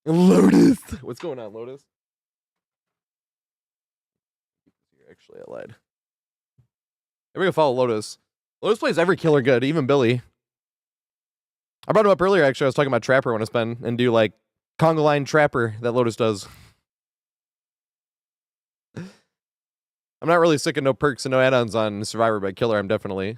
Lotus! What's going on, Lotus? Actually, I lied. Everybody follow Lotus. Lotus plays every killer good, even Billy. I brought him up earlier, actually. I was talking about Trapper when I spend and do, like, conga line Trapper that Lotus does. I'm not really sick of no perks and no add-ons on Survivor, but Killer, I'm definitely.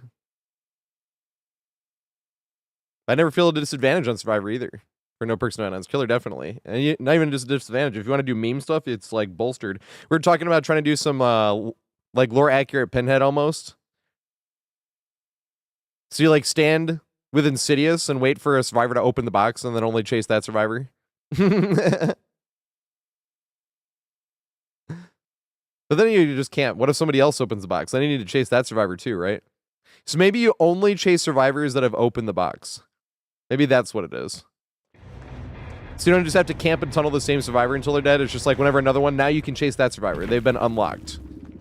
I never feel a disadvantage on Survivor either. For no perks and add-ons. Killer, definitely. And not even just a disadvantage. If you want to do meme stuff, it's, like, bolstered. We were talking about trying to do some, like, lore-accurate Pinhead almost. So you like stand with Insidious and wait for a survivor to open the box and then only chase that survivor. But then you just can't. What if somebody else opens the box? Then you need to chase that survivor too, right? So maybe you only chase survivors that have opened the box. Maybe that's what it is. So you don't just have to camp and tunnel the same survivor until they're dead. It's just like whenever another one, now you can chase that survivor. They've been unlocked.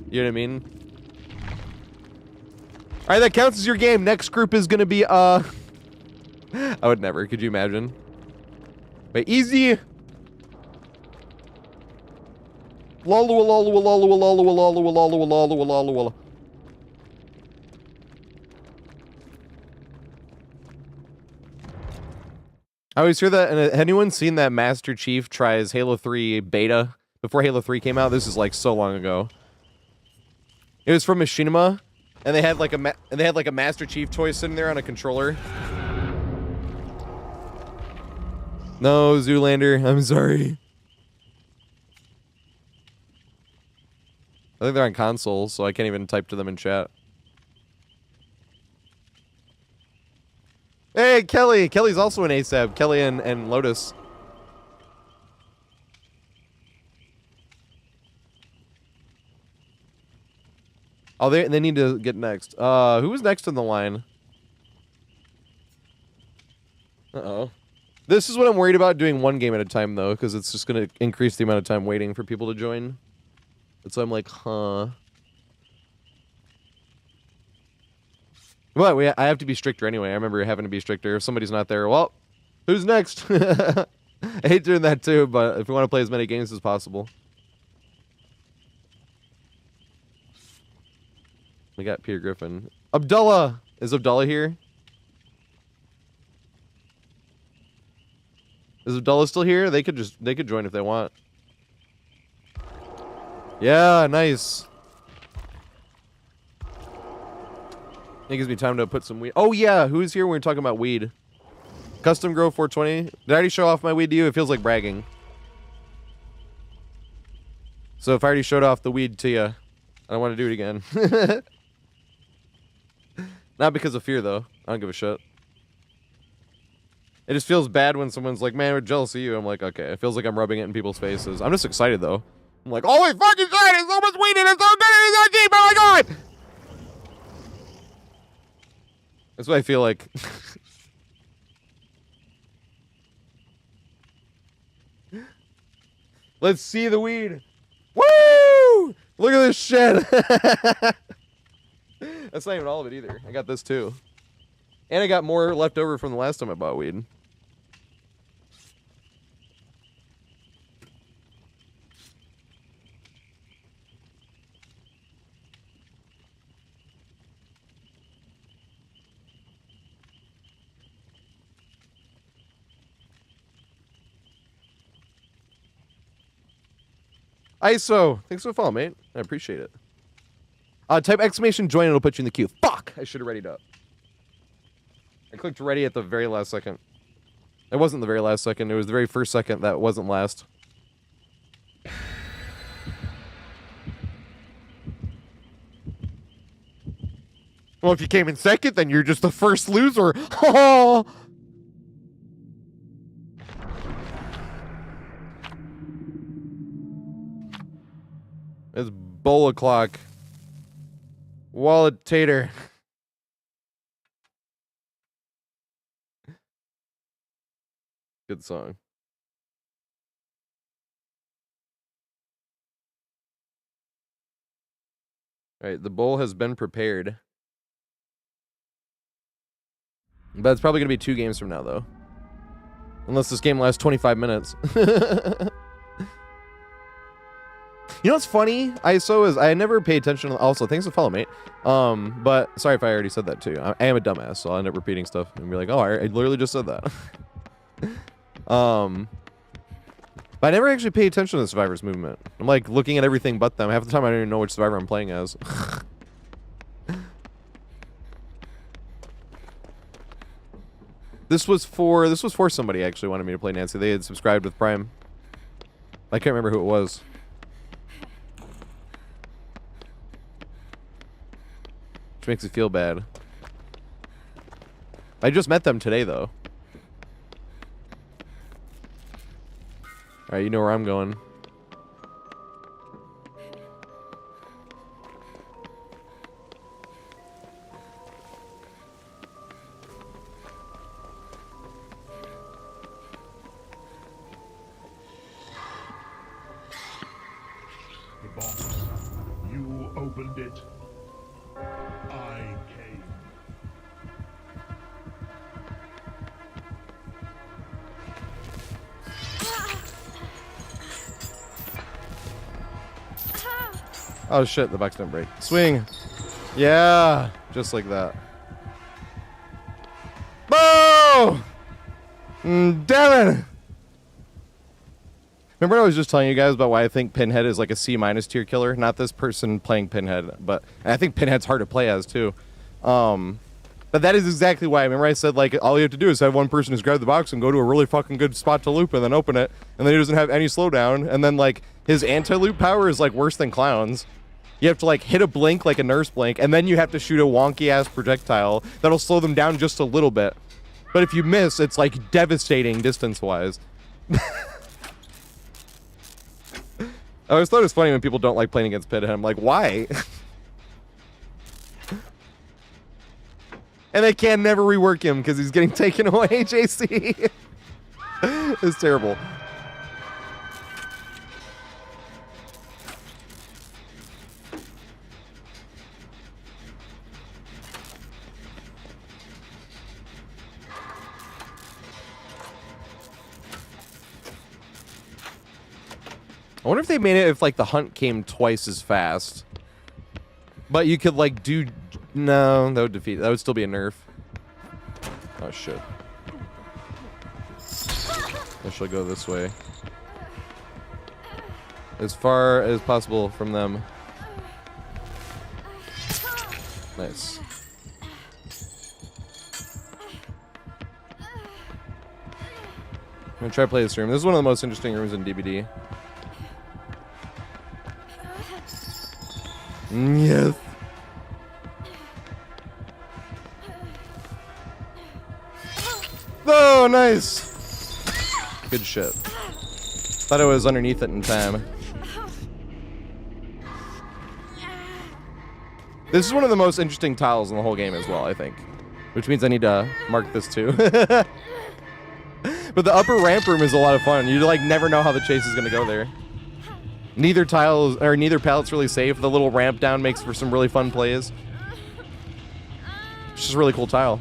You know what I mean? All right, that counts as your game. Next group is going to be, I would never. Could you imagine? Wait, easy. I always hear that, and had anyone seen that Master Chief tries Halo 3 beta before Halo 3 came out? This is like so long ago. It was from Machinima, and they had like a Master Chief toy sitting there on a controller. No, Zoolander, I'm sorry. I think they're on console, so I can't even type to them in chat. Hey, Kelly! Kelly's also an ASAP. Kelly and Lotus. Oh, they need to get next. Who was next in the line? Uh-oh. This is what I'm worried about doing one game at a time, though, because it's just going to increase the amount of time waiting for people to join. And so I'm like, huh. Well, I have to be stricter anyway. I remember having to be stricter. If somebody's not there, well, who's next? I hate doing that too, but if we want to play as many games as possible. We got Peter Griffin. Abdullah! Is Abdullah here? Is Abdullah still here? They could join if they want. Yeah, nice. It gives me time to put some weed. Oh yeah, who's here when we're talking about weed? Custom Grow 420. Did I already show off my weed to you? It feels like bragging. So if I already showed off the weed to you, I don't want to do it again. Not because of fear though. I don't give a shit. It just feels bad when someone's like, man, we're jealous of you. I'm like, okay. It feels like I'm rubbing it in people's faces. I'm just excited though. I'm like, holy fucking shit, it's so much weed and it's so good and it's so cheap, oh my god! That's what I feel like. Let's see the weed. Woo! Look at this shit. That's not even all of it either. I got this too. And I got more left over from the last time I bought weed. ISO, thanks for the follow, mate. I appreciate it. Type exclamation join, it'll put you in the queue. Fuck! I should have readied up. I clicked ready at the very last second. It wasn't the very last second, it was the very first second that wasn't last. Well, if you came in second, then you're just the first loser. Oh! It's bowl o'clock. Wallet tater. Good song. All right, the bowl has been prepared. But it's probably going to be 2 games from now, though. Unless this game lasts 25 minutes. You know what's funny, ISO, is I never pay attention. Also, thanks for follow, mate. But sorry if I already said that too. I am a dumbass, so I'll end up repeating stuff and be like, oh, I literally just said that. But I never actually pay attention to the Survivors movement. I'm like looking at everything but them. Half the time I don't even know which Survivor I'm playing as. This was for somebody actually wanted me to play Nancy. They had subscribed with Prime. I can't remember who it was. Which makes me feel bad. I just met them today, though. Alright, you know where I'm going. The box. You opened it. I came. Oh shit, the box didn't break. Swing! Yeah! Just like that. Boom! Damn it! Remember I was just telling you guys about why I think Pinhead is like a C- tier killer? Not this person playing Pinhead, but and I think Pinhead's hard to play as too. But that is exactly why. Remember I said like all you have to do is have one person just grab the box and go to a really fucking good spot to loop and then open it, and then he doesn't have any slowdown, and then like his anti-loop power is like worse than Clown's. You have to like hit a blink like a nurse blink, and then you have to shoot a wonky ass projectile that'll slow them down just a little bit. But if you miss, it's like devastating distance wise. I always thought it was funny when people don't like playing against Pinhead. I'm like, why? And they can never rework him because he's getting taken away, JC. It's terrible. I wonder if they made it if like the hunt came twice as fast. But you could like do... No, that would defeat... That would still be a nerf. Oh shit. I shall go this way. As far as possible from them. Nice. I'm gonna try to play this room. This is one of the most interesting rooms in DBD. Yes. Oh, nice. Good shit. Thought I was underneath it in time. This is one of the most interesting tiles in the whole game as well, I think. Which means I need to mark this too. But the upper ramp room is a lot of fun. You like never know how the chase is gonna go there. Neither tiles or neither pallet's really safe. The little ramp down makes for some really fun plays. It's just a really cool tile.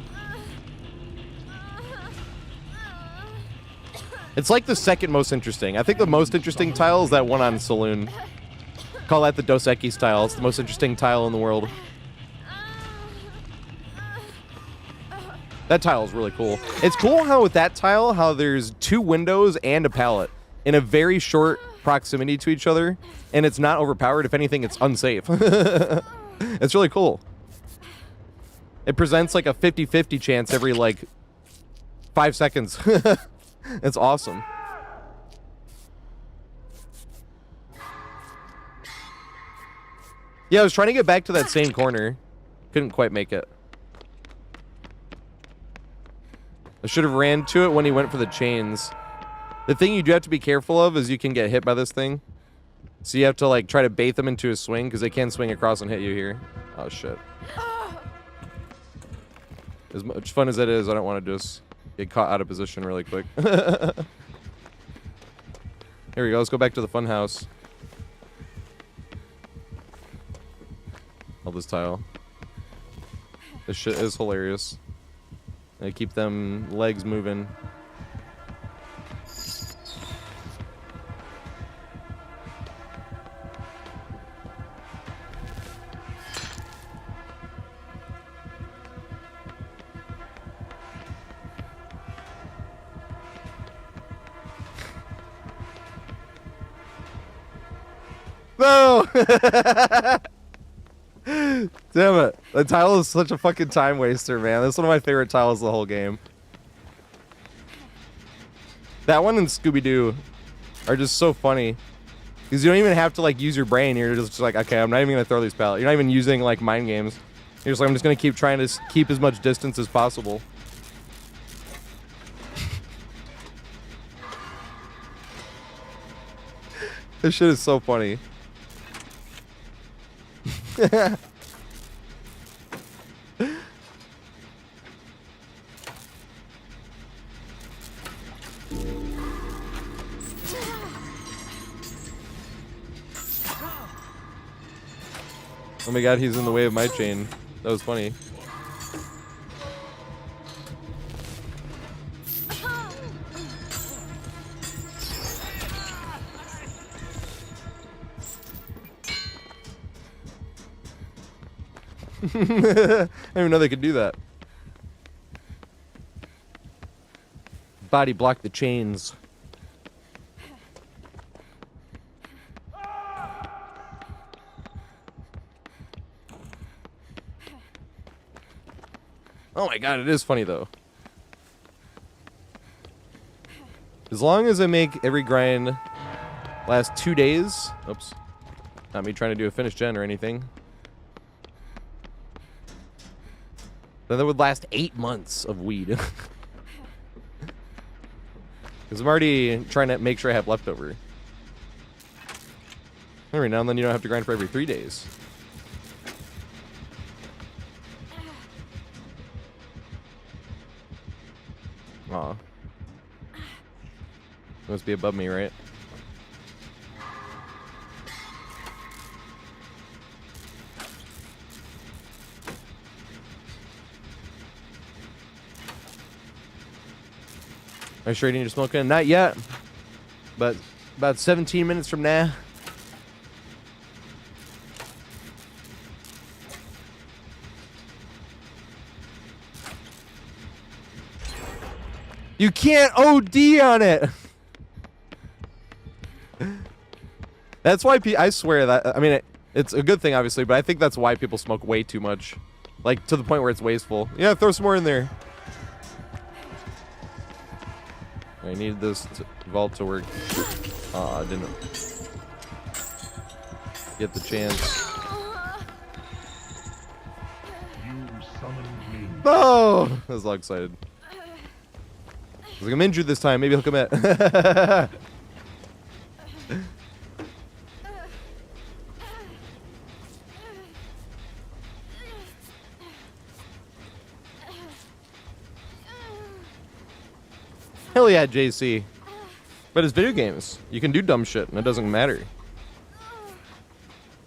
It's like the second most interesting. I think the most interesting tile is that one on Saloon. Call that the Dos Equis tile. It's the most interesting tile in the world. That tile is really cool. It's cool how with that tile, how there's two windows and a pallet in a very short proximity to each other, and it's not overpowered. If anything, it's unsafe. It's really cool. It presents like a 50-50 chance every like 5 seconds. It's awesome. Yeah, I was trying to get back to that same corner. Couldn't quite make it. I should have ran to it when he went for the chains. The thing you do have to be careful of is you can get hit by this thing. So you have to like try to bait them into a swing because they can swing across and hit you here. Oh shit. As much fun as that is, I don't want to just get caught out of position really quick. Here we go. Let's go back to the fun house. Love this tile. This shit is hilarious. I keep them legs moving. No! Damn it. The tile is such a fucking time waster, man. That's one of my favorite tiles of the whole game. That one and Scooby-Doo are just so funny. Because you don't even have to like use your brain. You're just like, okay, I'm not even going to throw these pallets. You're not even using like mind games. You're just like, I'm just going to keep trying to keep as much distance as possible. This shit is so funny. Oh my god, he's in the way of my chain. That was funny. I didn't even know they could do that. Body block the chains. Oh my god, it is funny though. As long as I make every grind last 2 days. Oops. Not me trying to do a finish gen or anything. Then that would last 8 months of weed. Because I'm already trying to make sure I have leftover. Every now and then you don't have to grind for every 3 days. Aw. Must be above me, right? Are you sure you need to smoke in? Not yet. But about 17 minutes from now. You can't OD on it. That's why I swear that, I mean, it's a good thing, obviously, but I think that's why people smoke way too much. Like, to the point where it's wasteful. Yeah, throw some more in there. I need this vault to work. Aw, I didn't get the chance. You summoned me. No! I was all excited. I was like, I'm injured this time. Maybe he'll commit. Hell yeah, JC. But it's video games. You can do dumb shit, and it doesn't matter.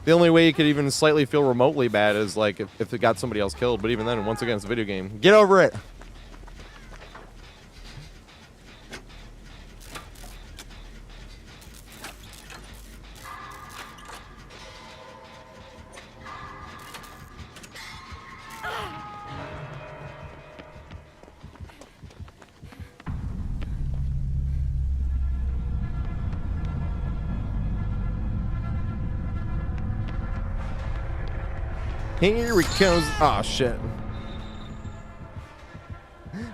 The only way you could even slightly feel remotely bad is like if it got somebody else killed. But even then, once again, it's a video game. Get over it. Here it comes. Aw, shit.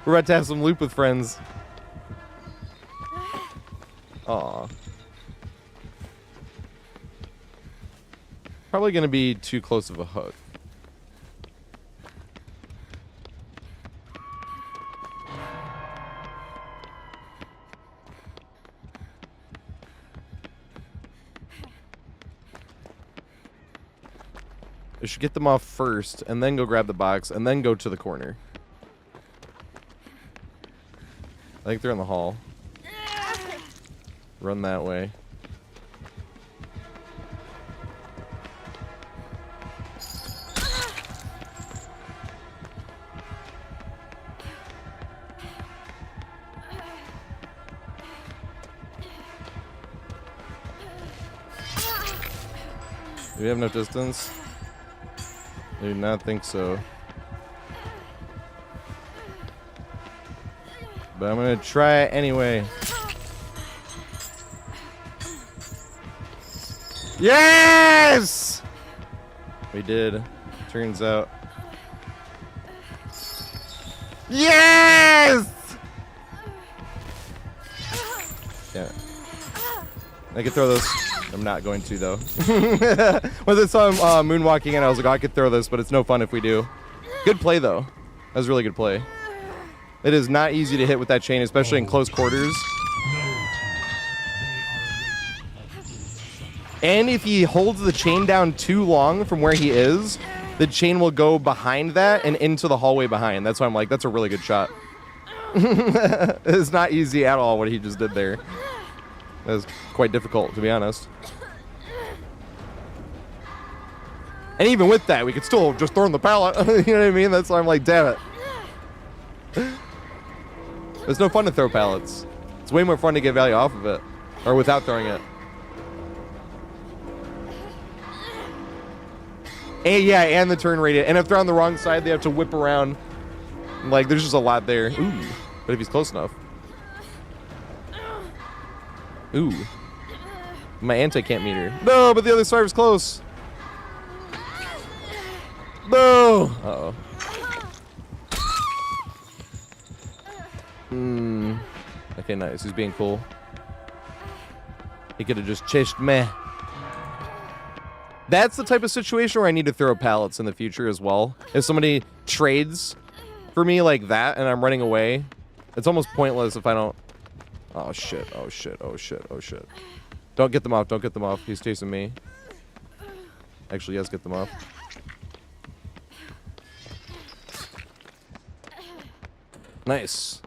We're about to have some loop with friends. Aw. Probably gonna be too close of a hook. I should get them off first, and then go grab the box, and then go to the corner. I think they're in the hall. Run that way. Do we have no distance? I do not think so. But I'm gonna try it anyway. Yes! We did. Turns out. Yes! Yeah. I could throw this. I'm not going to, though. When I saw him moonwalking in, I was like, oh, I could throw this, but it's no fun if we do. Good play, though. That was really good play. It is not easy to hit with that chain, especially in close quarters. And if he holds the chain down too long from where he is, the chain will go behind that and into the hallway behind. That's why I'm like, that's a really good shot. It's not easy at all what he just did there. That was quite difficult, to be honest. And even with that, we could still just throw in the pallet. You know what I mean? That's why I'm like, damn it. It's no fun to throw pallets. It's way more fun to get value off of it. Or without throwing it. And yeah, and the turn radius. And if they're on the wrong side, they have to whip around. Like, there's just a lot there. Ooh. But if he's close enough. Ooh. My anti-camp meter. No, but the other survivor's close. No! Uh-oh. Okay, nice. He's being cool. He could have just chased me. That's the type of situation where I need to throw pallets in the future as well. If somebody trades for me like that and I'm running away, it's almost pointless if I don't... Oh, shit. Oh, shit. Oh, shit. Oh, shit. Don't get them off. Don't get them off. He's chasing me. Actually, yes, get them off. Nice.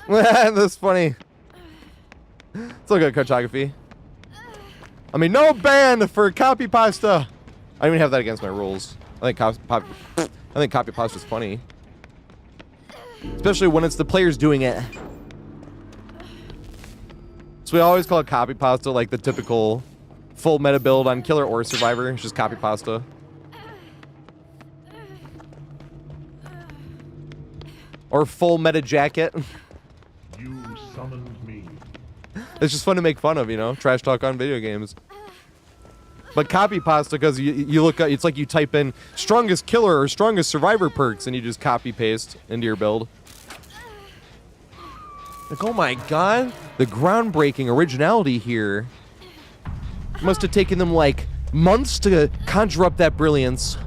That's funny. It's all good cartography. I mean, no ban for copy pasta. I don't even have that against my rules. I think copy pasta is funny, especially when it's the players doing it. So we always call it copy pasta, like the typical full meta build on killer or survivor. It's just copy pasta. Or full meta jacket. You summoned me. It's just fun to make fun of, you know? Trash talk on video games. But copy pasta, because you look at, it's like you type in strongest killer or strongest survivor perks and you just copy paste into your build. Like, oh my god, the groundbreaking originality here. Must have taken them like months to conjure up that brilliance.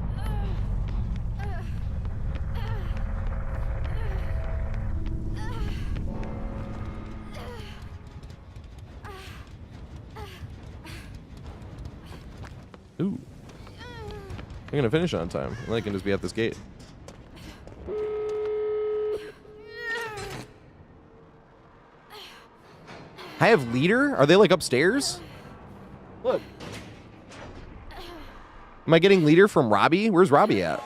Ooh. I'm gonna finish on time. And I can just be at this gate. I have leader? Are they like upstairs? Look. Am I getting leader from Robbie? Where's Robbie at?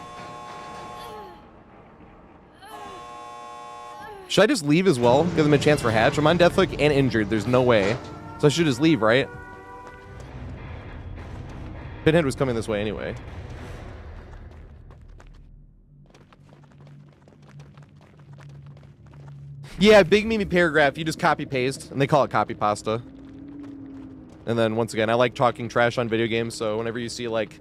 Should I just leave as well? Give them a chance for hatch? I'm on deathhook and injured. There's no way. So I should just leave, right? Pinhead was coming this way anyway. Yeah, big meme paragraph. You just copy paste, and they call it copy pasta. And then once again, I like talking trash on video games. So whenever you see like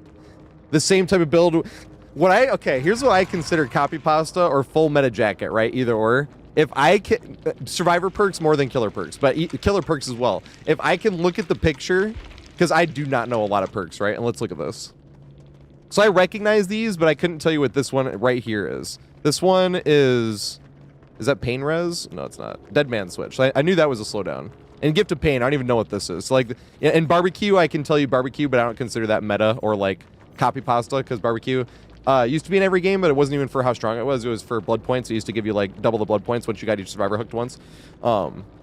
the same type of build, here's what I consider copy pasta or full meta jacket, right? Either or. If I can survivor perks more than killer perks, but killer perks as well. If I can look at the picture. Because I do not know a lot of perks, right? And let's look at this. So I recognize these, but I couldn't tell you what this one right here is. This one is... Is that Pain Res? No, it's not. Dead Man Switch. I knew that was a slowdown. And Gift of Pain, I don't even know what this is. So like, in Barbecue, I can tell you Barbecue, but I don't consider that meta or like copy pasta, because Barbecue used to be in every game, but it wasn't even for how strong it was. It was for blood points. It used to give you like double the blood points once you got each survivor hooked once.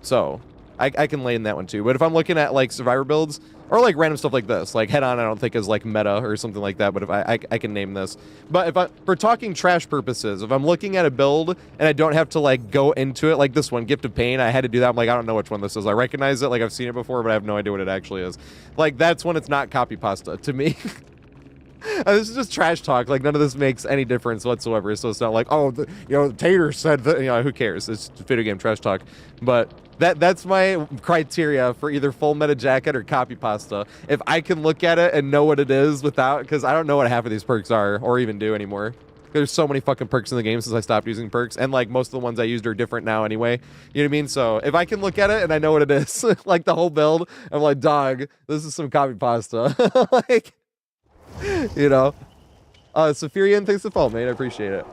So... I can lay in that one too. But if I'm looking at like survivor builds or like random stuff like this, like head on, I don't think is like meta or something like that. But if I can name this. But if for talking trash purposes, if I'm looking at a build and I don't have to like go into it, like this one, Gift of Pain, I had to do that. I'm like, I don't know which one this is. I recognize it, like I've seen it before, but I have no idea what it actually is. Like that's when it's not copy pasta to me. This is just trash talk. Like none of this makes any difference whatsoever. So it's not like, oh, Tater said that. Who cares? It's video game trash talk. But that's my criteria for either full meta jacket or copy pasta. If I can look at it and know what it is without, because I don't know what half of these perks are or even do anymore. There's so many fucking perks in the game since I stopped using perks, and like most of the ones I used are different now anyway. You know what I mean? So if I can look at it and I know what it is, like the whole build, I'm like, dog, this is some copy pasta. Like. Saphirian, thanks for the follow, mate. I appreciate it.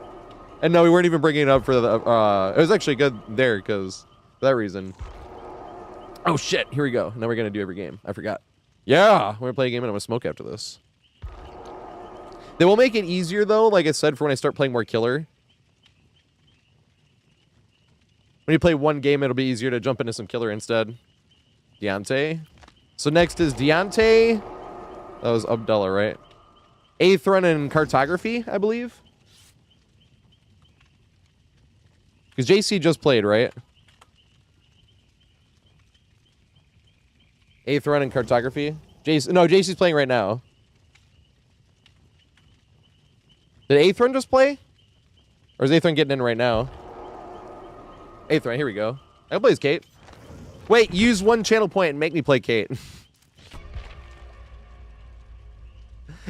And no, we weren't even bringing it up for the, it was actually good there, because For that reason. Oh, shit. Here we go. Now we're going to do every game. I forgot. Yeah. We're going to play a game and I'm going to smoke after this. They will make it easier, though, like I said, for when I start playing more killer. When you play one game, it'll be easier to jump into some killer instead. Deontay. So next is Deontay. That was Abdullah, right? Eighth run in cartography, I believe. Because JC just played, right? Eighth run in cartography. No, JC's playing right now. Did eighth run just play? Or is eighth run getting in right now? Eighth run, here we go. I can play as Kate. Wait, use one channel point and make me play Kate.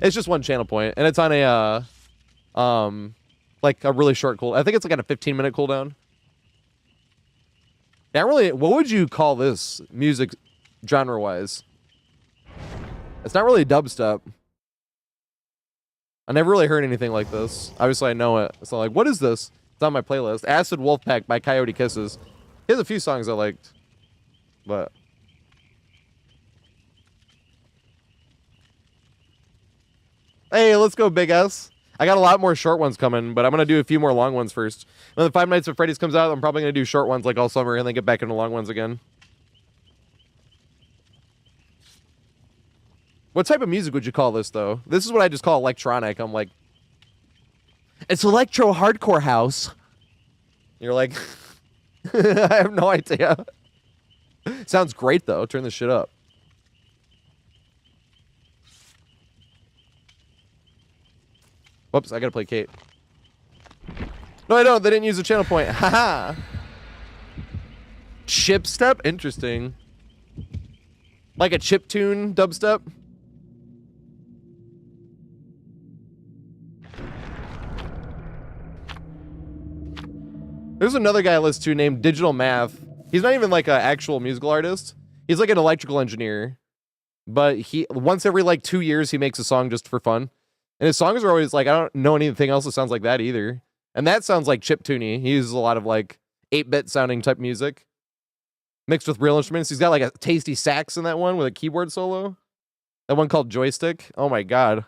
It's just one channel point, and it's on a, like a really short cooldown. I think it's like on a 15-minute cooldown. Not really. What would you call this music genre-wise? It's not really dubstep. I never really heard anything like this. Obviously, I know it. So, like, what is this? It's on my playlist. Acid Wolfpack by Coyote Kisses. He has a few songs I liked, but. Hey, let's go, Big S. I got a lot more short ones coming, but I'm going to do a few more long ones first. When the Five Nights at Freddy's comes out, I'm probably going to do short ones like all summer and then get back into long ones again. What type of music would you call this, though? This is what I just call electronic. I'm like, it's electro-hardcore house. You're like, I have no idea. Sounds great, though. Turn this shit up. Whoops, I gotta play Kate. No, I don't. They didn't use a channel point. Haha. Chip step? Interesting. Like a chip tune dubstep? There's another guy I listen to named Digital Math. He's not even like an actual musical artist. He's like an electrical engineer. But he once every like 2 years he makes a song just for fun. And his songs are always like, I don't know anything else that sounds like that either. And that sounds like chiptune-y. He uses a lot of like 8-bit sounding type music mixed with real instruments. He's got like a tasty sax in that one with a keyboard solo. That one called Joystick. Oh my God.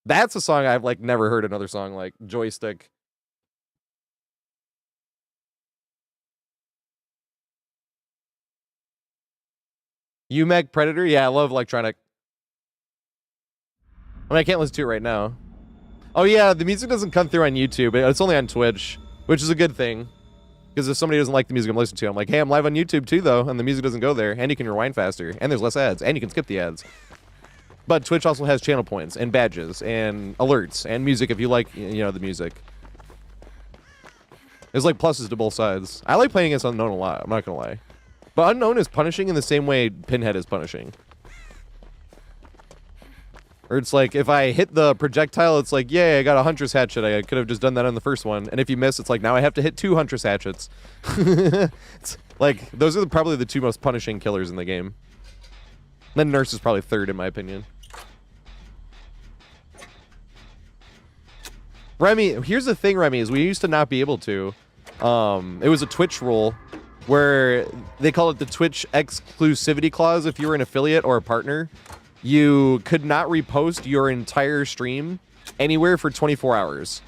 That's a song I've like never heard another song like Joystick. UMEC Predator? Yeah, I love electronic. I mean, I can't listen to it right now. Oh yeah, the music doesn't come through on YouTube. It's only on Twitch, which is a good thing. Because if somebody doesn't like the music I'm listening to, I'm like, hey, I'm live on YouTube too, though, and the music doesn't go there, and you can rewind faster, and there's less ads, and you can skip the ads. But Twitch also has channel points, and badges, and alerts, and music if you like, you know, the music. There's like pluses to both sides. I like playing against Unknown a lot, I'm not gonna lie. But Unknown is punishing in the same way Pinhead is punishing. Or it's like, if I hit the projectile, it's like, yay, I got a Huntress Hatchet. I could have just done that on the first one. And if you miss, it's like, now I have to hit 2 Huntress Hatchets. It's like, those are probably the 2 most punishing killers in the game. Then Nurse is probably 3rd, in my opinion. Remy, here's the thing, Remy, is we used to not be able to. It was a Twitch rule where they call it the Twitch exclusivity clause if you were an affiliate or a partner. You could not repost your entire stream anywhere for 24 hours.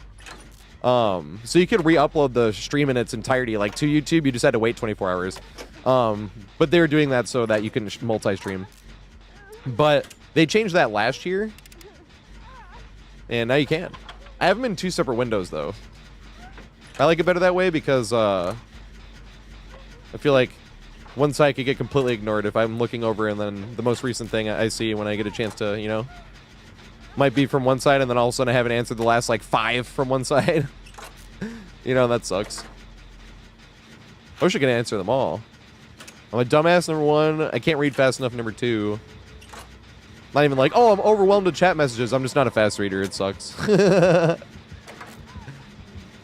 So you could re-upload the stream in its entirety, like to YouTube. You just had to wait 24 hours. But they were doing that so that you can multi-stream. But they changed that last year, and now you can. I have them in 2 separate windows, though. I like it better that way because I feel like one side could get completely ignored if I'm looking over and then the most recent thing I see when I get a chance to, you know, might be from one side and then all of a sudden I haven't answered the last like 5 from one side. You know, that sucks. I wish I could answer them all. I'm a dumbass, number 1. I can't read fast enough, number 2. Not even like, oh, I'm overwhelmed with chat messages. I'm just not a fast reader. It sucks.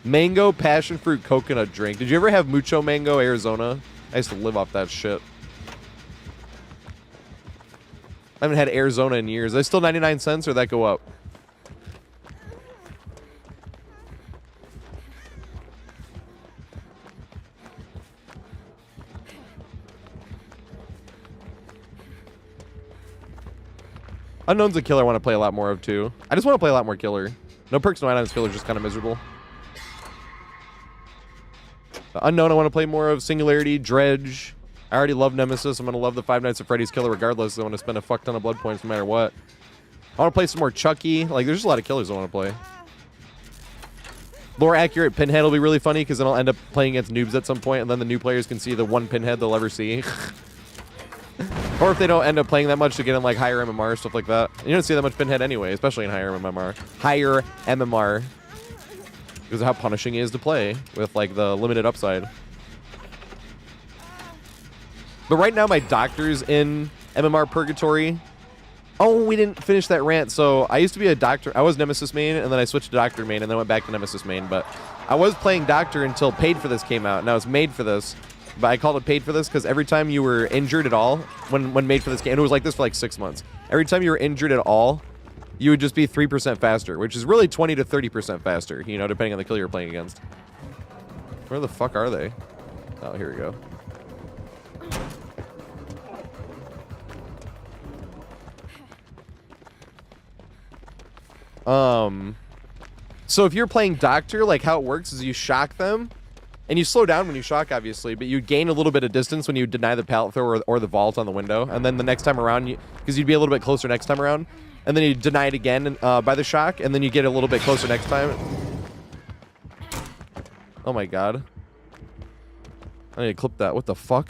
Mango passion fruit coconut drink. Did you ever have Mucho Mango Arizona? I used to live off that shit. I haven't had Arizona in years. Are they still 99 cents or that go up? Unknown's a killer I want to play a lot more of, too. I just want to play a lot more killer. No perks, no items, killer, just kind of miserable. The Unknown I want to play more of. Singularity, Dredge. I already love Nemesis. I'm going to love the Five Nights at Freddy's killer regardless. I want to spend a fuck ton of blood points no matter what. I want to play some more Chucky. Like, there's just a lot of killers I want to play. Lore accurate Pinhead will be really funny because then I'll end up playing against noobs at some point, and then the new players can see the one Pinhead they'll ever see. Or if they don't end up playing that much to get in like higher MMR, stuff like that. You don't see that much Pinhead anyway, especially in higher MMR. Higher MMR. Because of how punishing it is to play with like the limited upside. But right now my doctor's in MMR purgatory. Oh, we didn't finish that rant. So I used to be a doctor. I was Nemesis main, and then I switched to doctor main, and then went back to Nemesis main. But I was playing doctor until Paid for This came out. Now it's Made for This. But I called it Paid for This because every time you were injured at all, when Made for This came, and it was like this for like 6 months. Every time you were injured at all, you would just be 3% faster, which is really 20 to 30% faster, you know, depending on the kill you're playing against. Where the fuck are they? Oh, here we go. So if you're playing Doctor, like how it works is you shock them, and you slow down when you shock, obviously, but you gain a little bit of distance when you deny the pallet throw or the vault on the window, and then the next time around, because you'd be a little bit closer next time around, and then you deny it again by the shock, and then you get a little bit closer next time. Oh my god. I need to clip that. What the fuck?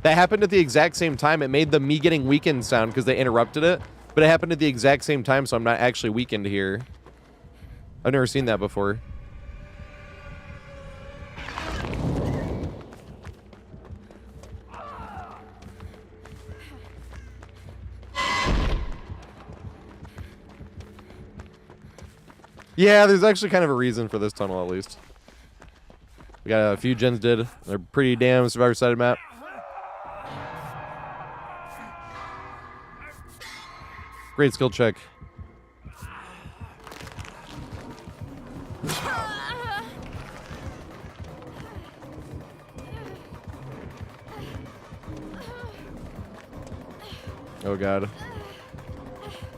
That happened at the exact same time. It made the me getting weakened sound because they interrupted it, but it happened at the exact same time, so I'm not actually weakened here. I've never seen that before. Yeah, there's actually kind of a reason for this tunnel, at least. We got a few gens did. They're pretty damn survivor-sided map. Great skill check. Oh god.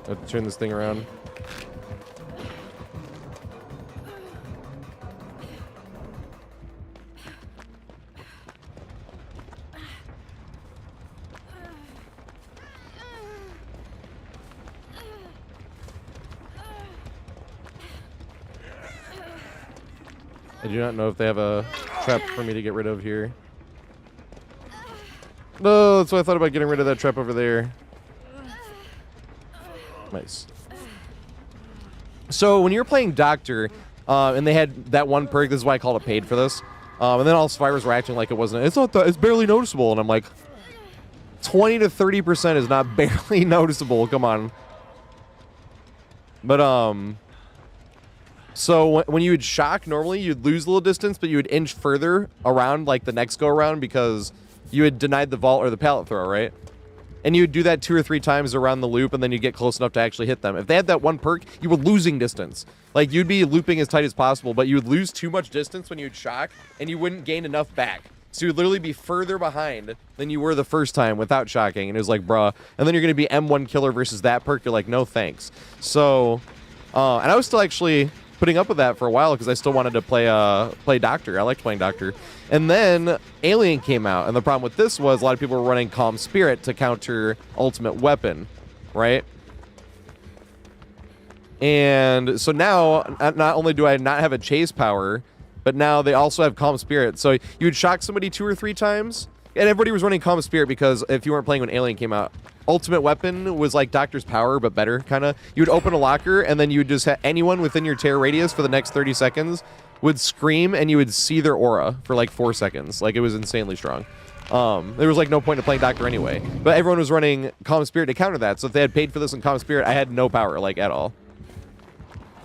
I have to turn this thing around. I do not know if they have a trap for me to get rid of here. No, that's why I thought about getting rid of that trap over there. Nice. So when you're playing Doctor, and they had that one perk, this is why I called it Paid for This. And then all survivors were acting like it wasn't. It's not that. It's barely noticeable. And I'm like, 20 to 30% is not barely noticeable. Come on. But so when you would shock, normally you'd lose a little distance, but you would inch further around like the next go around because you had denied the vault or the pallet throw, right? And you would do that 2 or 3 times around the loop, and then you get close enough to actually hit them. If they had that one perk, you were losing distance. Like, you'd be looping as tight as possible, but you would lose too much distance when you'd shock, and you wouldn't gain enough back. So you'd literally be further behind than you were the first time without shocking, and it was like, bruh. And then you're going to be M1 killer versus that perk. You're like, no thanks. So, and I was still actually putting up with that for a while because I still wanted to play Doctor. I liked playing Doctor. And then Alien came out, and the problem with this was a lot of people were running Calm Spirit to counter Ultimate Weapon, right? And so now, not only do I not have a chase power, but now they also have Calm Spirit. So you would shock somebody 2 or 3 times, and everybody was running Calm Spirit because if you weren't playing when Alien came out, Ultimate Weapon was like Doctor's power, but better, kind of. You would open a locker, and then you would just have anyone within your terror radius for the next 30 seconds would scream, and you would see their aura for like 4 seconds. Like, it was insanely strong. There was like no point in playing Doctor anyway. But everyone was running Calm Spirit to counter that. So if they had Paid for This and Calm Spirit, I had no power, like, at all.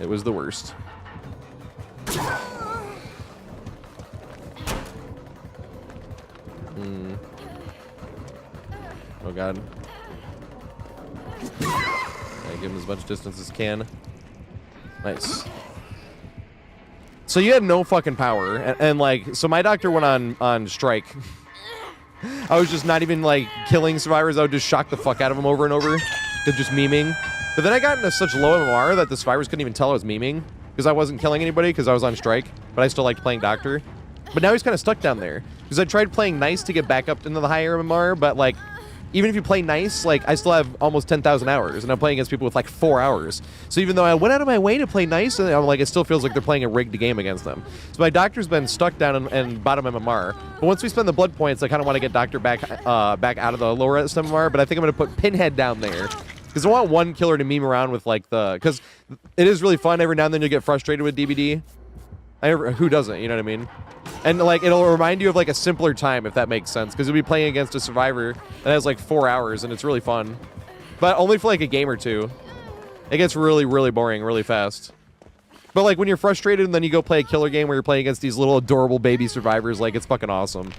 It was the worst. Oh god. I give him as much distance as can. Nice. So you had no fucking power, and like, so my Doctor went on strike. I was just not even like killing survivors. I would just shock the fuck out of them over and over. They're just memeing. But then I got into such low MMR that the survivors couldn't even tell I was memeing because I wasn't killing anybody because I was on strike, but I still liked playing Doctor. But now he's kind of stuck down there because I tried playing nice to get back up into the higher MMR, but like even if you play nice, like I still have almost 10,000 hours and I'm playing against people with like 4 hours. So even though I went out of my way to play nice, and I'm like, it still feels like they're playing a rigged game against them. So my Doctor's been stuck down in bottom MMR. But once we spend the blood points, I kind of want to get Doctor back back out of the lower MMR, but I think I'm going to put Pinhead down there. Because I want one killer to meme around with like the... Because it is really fun. Every now and then you'll get frustrated with DBD. Who doesn't, you know what I mean? And like it'll remind you of like a simpler time, if that makes sense, because you'll be playing against a survivor that has like 4 hours and it's really fun, but only for like a game or two. It gets really, really boring really fast. But like when you're frustrated and then you go play a killer game where you're playing against these little adorable baby survivors, like it's fucking awesome.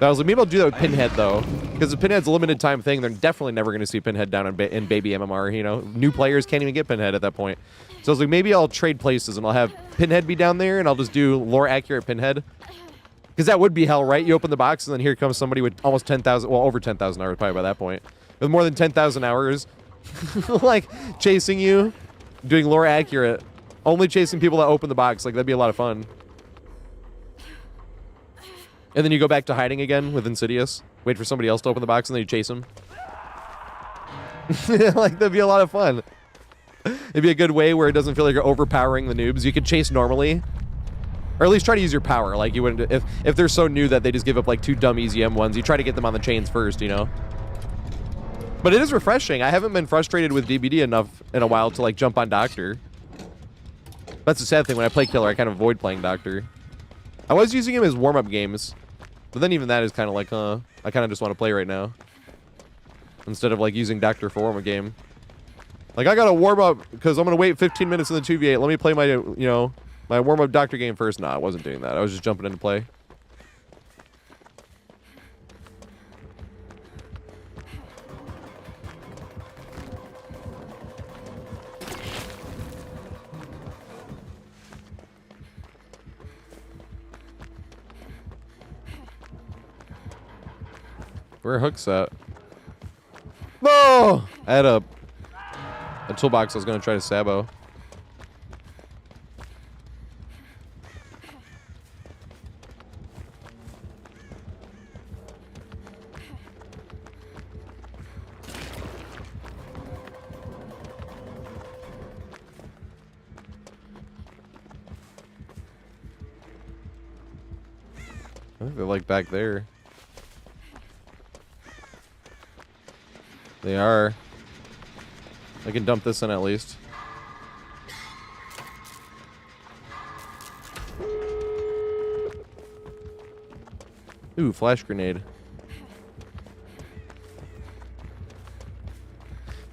I was like, maybe I'll do that with Pinhead though, because the Pinhead's a limited time thing. They're definitely never going to see Pinhead down in baby MMR. You know, new players can't even get Pinhead at that point. So I was like, maybe I'll trade places and I'll have Pinhead be down there and I'll just do lore accurate Pinhead. Because that would be hell, right? You open the box and then here comes somebody with almost 10,000, well, over 10,000 hours probably by that point. With more than 10,000 hours, like chasing you, doing lore accurate, only chasing people that open the box. Like that'd be a lot of fun. And then you go back to hiding again with Insidious. Wait for somebody else to open the box and then you chase them. Like that'd be a lot of fun. It'd be a good way where it doesn't feel like you're overpowering the noobs. You could chase normally. Or at least try to use your power. Like you wouldn't, if they're so new that they just give up like 2 dumb easy M1s, you try to get them on the chains first, you know? But it is refreshing. I haven't been frustrated with DBD enough in a while to like jump on Doctor. That's the sad thing. When I play Killer, I kind of avoid playing Doctor. I was using him as warm-up games. But then even that is kind of like, I kind of just want to play right now. Instead of like using Doctor for warm-up game. Like I gotta warm up because I'm gonna wait 15 minutes in the 2v8. Let me play my, you know, my warm-up Doctor game first. Nah, I wasn't doing that. I was just jumping into play. Where are hooks at? No! I had a toolbox I was going to try to sabo. I think they're like back there. They are. I can dump this in at least. Ooh, flash grenade.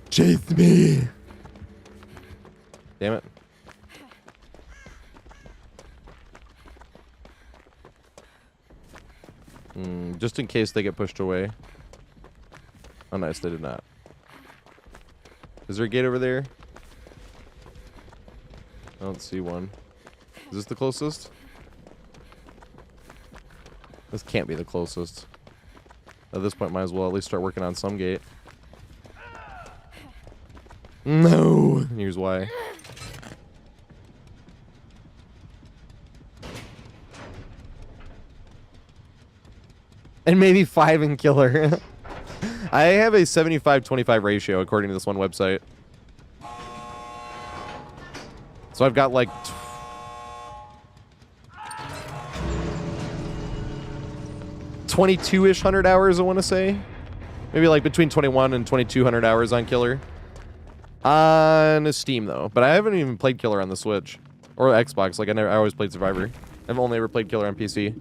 Chase me! Damn it. Just in case they get pushed away. Oh, nice, they did not. Is there a gate over there? I don't see one. Is this the closest? This can't be the closest. At this point, might as well at least start working on some gate. No! Here's why. And maybe 5 in killer. I have a 75-25 ratio according to this one website. So I've got like 22-ish hundred hours, I want to say. Maybe like between 21 and 2200 hours on Killer. On Steam though, but I haven't even played Killer on the Switch or Xbox. Like I always played Survivor. I've only ever played Killer on PC.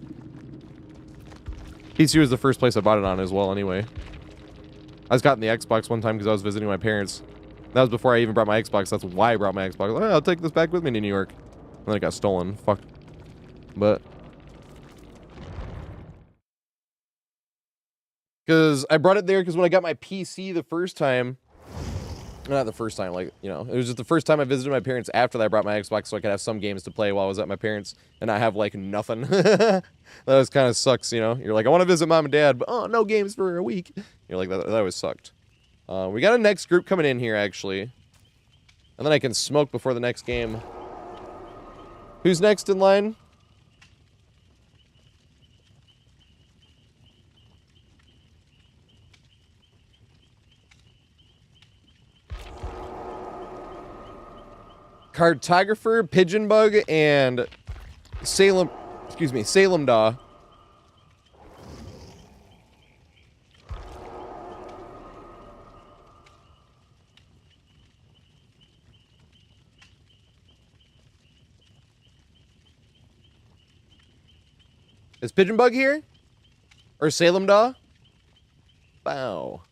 PC was the first place I bought it on as well anyway. I was gotten the Xbox one time because I was visiting my parents. That was before I even brought my Xbox. That's why I brought my Xbox. Like, oh, I'll take this back with me to New York. And then it got stolen. Fuck. But because I brought it there because when I got my PC the first time, Not the first time, like, you know, it was just the first time I visited my parents after that I brought my Xbox so I could have some games to play while I was at my parents and not have, like, nothing. That was kind of sucks, you know? You're like, I want to visit mom and dad, but, oh, no games for a week. You're like, that always sucked. We got a next group coming in here, actually. And then I can smoke before the next game. Who's next in line? Cartographer, Pigeon Bug, and Salem Daw. Is Pigeon Bug here? Or Salem Daw? Wow.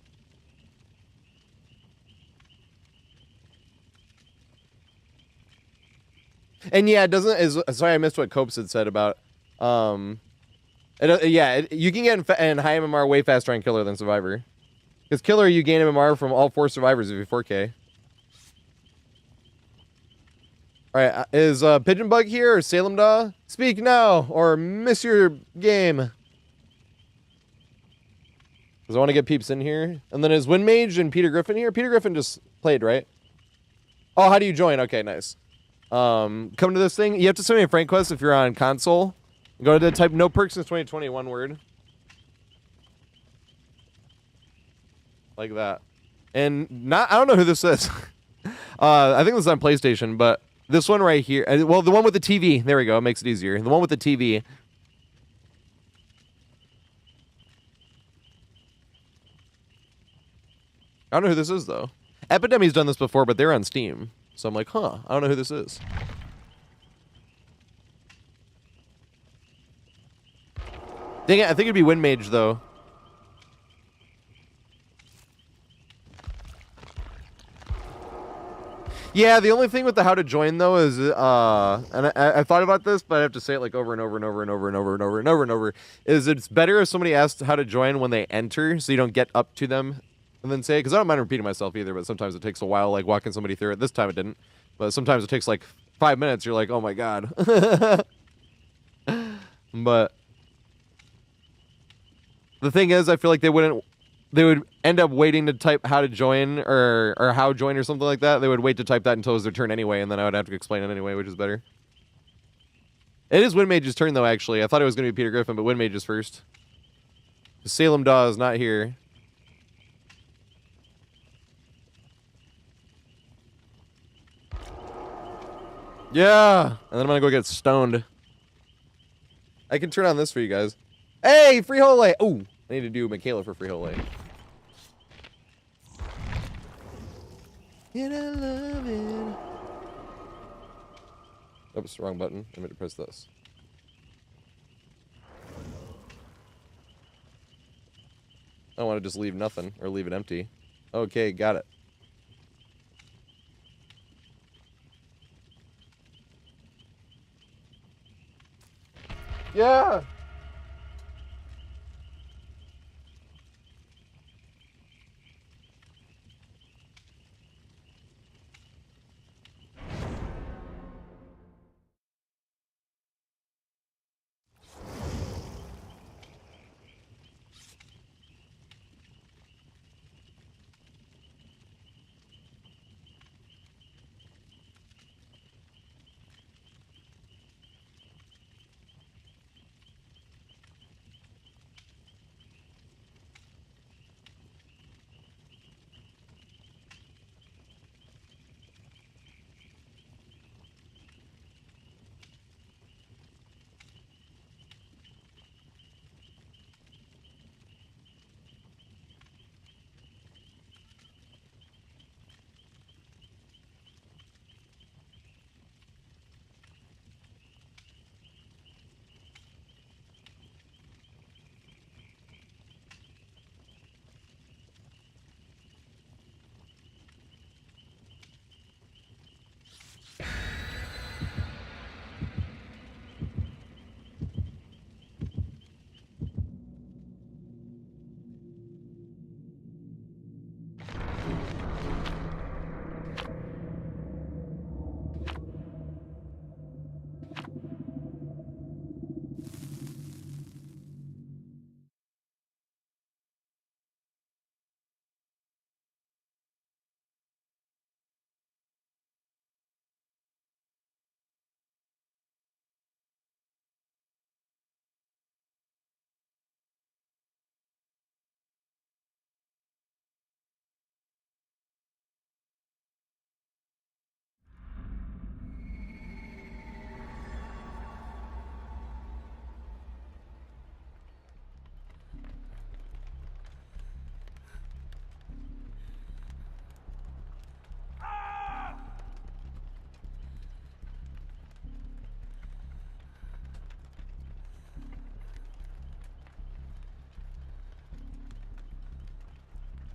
And yeah, it doesn't. Sorry, I missed what Copes had said about. You can get in high MMR way faster on Killer than Survivor. Because Killer, you gain MMR from all 4 survivors if you 4K. Alright, is Pigeon Bug here or Salem Daw? Speak now or miss your game. Because I want to get peeps in here. And then is Windmage and Peter Griffin here? Peter Griffin just played, right? Oh, how do you join? Okay, nice. Come to this thing. You have to send me a friend request if you're on console. Go to type no perks since 2020, one word. Like that. And I don't know who this is. I think this is on PlayStation, but this one right here. Well, the one with the TV. There we go. It makes it easier. The one with the TV. I don't know who this is, though. Epidemy's done this before, but they're on Steam. So I'm like, huh, I don't know who this is. Dang it, I think it'd be Windmage, though. Yeah, the only thing with the how to join, though, is, and I thought about this, but I have to say it like over and over and over and over and over and over and over and over, is it's better if somebody asks how to join when they enter, so you don't get up to them and then say it, because I don't mind repeating myself either, but sometimes it takes a while, like walking somebody through it. This time it didn't, but sometimes it takes like 5 minutes. You're like, oh my god. But the thing is, I feel like they would end up waiting to type how to join or how join or something like that. They would wait to type that until it was their turn anyway, and then I would have to explain it anyway, which is better. It is Windmage's turn, though, actually. I thought it was going to be Peter Griffin, but Windmage is first. Salem Daw is not here. Yeah! And then I'm going to go get stoned. I can turn on this for you guys. Hey, free hole! Oh, I need to do Michaela for free hole. And I love it. Oops, wrong button. I meant to press this. I want to just leave nothing or leave it empty. Okay, got it. Yeah!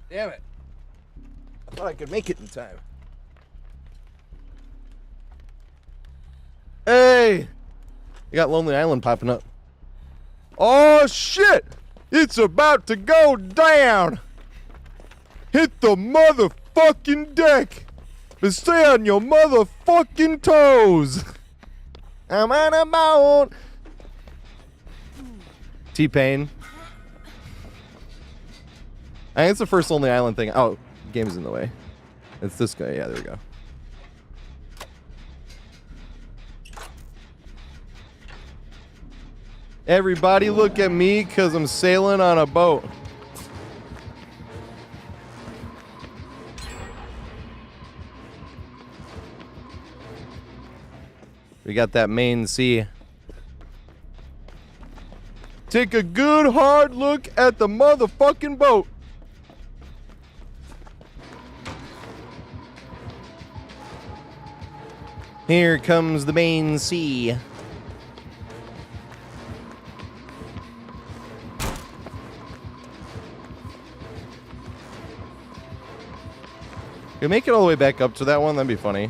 Damn it. I thought I could make it in time. Hey! You got Lonely Island popping up. Oh, shit! It's about to go down! Hit the motherfucking deck! But stay on your motherfucking toes! I'm on a boat! T-Pain. I think it's the first Lonely Island thing. Oh, game's in the way. It's this guy. Yeah, there we go. Everybody look at me because I'm sailing on a boat. We got that main sea. Take a good hard look at the motherfucking boat. Here comes the main sea. If we make it all the way back up to that one, that'd be funny.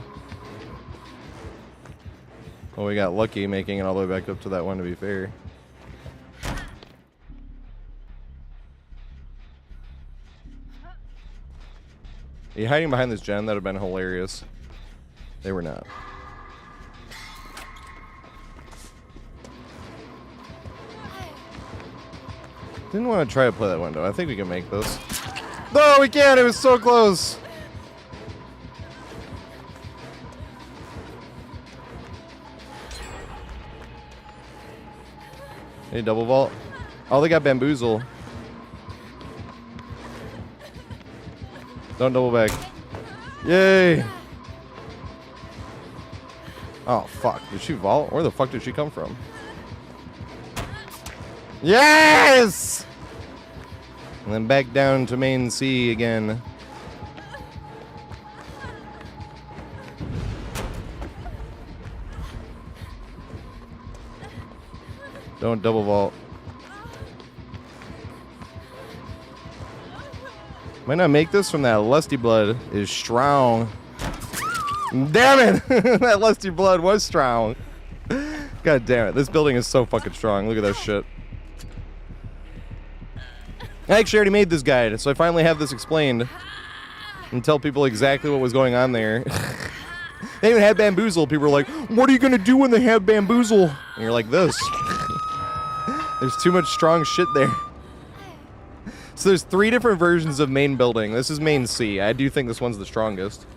Well, we got lucky making it all the way back up to that one, to be fair. Are you hiding behind this gen? That would have been hilarious. They were not. Didn't want to try to play that window. I think we can make this. No, we can't. It was so close. Any double vault? Oh, they got bamboozle. Don't double back. Yay! Oh, fuck. Did she vault? Where the fuck did she come from? Yes! And then back down to main sea again. Don't double vault. Might not make this from that lusty blood is strong. Damn it! That lusty blood was strong. God damn it. This building is so fucking strong. Look at that shit. I actually already made this guide, so I finally have this explained. And tell people exactly what was going on there. They even had bamboozle. People were like, what are you going to do when they have bamboozle? And you're like, this. There's too much strong shit there. So there's 3 different versions of main building. This is main C. I do think this one's the strongest.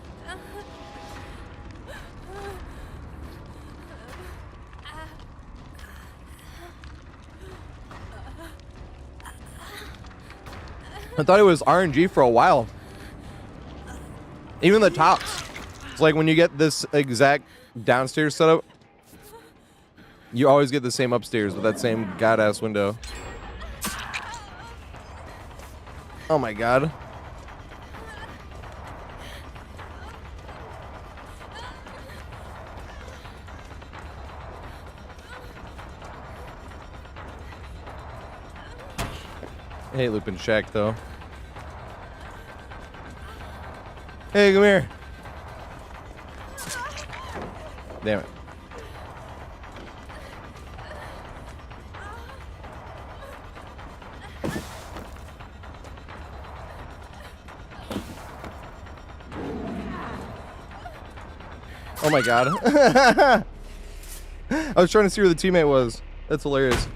I thought it was RNG for a while. Even the tops. It's like when you get this exact downstairs setup, you always get the same upstairs with that same god-ass window. Oh my god. I hate looping Shack though. Hey, come here. Damn it. Oh my god. I was trying to see where the teammate was. That's hilarious.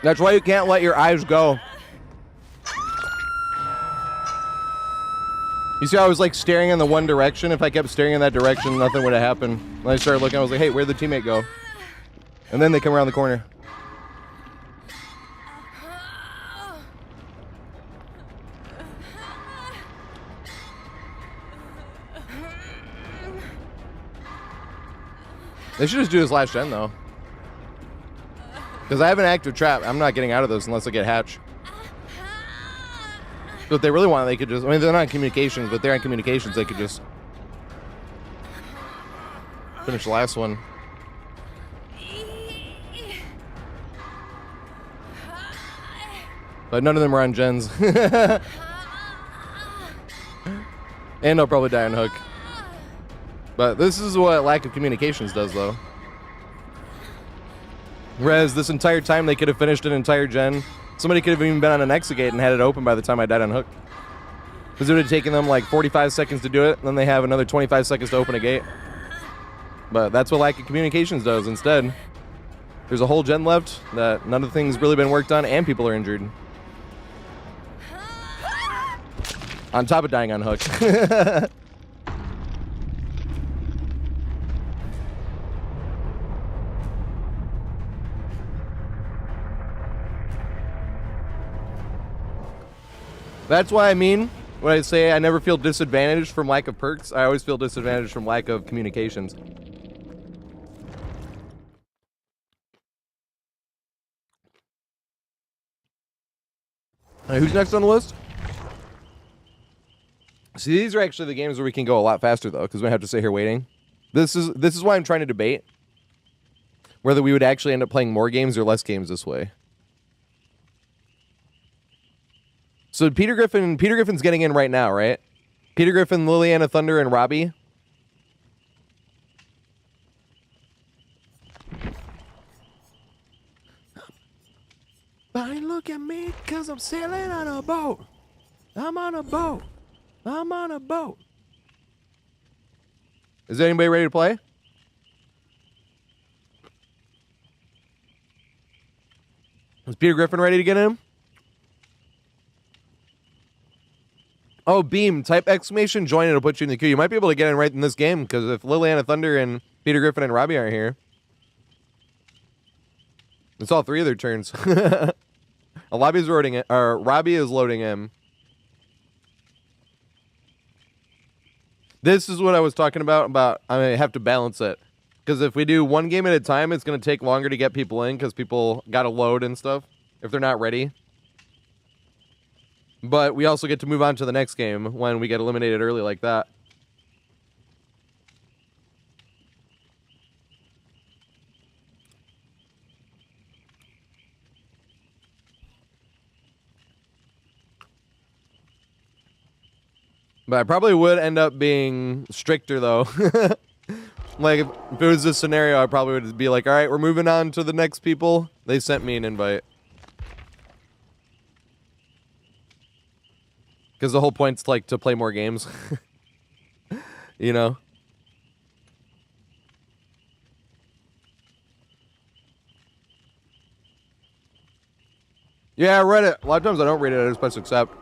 That's why you can't let your eyes go. You see how I was like staring in the one direction? If I kept staring in that direction, nothing would have happened. When I started looking, I was like, hey, where'd the teammate go? And then they come around the corner. They should just do this last gen though. Because I have an active trap. I'm not getting out of this unless I get hatch. But if they really want, they could just... I mean, they're not in communications, but they're in communications. They could just finish the last one. But none of them are on gens. And I'll probably die on hook. But this is what lack of communications does, though. Whereas this entire time they could have finished an entire gen. Somebody could have even been on an exegate and had it open by the time I died on hook. Because it would have taken them like 45 seconds to do it, and then they have another 25 seconds to open a gate. But that's what lack of communications does instead. There's a whole gen left that none of the things really been worked on, and people are injured. On top of dying on hook. That's why I mean, when I say I never feel disadvantaged from lack of perks, I always feel disadvantaged from lack of communications. Who's next on the list? See, these are actually the games where we can go a lot faster, though, because we don't have to sit here waiting. This is why I'm trying to debate whether we would actually end up playing more games or less games this way. So Peter Griffin's getting in right now, right? Peter Griffin, Liliana Thunder, and Robbie. Buddy, look at me, cause I'm sailing on a boat. I'm on a boat. I'm on a boat. Is anybody ready to play? Is Peter Griffin ready to get in? Oh, Beam, type exclamation join, it'll put you in the queue. You might be able to get in right in this game, because if Liliana Thunder and Peter Griffin and Robbie aren't here, it's all three of their turns. Lobbies loading it, or Robbie is loading in. This is what I was talking about I have to balance it. Because if we do one game at a time, it's going to take longer to get people in, because people got to load and stuff, if they're not ready. But we also get to move on to the next game when we get eliminated early like that. But I probably would end up being stricter, though. Like, if it was this scenario, I probably would be like, all right, we're moving on to the next people. They sent me an invite. Because the whole point's, like, to play more games. You know? Yeah, I read it. A lot of times I don't read it, I just press accept.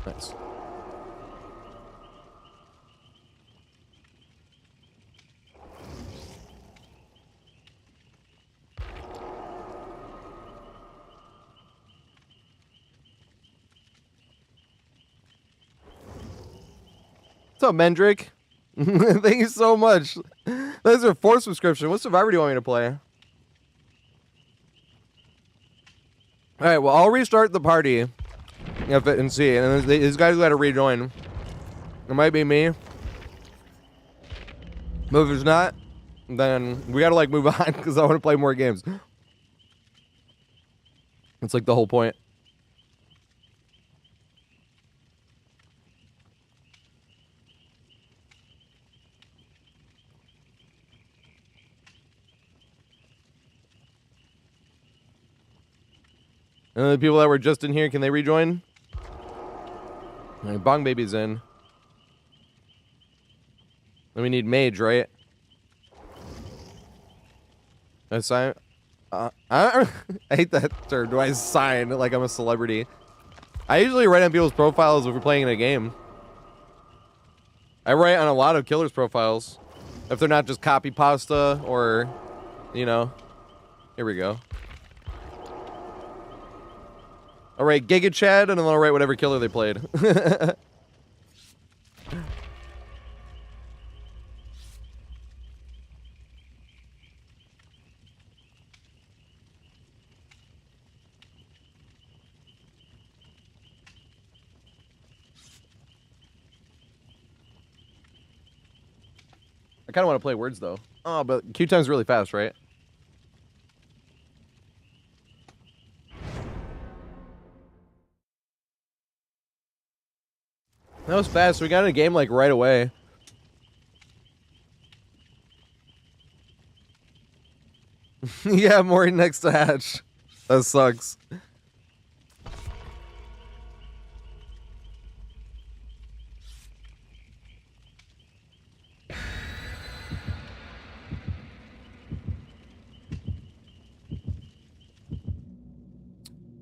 Nice. What's up, Mendrick? Thank you so much. Those are 4 subscription. What Survivor do you want me to play? Alright, well, I'll restart the party. And see. And then these guys got to rejoin. It might be me. But if it's not, then we got to, like, move on because I want to play more games. It's like the whole point. And the people that were just in here, can they rejoin? All right, Bong Baby's in. Then we need Mage, right? I sign. I hate that term. Do I sign like I'm a celebrity? I usually write on people's profiles if we're playing in a game. I write on a lot of killers' profiles. If they're not just copy pasta or, you know. Here we go. All right, Giga Chad, and then I'll write whatever killer they played. I kind of want to play words, though. Oh, but Q time's really fast, right? was fast. We got in a game like right away. Yeah, Maury next to Hatch. That sucks.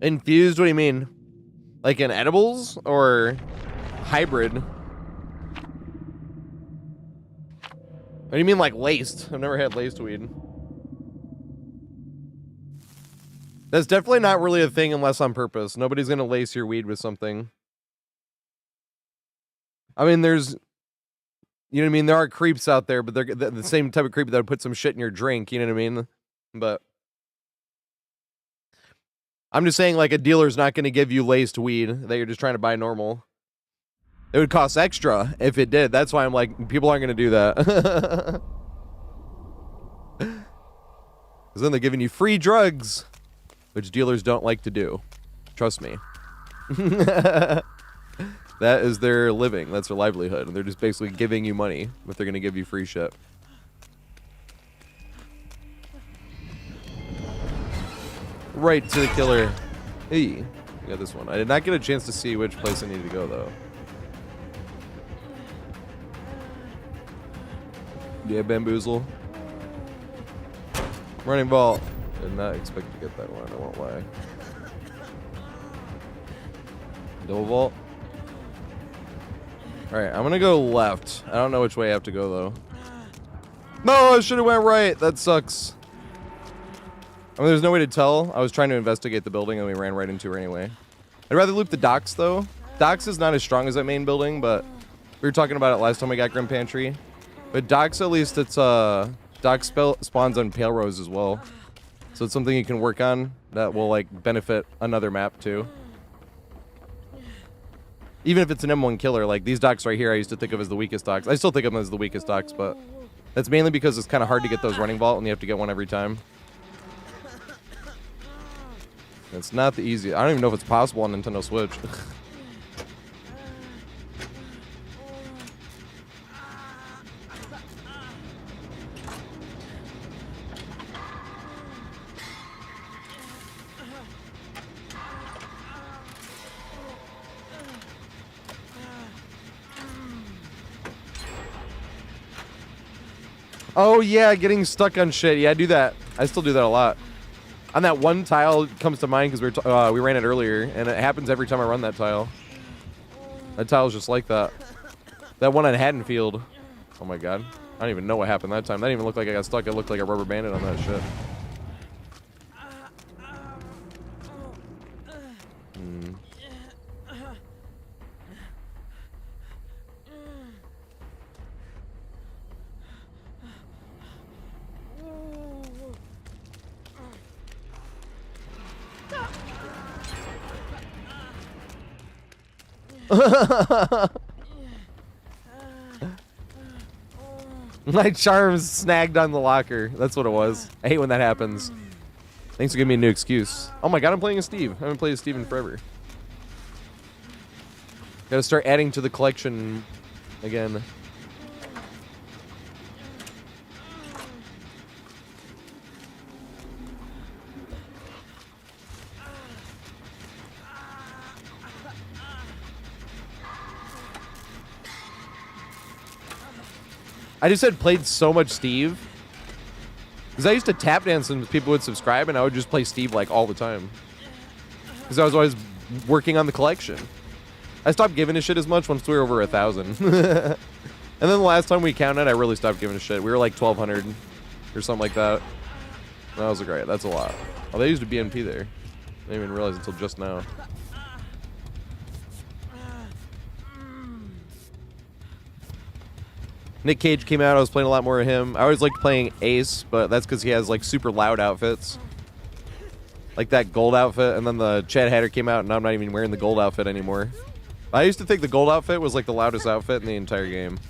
Infused? What do you mean? Like in edibles or hybrid? What do you mean like laced? I've never had laced weed. That's definitely not really a thing unless on purpose. Nobody's gonna lace your weed with something. I mean, there's, you know what I mean? There are creeps out there, but they're the same type of creep that would put some shit in your drink, you know what I mean? But I'm just saying, like, a dealer's not gonna give you laced weed that you're just trying to buy normal. It would cost extra if it did. That's why I'm like, people aren't gonna do that. Because then they're giving you free drugs, which dealers don't like to do. Trust me. That is their living. That's their livelihood. And they're just basically giving you money, but they're going to give you free shit. Right to the killer. Hey, we got this one. I did not get a chance to see which place I needed to go, though. Yeah, bamboozle. Running ball. Did not expect to get that one, I won't lie. Double vault. Alright, I'm gonna go left. I don't know which way I have to go, though. No, I should have went right. That sucks. I mean, there's no way to tell. I was trying to investigate the building, and we ran right into her anyway. I'd rather loop the docks, though. Docks is not as strong as that main building, but we were talking about it last time we got Grim Pantry. But docks, at least, it's, docks spawns on Pale Rose as well. So it's something you can work on that will, like, benefit another map, too. Even if it's an M1 killer, like these docks right here, I used to think of as the weakest docks. I still think of them as the weakest docks, but that's mainly because it's kind of hard to get those running vault, and you have to get one every time. It's not the easiest. I don't even know if it's possible on Nintendo Switch. Oh yeah, getting stuck on shit. Yeah, I do that. I still do that a lot. On that one tile comes to mind because we ran it earlier, and it happens every time I run that tile. That tile's just like that. That one on Haddonfield. Oh my god. I don't even know what happened that time. That didn't even look like I got stuck. It looked like a rubber bandit on that shit. My charms snagged on the locker. That's what it was. I hate when that happens. Thanks for giving me a new excuse. Oh my god, I'm playing as Steve. I haven't played as Steve in forever. Gotta start adding to the collection again. I just had played so much Steve. Because I used to tap dance and people would subscribe, and I would just play Steve like all the time. Because I was always working on the collection. I stopped giving a shit as much once we were over 1,000. And then the last time we counted, I really stopped giving a shit. We were like 1,200 or something like that. That was great. That's a lot. Oh, they used a BNP there. I didn't even realize until just now. Nick Cage came out. I was playing a lot more of him. I always liked playing Ace, but that's because he has like super loud outfits. Like that gold outfit, and then the Chad Hatter came out, and now I'm not even wearing the gold outfit anymore. I used to think the gold outfit was like the loudest outfit in the entire game.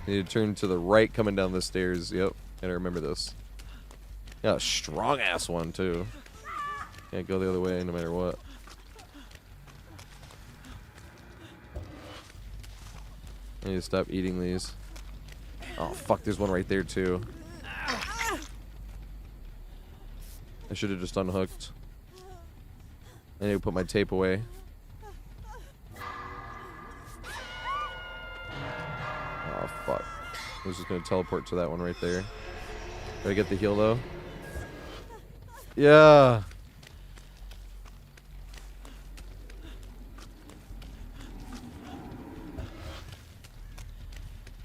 Need to turn to the right coming down the stairs. Yep. Gotta remember this. Got a strong ass one too. Can't go the other way no matter what. I need to stop eating these. Oh fuck, there's one right there too. I should have just unhooked. I need to put my tape away. Oh fuck. I was just gonna teleport to that one right there. Did I get the heal though? Yeah.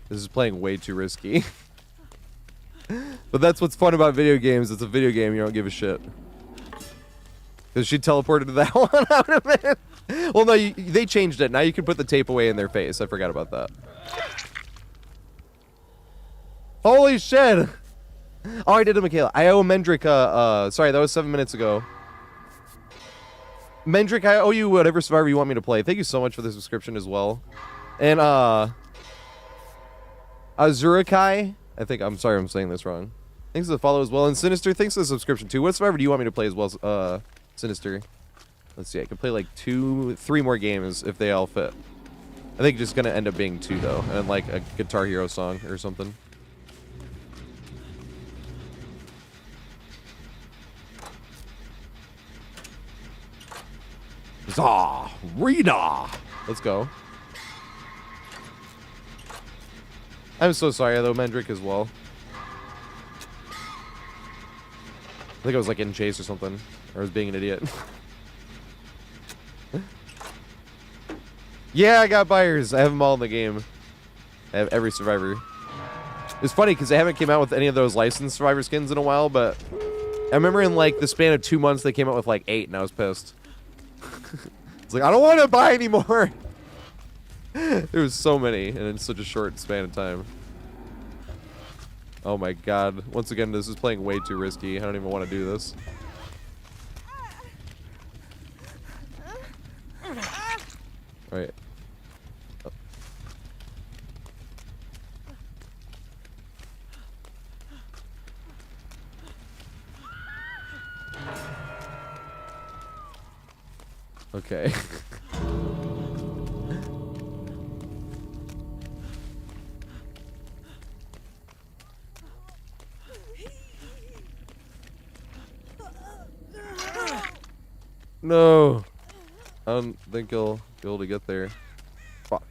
This is playing way too risky. But that's what's fun about video games. It's a video game, you don't give a shit. Because she teleported to that one out of it. Well, no, they changed it. Now you can put the tape away in their face. I forgot about that. Holy shit! Oh, I did it, Michaela. I owe Mendrick, sorry, that was 7 minutes ago. Mendrick, I owe you whatever Survivor you want me to play. Thank you so much for the subscription as well. And, Azurakai, I think, I'm sorry I'm saying this wrong. Thanks for the follow as well. And Sinister, thanks for the subscription too. What Survivor do you want me to play as well, Sinister? Let's see, I could play like 3 more games if they all fit. I think it's just gonna end up being 2 though, and like a Guitar Hero song or something. Zah! Rena! Let's go. I'm so sorry though, Mendrick as well. I think I was like in chase or something. Or I was being an idiot. Yeah, I got buyers. I have them all in the game. I have every Survivor. It's funny because they haven't came out with any of those licensed Survivor skins in a while, but I remember in like the span of 2 months they came out with like 8 and I was pissed. It's like, I don't want to buy anymore. There was so many and in such a short span of time. Oh my god. Once again, this is playing way too risky. I don't even want to do this. Right. Oh. Okay. No. I don't think he'll be able to get there. Fuck.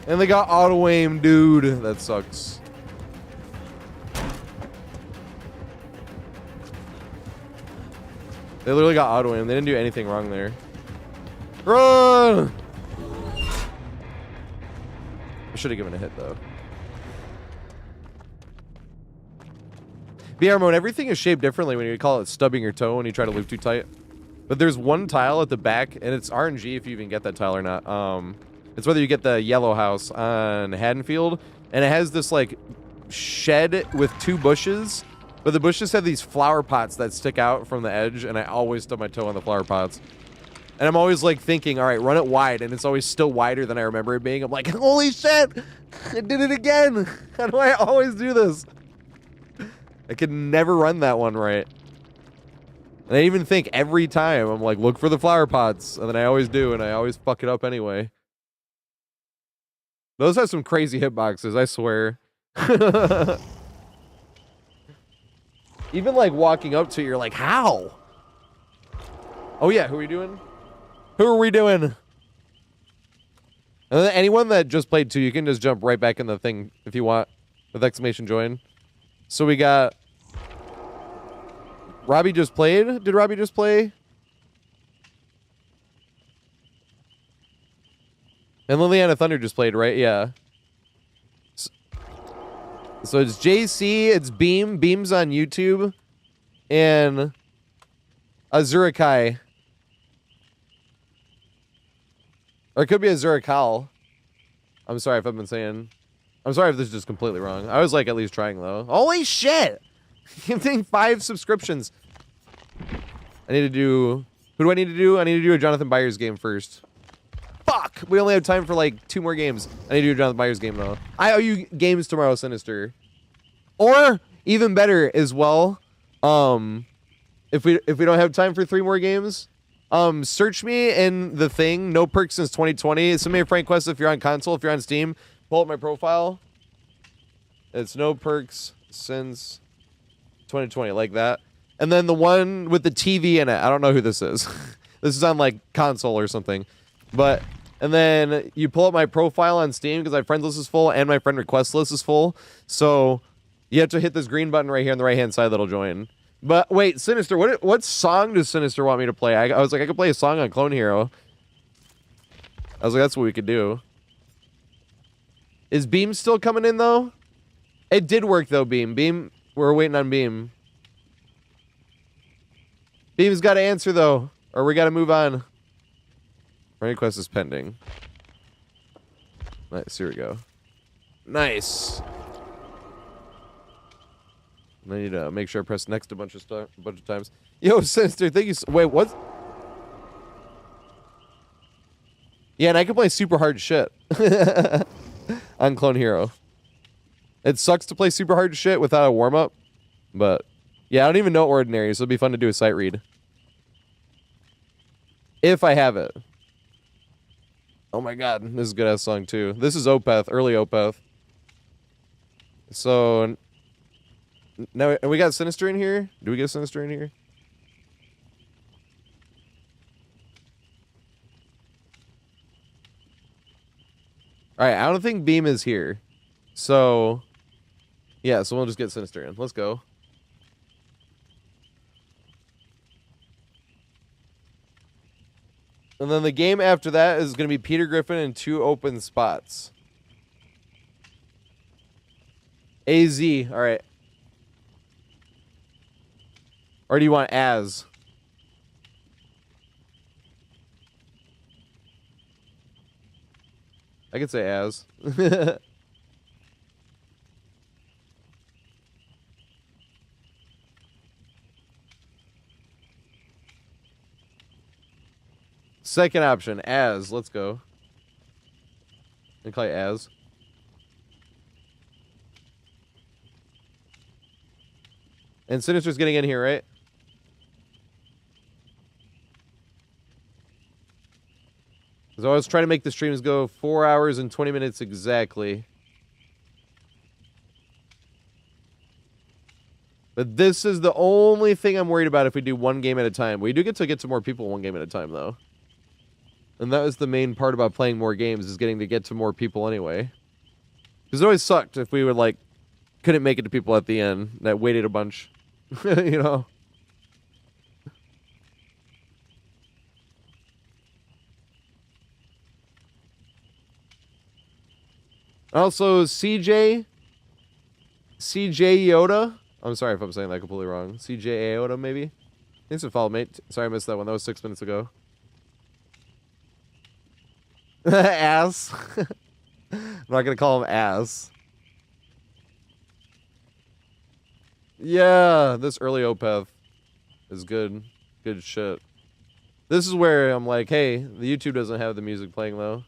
And they got auto aim, dude. That sucks. They literally got auto aim. They didn't do anything wrong there. Run! I should have given a hit though. BR mode, everything is shaped differently when you call it stubbing your toe when you try to loop too tight. But there's one tile at the back, and it's RNG if you even get that tile or not. It's whether you get the yellow house on Haddonfield, and it has this like shed with 2 bushes, but the bushes have these flower pots that stick out from the edge, and I always stub my toe on the flower pots. And I'm always like thinking, all right, run it wide, and it's always still wider than I remember it being. I'm like, holy shit, I did it again. How do I always do this? I could never run that one right. And I even think every time, I'm like, look for the flower pots. And then I always do, and I always fuck it up anyway. Those have some crazy hitboxes, I swear. Even like walking up to it, you're like, how? Oh yeah, who are we doing? Who are we doing? And then anyone that just played 2, you can just jump right back in the thing if you want. With exclamation join. So we got... Robbie just played? Did Robbie just play? And Liliana Thunder just played, right? Yeah. So it's JC, it's Beam. Beam's on YouTube. And Azurakai. Or it could be Azurakal. I'm sorry if I've been saying... I'm sorry if this is just completely wrong. I was like at least trying though. Holy shit! I'm getting 5 subscriptions. I need to do... Who do I need to do? I need to do a Jonathan Byers game first. Fuck. We only have time for like 2 more games. I need to do Jonathan Myers game though. I owe you games tomorrow, Sinister. Or even better as well. If we don't have time for 3 more games, search me in the thing. No perks since 2020. Send me a friend request if you're on console. If you're on Steam, pull up my profile. It's no perks since 2020, like that. And then the one with the TV in it. I don't know who this is. This is on like console or something. But and then you pull up my profile on Steam because my friends list is full and my friend request list is full. So you have to hit this green button right here on the right hand side that'll join. But wait, Sinister, what song does Sinister want me to play? I was like, I could play a song on Clone Hero. I was like, that's what we could do. Is Beam still coming in though? It did work though, Beam. Beam, we're waiting on Beam. Beam's got to answer though, or we got to move on. Friend request is pending. Nice, here we go. Nice. I need to make sure I press next a bunch of times. Yo, Sinister, thank you. Wait, what? Yeah, and I can play super hard shit on Clone Hero. It sucks to play super hard shit without a warm up, but yeah, I don't even know Ordinary, so it'll be fun to do a sight read if I have it. Oh my god, this is a good ass song too. This is Opeth, early Opeth. So. Now, we got Sinister in here? Do we get Sinister in here? Alright, I don't think Beam is here. So, yeah, so we'll just get Sinister in. Let's go. And then the game after that is going to be Peter Griffin and 2 open spots. AZ, alright. Or do you want as? I could say as. Second option, as. Let's go. I call it as. And Sinister's getting in here, right? So I was trying to make the streams go 4 hours and 20 minutes exactly. But this is the only thing I'm worried about if we do 1 game at a time. We do get to more people 1 game at a time, though. And that was the main part about playing more games, is getting to get to more people anyway. Because it always sucked if we would, like, couldn't make it to people at the end that waited a bunch. You know? Also, CJ Yoda. I'm sorry if I'm saying that completely wrong. CJ Yoda, maybe? Thanks for following, mate. Sorry I missed that one. That was 6 minutes ago. Ass. I'm not going to call him ass. Yeah, this early Opeth is good. Good shit. This is where I'm like, hey, the YouTube doesn't have the music playing, though.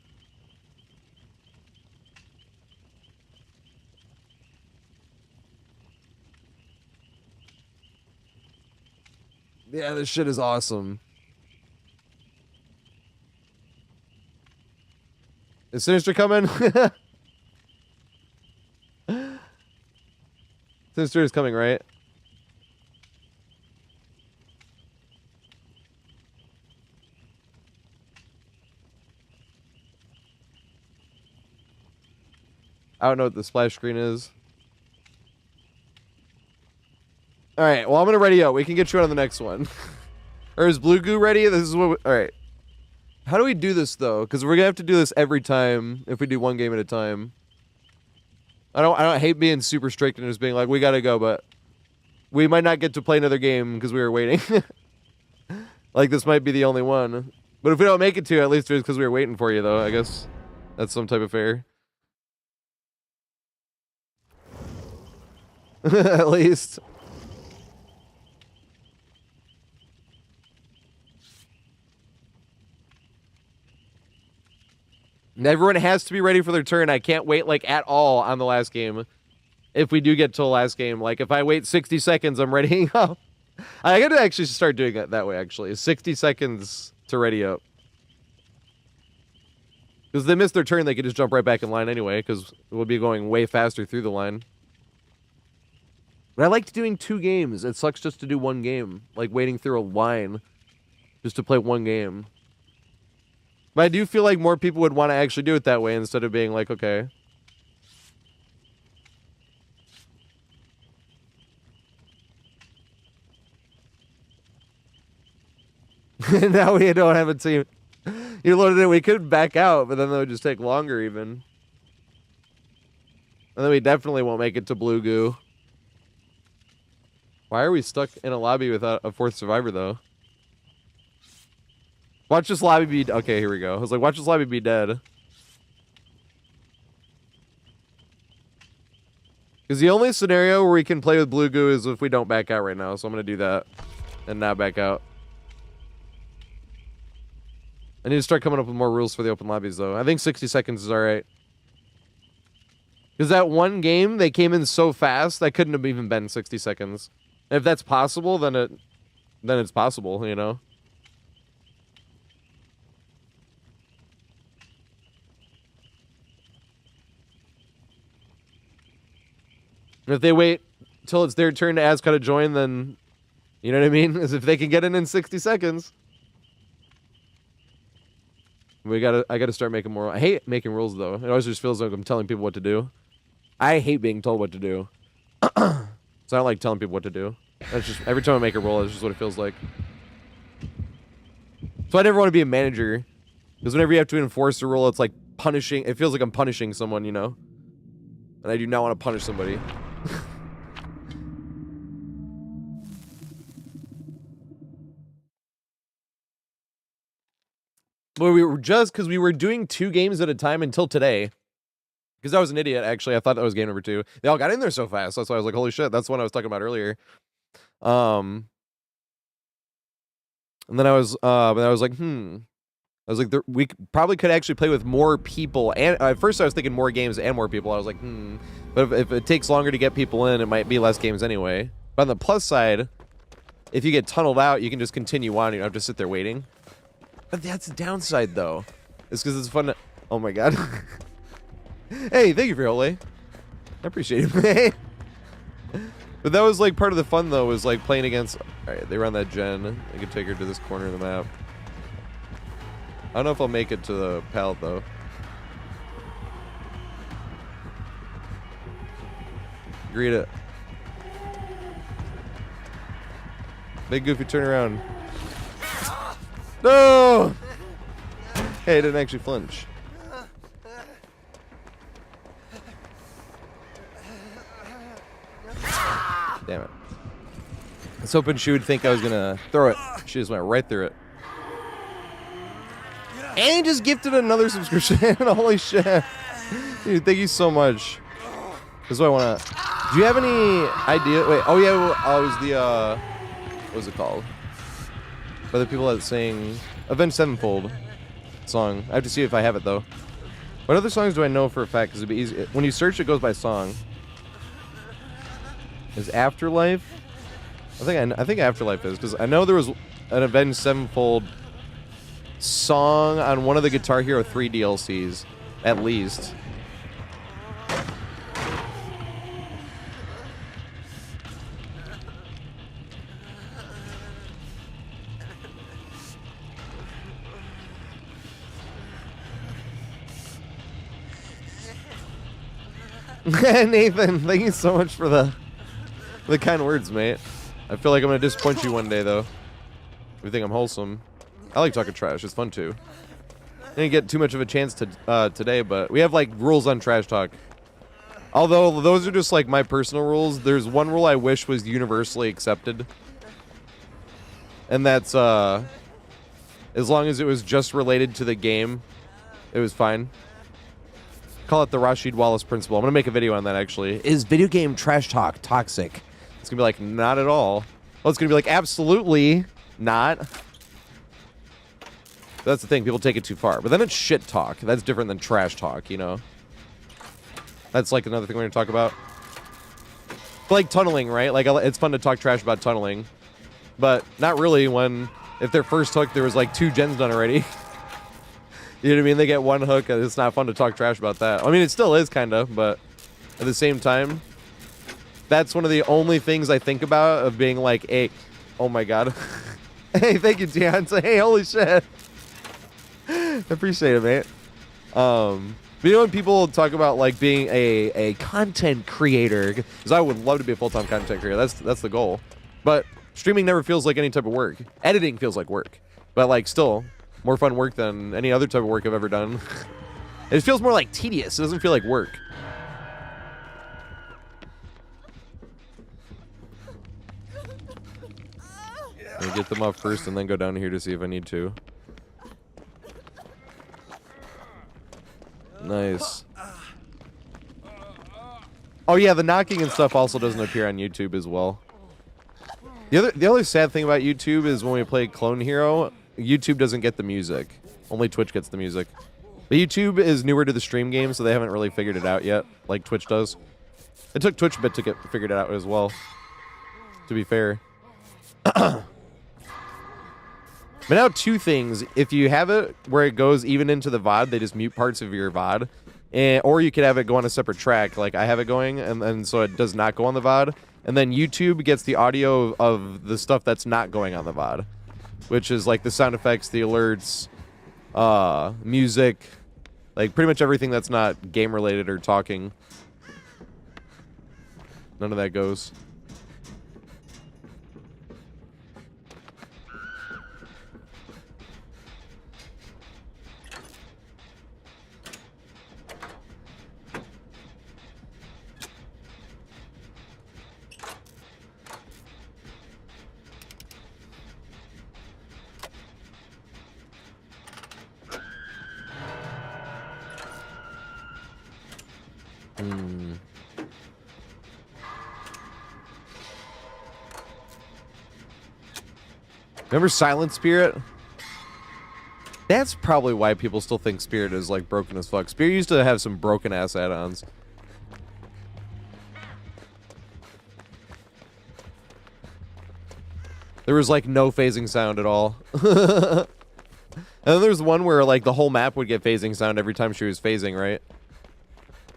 Yeah, this shit is awesome. Is Sinister coming? Sinister is coming, right? I don't know what the splash screen is. All right, well, I'm going to ready up. We can get you on the next one. Or is Blue Goo ready? This is what all right. How do we do this, though? Because we're going to have to do this every time if we do 1 game at a time. I don't hate being super strict and just being like, we got to go, but we might not get to play another game because we were waiting. Like, this might be the only one. But if we don't make it to, at least it's because we were waiting for you, though. I guess that's some type of fair. At least. And everyone has to be ready for their turn. I can't wait, like, at all on the last game. If we do get to the last game. Like, if I wait 60 seconds, I'm readying up. I gotta actually start doing it that way, actually. 60 seconds to ready up. Because if they miss their turn, they could just jump right back in line anyway, because we'll be going way faster through the line. But I liked doing 2 games. It sucks just to do 1 game. Like, waiting through a line just to play 1 game. But I do feel like more people would want to actually do it that way instead of being like, okay. Now we don't have a team. You loaded it. We could back out, but then that would just take longer even. And then we definitely won't make it to Blue Goo. Why are we stuck in a lobby without a 4th survivor, though? Watch this lobby be... Okay, here we go. I was like, watch this lobby be dead. Because the only scenario where we can play with Blue Goo is if we don't back out right now. So I'm going to do that. And not back out. I need to start coming up with more rules for the open lobbies, though. I think 60 seconds is alright. Because that 1 game, they came in so fast, that couldn't have even been 60 seconds. And if that's possible, then it's possible, you know? And if they wait till it's their turn to ask how to join, then... You know what I mean? As if they can get in 60 seconds. I gotta start making more... I hate making rules, though. It always just feels like I'm telling people what to do. I hate being told what to do. So I don't like telling people what to do. That's just... Every time I make a rule, that's just what it feels like. So I never want to be a manager. Because whenever you have to enforce a rule, it's like punishing... It feels like I'm punishing someone, you know? And I do not want to punish somebody. Well, we were just... Because we were doing 2 games at a time until today. Because I was an idiot, actually. I thought that was game number 2. They all got in there so fast. That's why I was like, holy shit. That's what I was talking about earlier. And then I was like, I was like, we probably could actually play with more people. And at first I was thinking more games and more people. I was like, But if it takes longer to get people in, it might be less games anyway. But on the plus side, if you get tunneled out, you can just continue on. You don't have to sit there waiting. But that's the downside, though. It's because it's fun to... Oh, my God. Hey, thank you for Ole. I appreciate it. But that was, like, part of the fun, though, was, like, playing against... Alright, they run that gen. I can take her to this corner of the map. I don't know if I'll make it to the pallet, though. Greet it. Big goofy turn around. No! Hey, it didn't actually flinch. Damn it. I was hoping she would think I was gonna throw it. She just went right through it. And he just gifted another subscription. Holy shit. Dude, thank you so much. This is what I wanna... Do you have any idea? Wait, oh yeah, it was the, what was it called? By the people that sing Avenged Sevenfold song. I have to see if I have it, though. What other songs do I know for a fact? Because it'd be easy. When you search, it goes by song. Is Afterlife? I think Afterlife is, because I know there was an Avenged Sevenfold song on one of the Guitar Hero 3 DLCs, at least. Nathan, thank you so much for the kind words, mate. I feel like I'm gonna disappoint you one day, though. You think I'm wholesome? I like talking trash. It's fun too. I didn't get too much of a chance to today, but we have like rules on trash talk. Although those are just like my personal rules. There's one rule I wish was universally accepted, and that's as long as it was just related to the game, it was fine. Call it the Rashid Wallace principle. I'm gonna make a video on that, actually. Is video game trash talk toxic? It's gonna be like, not at all. Well, it's gonna be like, absolutely not. That's the thing. People take it too far. But then it's shit talk. That's different than trash talk, you know? That's like another thing we're going to talk about. But like tunneling, right? Like it's fun to talk trash about tunneling. But not really when, if their first hook, there was like 2 gens done already. You know what I mean? They get 1 hook, and it's not fun to talk trash about that. I mean, it still is kind of, but at the same time, that's one of the only things I think about of being like, hey, oh my god. Hey, thank you, Deontay. Hey, holy shit. Appreciate it, mate. But you know when people talk about like being a content creator, because I would love to be a full-time content creator. That's the goal. But streaming never feels like any type of work. Editing feels like work. But like still, more fun work than any other type of work I've ever done. It feels more like tedious. It doesn't feel like work. I'm gonna get them up first and then go down here to see if I need to. Nice. Oh yeah, the knocking and stuff also doesn't appear on YouTube as well. The other sad thing about YouTube is when we play Clone Hero, YouTube doesn't get the music. Only Twitch gets the music. But YouTube is newer to the stream game, so they haven't really figured it out yet, like Twitch does. It took Twitch a bit to get figured it out as well, to be fair. But now 2 things. If you have it where it goes even into the VOD, they just mute parts of your VOD. Or you could have it go on a separate track, like I have it going, and so it does not go on the VOD. And then YouTube gets the audio of the stuff that's not going on the VOD. Which is like the sound effects, the alerts, music, like pretty much everything that's not game related or talking. None of that goes. Remember Silent Spirit? That's probably why people still think Spirit is like broken as fuck. Spirit used to have some broken ass add-ons. There was like no phasing sound at all. And then there's one where like the whole map would get phasing sound every time she was phasing, right?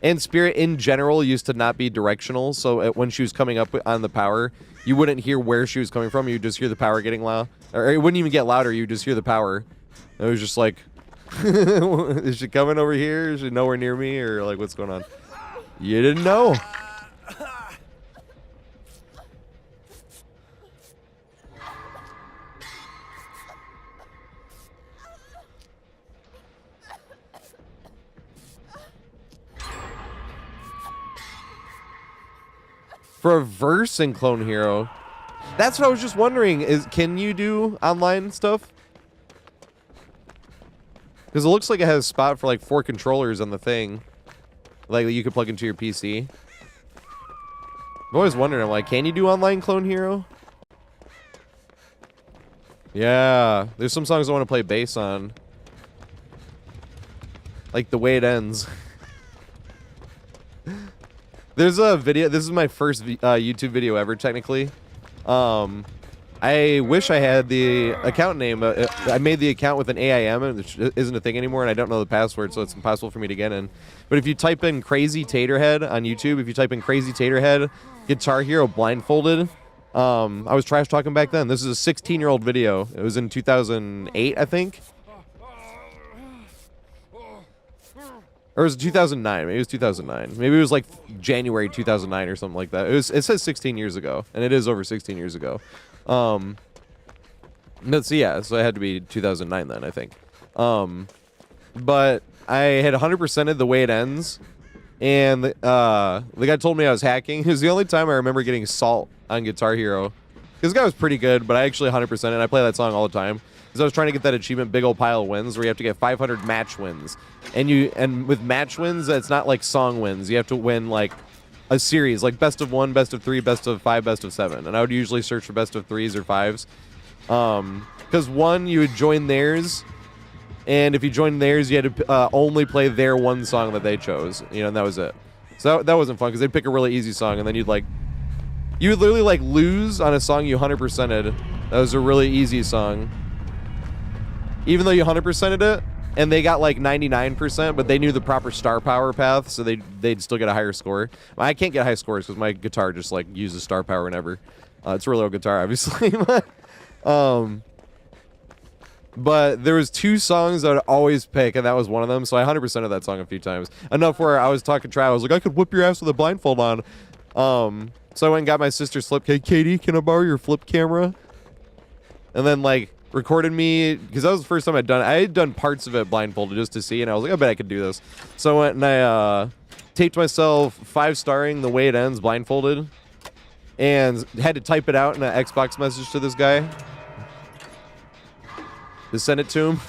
And Spirit in general used to not be directional, so when she was coming up on the power, you wouldn't hear where she was coming from. You'd just hear the power getting loud. Or it wouldn't even get louder. You'd just hear the power. It was just like, is she coming over here? Is she nowhere near me? Or like, what's going on? You didn't know. For a verse in Clone Hero, that's what I was just wondering, can you do online stuff? Because it looks like it has a spot for like 4 controllers on the thing, like that you could plug into your PC. I'm always wondering, I'm like, can you do online Clone Hero? Yeah, there's some songs I want to play bass on, like The Way It Ends. There's a video. This is my first YouTube video ever, technically. I wish I had the account name. I made the account with an AIM, which isn't a thing anymore, and I don't know the password, so it's impossible for me to get in. But if you type in Crazy TatorHead on YouTube, if you type in Crazy TatorHead, Guitar Hero Blindfolded, I was trash talking back then. This is a 16-year-old video. It was in 2008, I think. Or was it 2009? Maybe it was 2009. Maybe it was like January 2009 or something like that. It says 16 years ago, and it is over 16 years ago. So yeah, so it had to be 2009 then, I think. But I had 100%ed The Way It Ends, and the guy told me I was hacking. It was the only time I remember getting salt on Guitar Hero. This guy was pretty good, but I actually 100%ed, and I play that song all the time. Because I was trying to get that achievement, Big Ol' Pile of Wins, where you have to get 500 match wins. And with match wins, it's not like song wins. You have to win like a series, like best of 1, best of 3, best of 5, best of 7. And I would usually search for best of 3s or 5s. Because 1, you would join theirs, And if you joined theirs, you had to only play their one song that they chose. You know, and that was it. So that wasn't fun because they'd pick a really easy song, and then you would literally like lose on a song you 100%ed. That was a really easy song. Even though you 100%ed it, and they got like 99%, but they knew the proper star power path, so they'd still get a higher score. I can't get high scores because my guitar just like uses star power whenever. It's a really old guitar, obviously. But there was 2 songs I would always pick, and that was one of them. So I 100%ed that song a few times. Enough where I was talking trash. I was like, I could whip your ass with a blindfold on. So I went and got my sister's flip. Hey, Katie, can I borrow your flip camera? And then like recorded me, because that was the first time I had done parts of it blindfolded just to see, and I was like, I bet I could do this. So I went and I taped myself 5-starring The Way It Ends blindfolded, and had to type it out in an Xbox message to this guy to send it to him.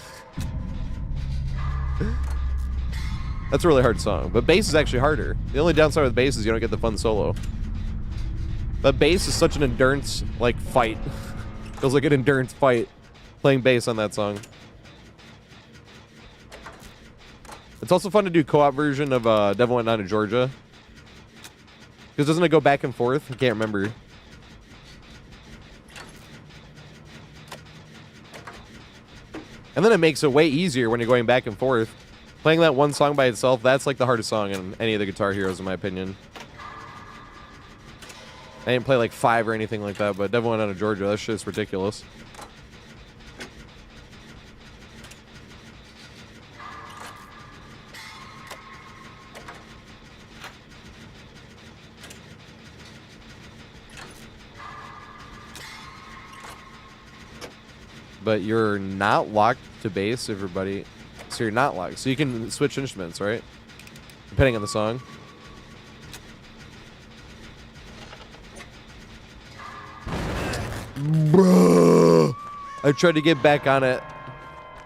That's a really hard song, but bass is actually harder. The only downside with bass is you don't get the fun solo. But bass is such an endurance like fight. Feels like an endurance fight playing bass on that song. It's also fun to do co-op version of Devil Went Down to Georgia. Because doesn't it go back and forth? I can't remember. And then it makes it way easier when you're going back and forth. Playing that one song by itself, that's like the hardest song in any of the Guitar Heroes, in my opinion. I didn't play like 5 or anything like that, but Devil Went Down to Georgia, that shit's ridiculous. But you're not locked to bass, everybody. So you're not locked. So you can switch instruments, right? Depending on the song. Bruh. I tried to get back on it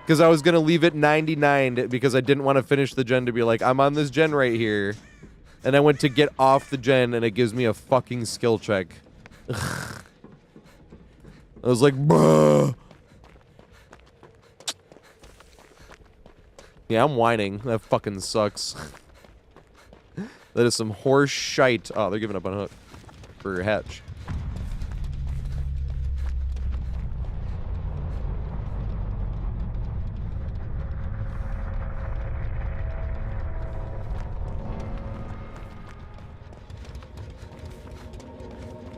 because I was going to leave it 99 because I didn't want to finish the gen to be like, I'm on this gen right here. And I went to get off the gen and it gives me a fucking skill check. I was like, bruh. Yeah, I'm whining. That fucking sucks. That is some horse shite. Oh, they're giving up on Hook for Hatch.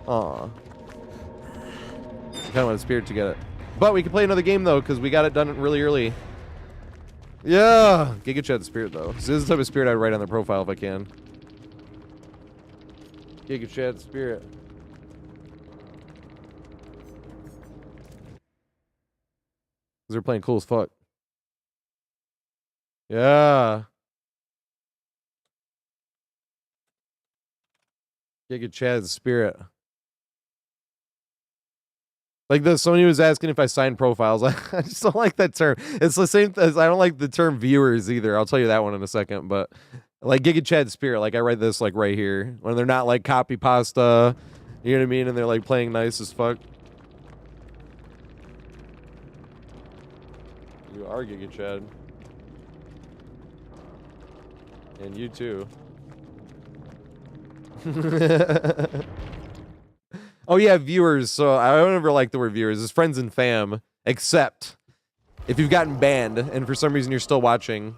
Aw. I kind of want a Spirit to get it. But we can play another game, though, because we got it done really early. Yeah! Giga Chad Spirit, though. This is the type of Spirit I'd write on the profile if I can. Giga Chad Spirit. Because they're playing cool as fuck. Yeah. Giga Chad Spirit. Like this, somebody was asking if I sign profiles. I just don't like that term. It's the same as I don't like the term viewers either. I'll tell you that one in a second. But like Giga Chad Spirit, like I write this like right here when they're not like copy pasta, you know what I mean? And they're like playing nice as fuck. You are Giga Chad, and you too. Oh yeah, viewers. So I don't ever like the word viewers. It's friends and fam. Except if you've gotten banned and for some reason you're still watching,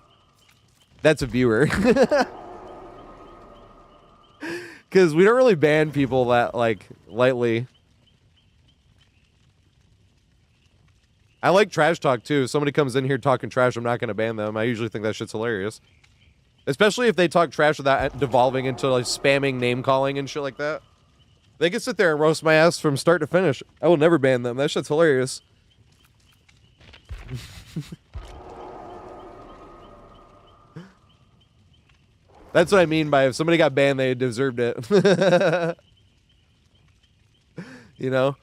that's a viewer. Because we don't really ban people that like lightly. I like trash talk too. If somebody comes in here talking trash, I'm not going to ban them. I usually think that shit's hilarious. Especially if they talk trash without devolving into like spamming name calling and shit like that. They can sit there and roast my ass from start to finish. I will never ban them. That shit's hilarious. That's what I mean by if somebody got banned, they deserved it. You know?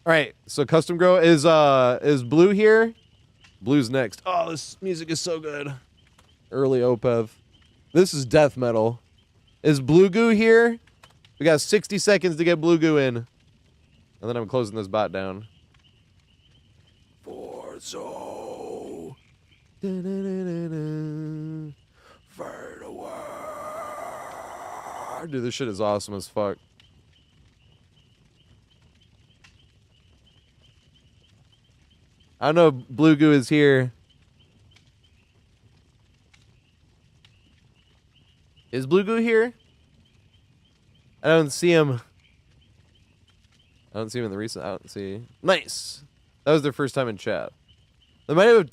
Alright, so Custom Grow is Blue here. Blue's next. Oh, this music is so good. Early Opeth. This is death metal. Is Blue Goo here? We got 60 seconds to get Blue Goo in. And then I'm closing this bot down. so. Fade away. Dude, this shit is awesome as fuck. I don't know if Blue Goo is here. Is Blue Goo here? I don't see him. I don't see him in the recent. I don't see. Nice. That was their first time in chat. They might have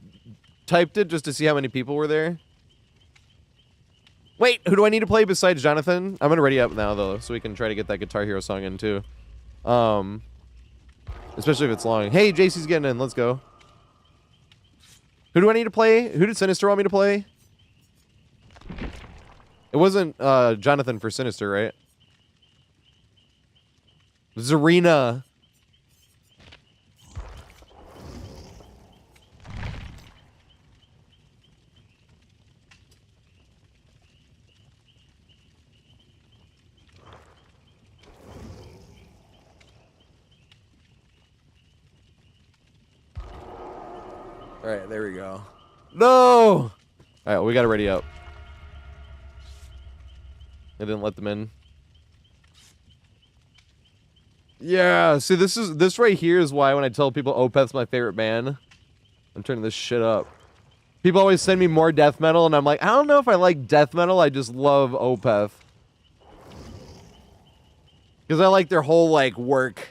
typed it just to see how many people were there. Wait, who do I need to play besides Jonathan? I'm gonna ready up now though, so we can try to get that Guitar Hero song in too. Especially if it's long. Hey, JC's getting in. Let's go. Who do I need to play? Who did Sinister want me to play? It wasn't Jonathan for Sinister, right? Zarina. All right, there we go. No! All right, we got to ready up. I didn't let them in. Yeah, see, this right here is why when I tell people Opeth's my favorite band, I'm turning this shit up. People always send me more death metal, and I'm like, I don't know if I like death metal, I just love Opeth. Because I like their whole, like, work.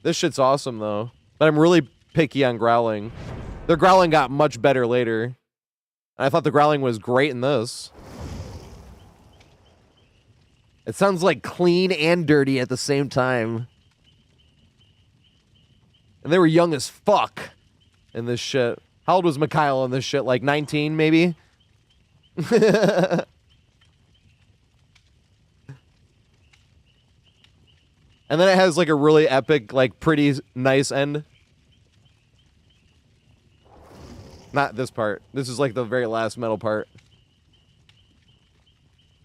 This shit's awesome, though. But I'm really picky on growling. Their growling got much better later. And I thought the growling was great in this. It sounds like clean and dirty at the same time. And they were young as fuck in this shit. How old was Mikhail in this shit? Like 19, maybe? And then it has like a really epic, like pretty nice end. Not this part. This is like the very last metal part.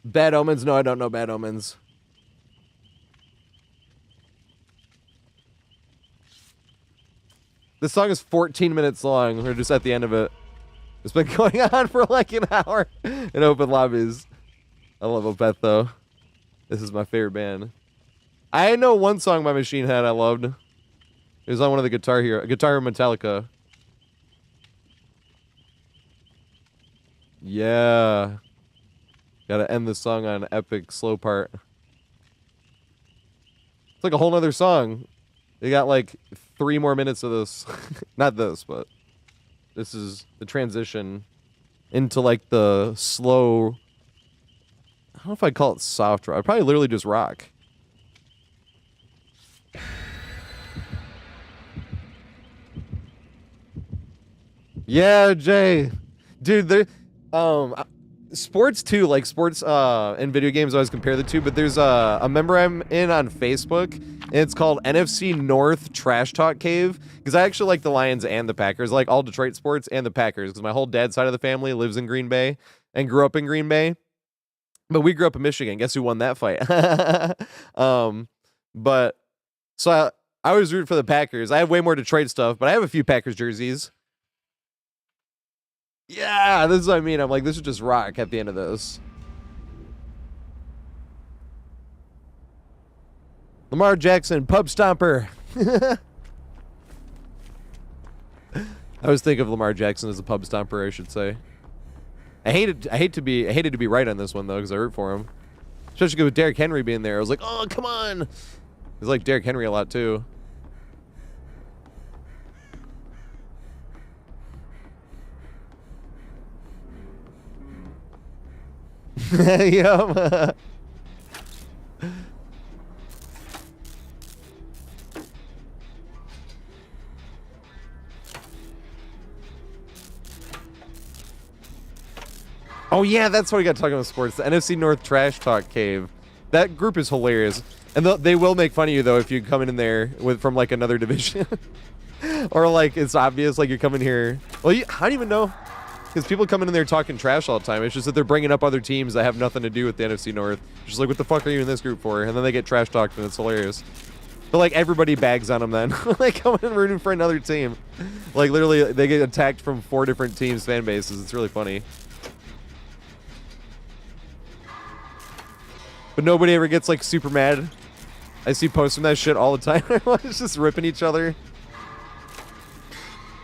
Bad Omens? No, I don't know Bad Omens. This song is 14 minutes long. We're just at the end of it. It's been going on for like an hour in open lobbies. I love Opeth though. This is my favorite band. I know one song by Machine Head I loved. It was on one of the Guitar Hero Metallica. Yeah. Gotta end the song on an epic slow part. It's like a whole nother song. They got like 3 more minutes of this. Not this, but this is the transition into like the slow. I don't know if I'd call it soft rock. I'd probably literally just rock. Yeah, Jay. Dude, there sports too, like sports and video games always compare the two, but there's a member I'm in on Facebook, and it's called NFC North Trash Talk Cave, because I actually like the Lions and the Packers. I like all Detroit sports and the Packers, because my whole dad's side of the family lives in Green Bay and grew up in Green Bay. But we grew up in Michigan. Guess who won that fight? But so I always root for the Packers. I have way more Detroit stuff, but I have a few Packers jerseys. Yeah, this is what I mean. I'm like, this is just rock at the end of this. Lamar Jackson, pub stomper. I always think of Lamar Jackson as a pub stomper, I should say. I hated to be right on this one though, because I root for him. Especially with Derrick Henry being there. I was like, oh come on. He's like Derrick Henry a lot too. Yum. Oh yeah, that's what we got talking about sports. The NFC North Trash Talk Cave. That group is hilarious, and they will make fun of you though if you come in there from like another division, or like it's obvious like you're coming here. Well, I don't even know. Because people come in there talking trash all the time. It's just that they're bringing up other teams that have nothing to do with the NFC North. Just like, what the fuck are you in this group for? And then they get trash talked, and it's hilarious. But like everybody bags on them then. Like coming and rooting for another team. Like literally they get attacked from 4 different teams' fan bases. It's really funny. But nobody ever gets like super mad. I see posting that shit all the time. Everyone's just ripping each other.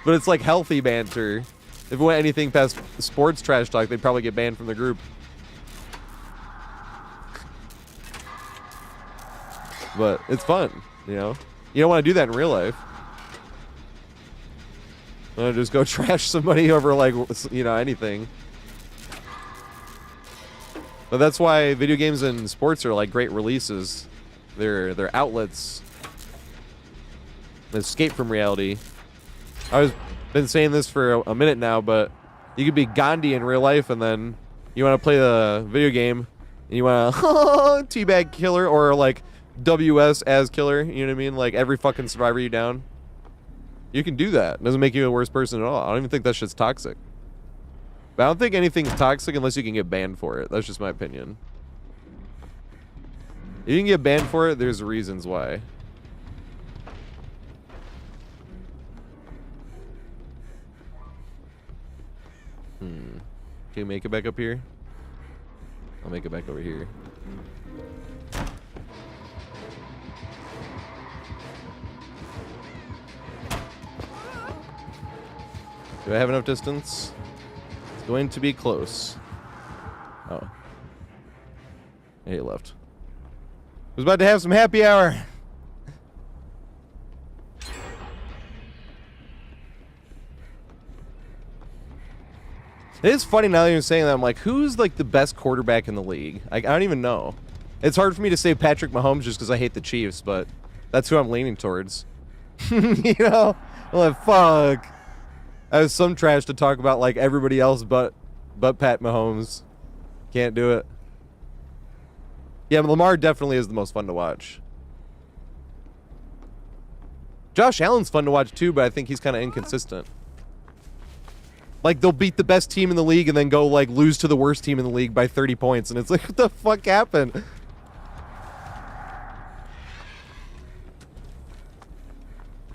But it's like healthy banter. If it went anything past sports trash talk, they'd probably get banned from the group. But it's fun, you know? You don't want to do that in real life. You want to just go trash somebody over, like, you know, anything. But that's why video games and sports are, like, great releases. They're outlets. They escape from reality. I've been saying this for a minute now, but you could be Gandhi in real life, and then you want to play the video game, and you want to teabag killer, or, like, WS as killer, you know what I mean? Like every fucking survivor you down. You can do that. It doesn't make you a worse person at all. I don't even think that shit's toxic. But I don't think anything's toxic unless you can get banned for it. That's just my opinion. If you can get banned for it, there's reasons why. Can you make it back up here? I'll make it back over here. Do I have enough distance? It's going to be close. Oh. Yeah, he left. I was about to have some happy hour. It is funny now that you're saying that. I'm like, who's like the best quarterback in the league? I don't even know. It's hard for me to say Patrick Mahomes just because I hate the Chiefs, but that's who I'm leaning towards. You know? I'm like, fuck. I have some trash to talk about like everybody else but Pat Mahomes. Can't do it. Yeah, Lamar definitely is the most fun to watch. Josh Allen's fun to watch too, but I think he's kind of inconsistent. Like, they'll beat the best team in the league and then go, like, lose to the worst team in the league by 30 points. And it's like, what the fuck happened?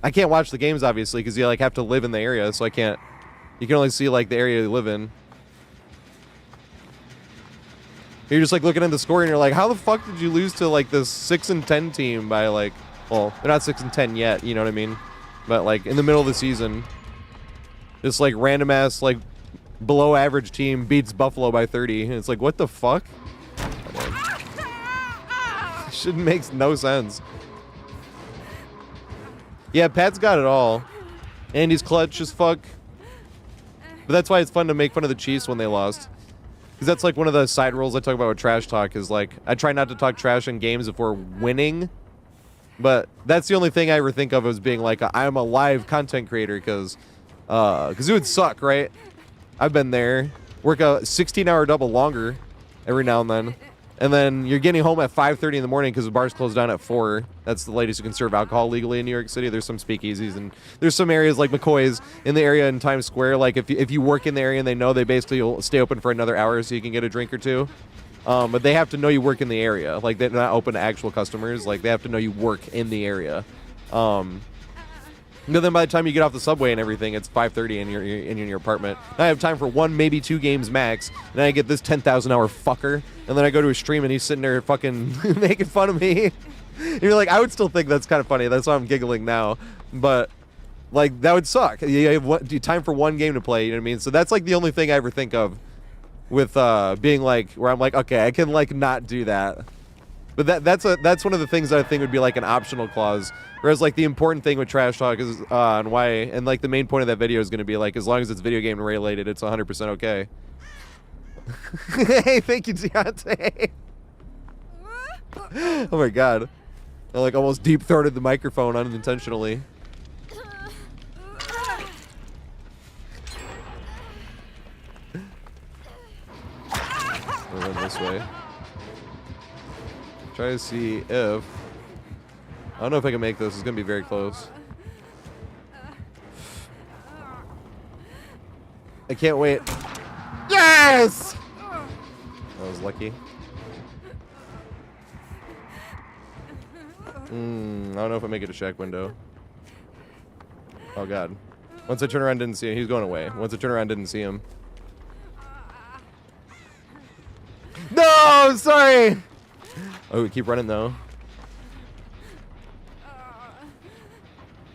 I can't watch the games, obviously, because you, like, have to live in the area. So I can't... You can only see, like, the area you live in. You're just, like, looking at the score and you're like, how the fuck did you lose to, like, this 6-10 team by, like... Well, they're not 6-10 yet, you know what I mean? But, like, in the middle of the season... This, like, random-ass, like, below-average team beats Buffalo by 30. And it's like, what the fuck? Shit makes no sense. Yeah, Pat's got it all. And he's clutch as fuck. But that's why it's fun to make fun of the Chiefs when they lost. Because that's, like, one of the side rules I talk about with trash talk is, like, I try not to talk trash in games if we're winning. But that's the only thing I ever think of as being, like, I'm a live content creator, because it would suck, right? I've been there. Work a 16-hour double longer every now and then. And then you're getting home at 5:30 in the morning because the bars close down at 4. That's the latest you can serve alcohol legally in New York City. There's some speakeasies, and there's some areas like McCoy's in the area in Times Square. Like, if you work in the area and they know, they basically will stay open for another hour so you can get a drink or two. But they have to know you work in the area. Like, they're not open to actual customers. Like, they have to know you work in the area. But then by the time you get off the subway and everything, it's 5:30 and you're in your apartment. I have time for 1, maybe 2 games max, and I get this 10,000-hour fucker, and then I go to a stream and he's sitting there fucking making fun of me. And you're like, I would still think that's kind of funny. That's why I'm giggling now. But, like, that would suck. You have time for 1 game to play, you know what I mean? So that's, like, the only thing I ever think of with being, like, where I'm like, okay, I can, like, not do that. But that's one of the things that I think would be, like, an optional clause. Whereas, like, the important thing with trash talk is and why, and, like, the main point of that video is going to be, like, as long as it's video game related, it's 100% okay. Hey, thank you, Deontay. Oh my god, I, like, almost deep-throated the microphone unintentionally. We'll run this way. Try to see if... I don't know if I can make this. It's going to be very close. I can't wait. Yes! That was lucky. I don't know if I make it a shack window. Oh, God. Once I turn around, didn't see him. He was going away. Once I turn around, didn't see him. No! I'm sorry! Oh, keep running, though.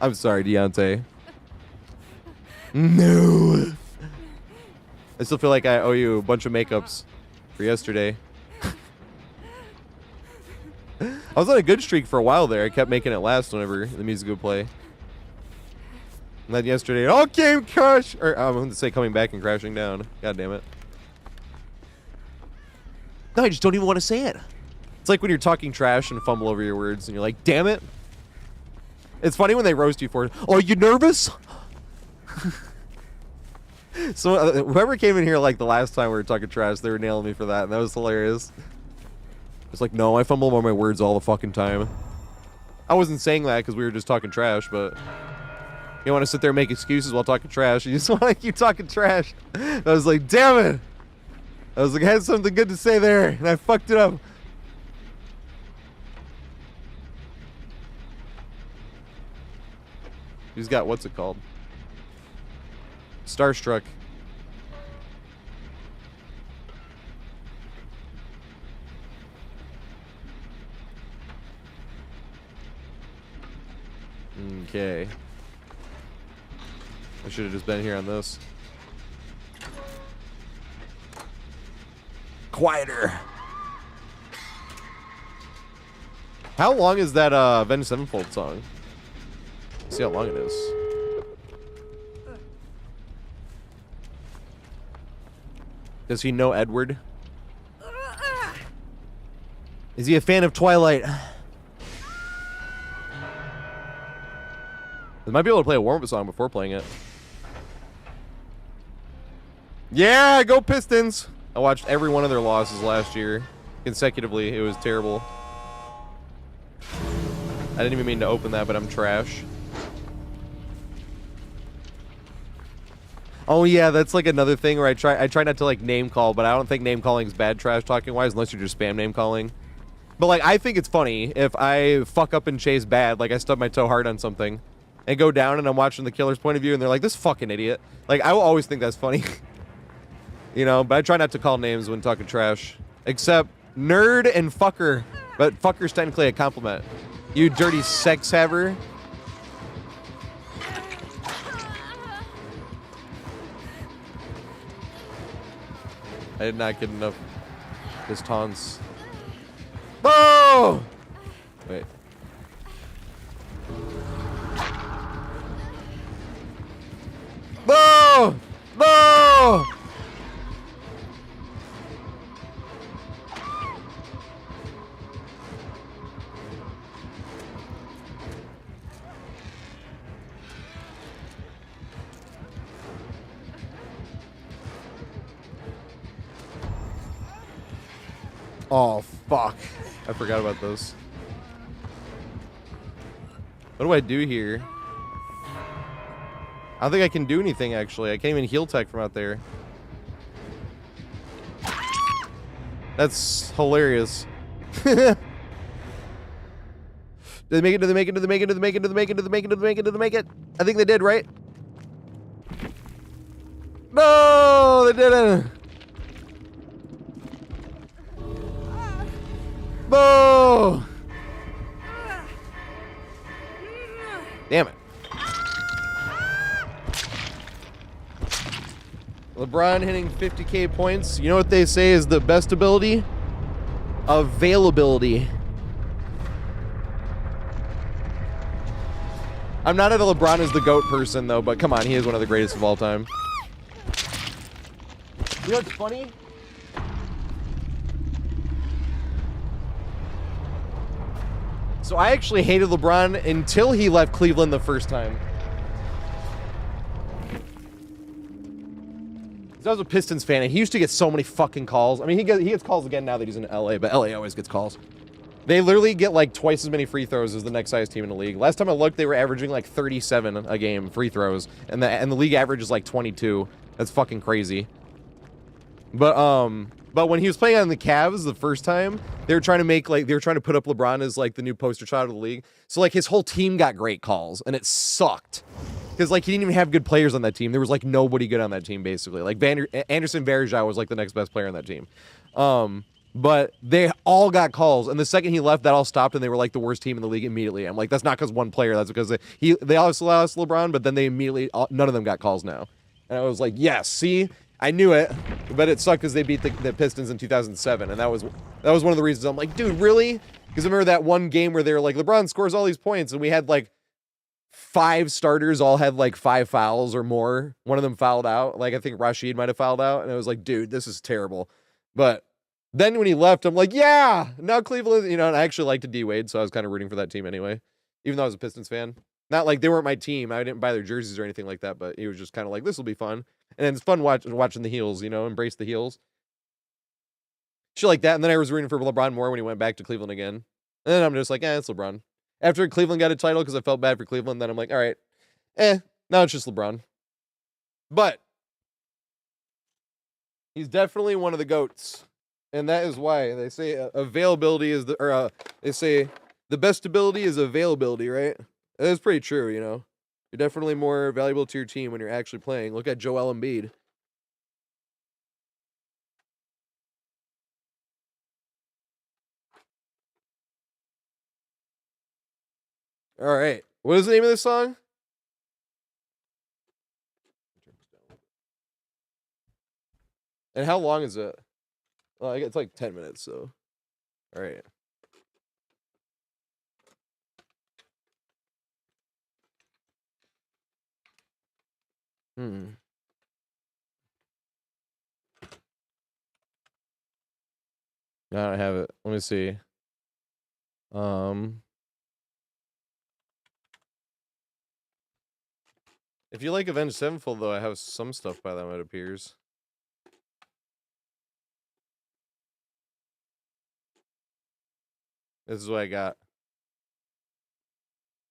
I'm sorry, Deontay. No! I still feel like I owe you a bunch of makeups for yesterday. I was on a good streak for a while there. I kept making it last whenever the music would play. And then yesterday, it all came crash. Or I'm going to say coming back and crashing down. God damn it. No, I just don't even want to say it. It's like when you're talking trash and fumble over your words and you're like, damn it. It's funny when they roast you for it. Oh, you nervous? So whoever came in here like the last time we were talking trash, they were nailing me for that, and that was hilarious. It's like, no, I fumble over my words all the fucking time. I wasn't saying that because we were just talking trash, but you want to sit there and make excuses while talking trash. You just want to keep talking trash. I was like, damn it. I was like, I had something good to say there, and I fucked it up. He's got, what's it called? Starstruck. Okay. I should have just been here on this. Quieter. How long is that Avenged Sevenfold song? Let's see how long it is. Does he know Edward? Is he a fan of Twilight? They might be able to play a warm-up song before playing it. Yeah, go Pistons! I watched every one of their losses last year. Consecutively, it was terrible. I didn't even mean to open that, but I'm trash. Oh yeah, that's like another thing where I try not to like name call, but I don't think name calling is bad trash talking wise unless you're just spam name calling. But like I think it's funny if I fuck up and chase bad, like I stub my toe hard on something and go down and I'm watching the killer's point of view and they're like, this fucking idiot. Like I will always think that's funny. You know, but I try not to call names when talking trash. Except nerd and fucker. But fucker's technically a compliment. You dirty sex haver. I did not get enough his taunts. Oh! Wait. No! No! Oh, fuck. I forgot about those. What do I do here? I don't think I can do anything, actually. I can't even heal tech from out there. That's hilarious. Did they make it? Did they make it? Did they make it? Did they make it? Did they make it? Did they make it? Did they make it? Did they make it? I think they did, right? No, they didn't. No. Damn it. LeBron hitting 50k points. You know what they say is the best ability? Availability. I'm not at a LeBron is the GOAT person, though, but come on, he is one of the greatest of all time. You know what's funny? So I actually hated LeBron until he left Cleveland the first time. I was a Pistons fan, and he used to get so many fucking calls. I mean, he gets calls again now that he's in LA, but LA always gets calls. They literally get like twice as many free throws as the next highest team in the league. Last time I looked, they were averaging like 37 a game free throws, and the league average is like 22. That's fucking crazy. But But when he was playing on the Cavs the first time, they were trying to put up LeBron as like the new poster child of the league. So like his whole team got great calls, and it sucked because like he didn't even have good players on that team. There was like nobody good on that team basically. Like Anderson Varejao was like the next best player on that team. But they all got calls, and the second he left, that all stopped, and they were like the worst team in the league immediately. I'm like, that's not because one player. That's because they also lost LeBron, but then they immediately none of them got calls now. And I was like, yes, see, I knew it, but it sucked because they beat the Pistons in 2007, and that was one of the reasons I'm like, dude, really? Because I remember that one game where they were like, LeBron scores all these points, and we had like 5 starters all had like 5 fouls or more. One of them fouled out. Like I think Rashid might have fouled out, and I was like, dude, this is terrible. But then when he left, I'm like, yeah, now Cleveland, and I actually liked D Wade, so I was kind of rooting for that team anyway, even though I was a Pistons fan. Not like they weren't my team. I didn't buy their jerseys or anything like that, but he was just kind of like, this will be fun. And it's fun watching the heels, embrace the heels. Shit like that. And then I was rooting for LeBron more when he went back to Cleveland again. And then I'm just like, it's LeBron. After Cleveland got a title, because I felt bad for Cleveland, then I'm like, all right, now it's just LeBron. But he's definitely one of the GOATs. And that is why they say availability is they say the best ability is availability, right? That's pretty true, You're definitely more valuable to your team when you're actually playing. Look at Joel Embiid. All right. What is the name of this song? And how long is it? Well, it's like 10 minutes, so. All right. I don't have it. Let me see. If you like Avenged Sevenfold, though, I have some stuff by them, it appears. This is what I got.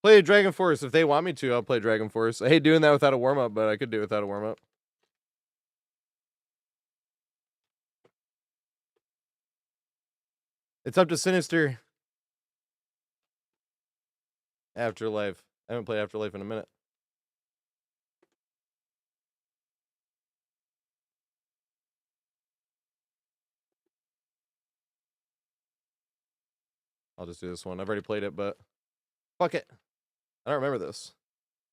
Play Dragon Force. If they want me to, I'll play Dragon Force. I hate doing that without a warm-up, but I could do it without a warm-up. It's up to Sinister. Afterlife. I haven't played Afterlife in a minute. I'll just do this one. I've already played it, but fuck it. I don't remember this.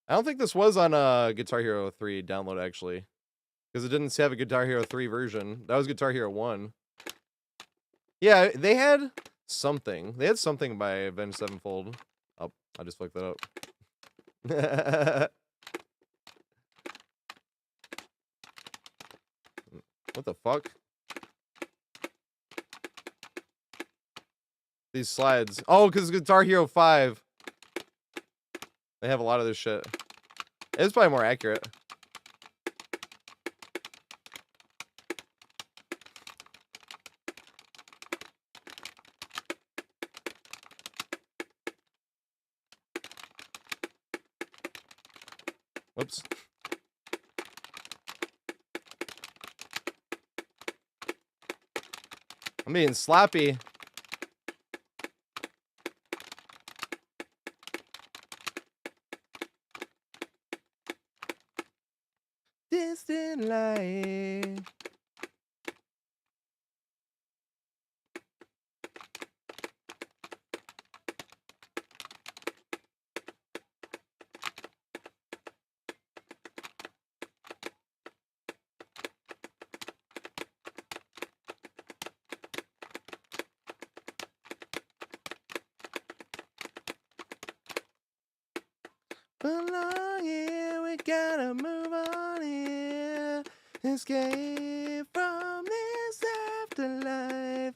I don't think this was on Guitar Hero 3 download, actually. Because it didn't have a Guitar Hero 3 version. That was Guitar Hero 1. Yeah, they had something. They had something by Avenged Sevenfold. Oh, I just fucked that up. What the fuck? These slides. Oh, because Guitar Hero 5. They have a lot of this shit. It's probably more accurate. Whoops. I'm being sloppy. Distant light. Belong here, we gotta move on here. Escape from this afterlife.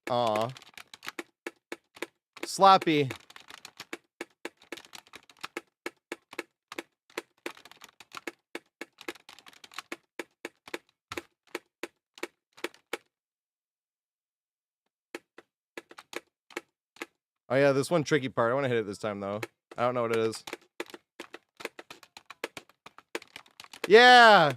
Aw. Sloppy. Oh yeah, this one tricky part. I want to hit it this time though. I don't know what it is. Yeah.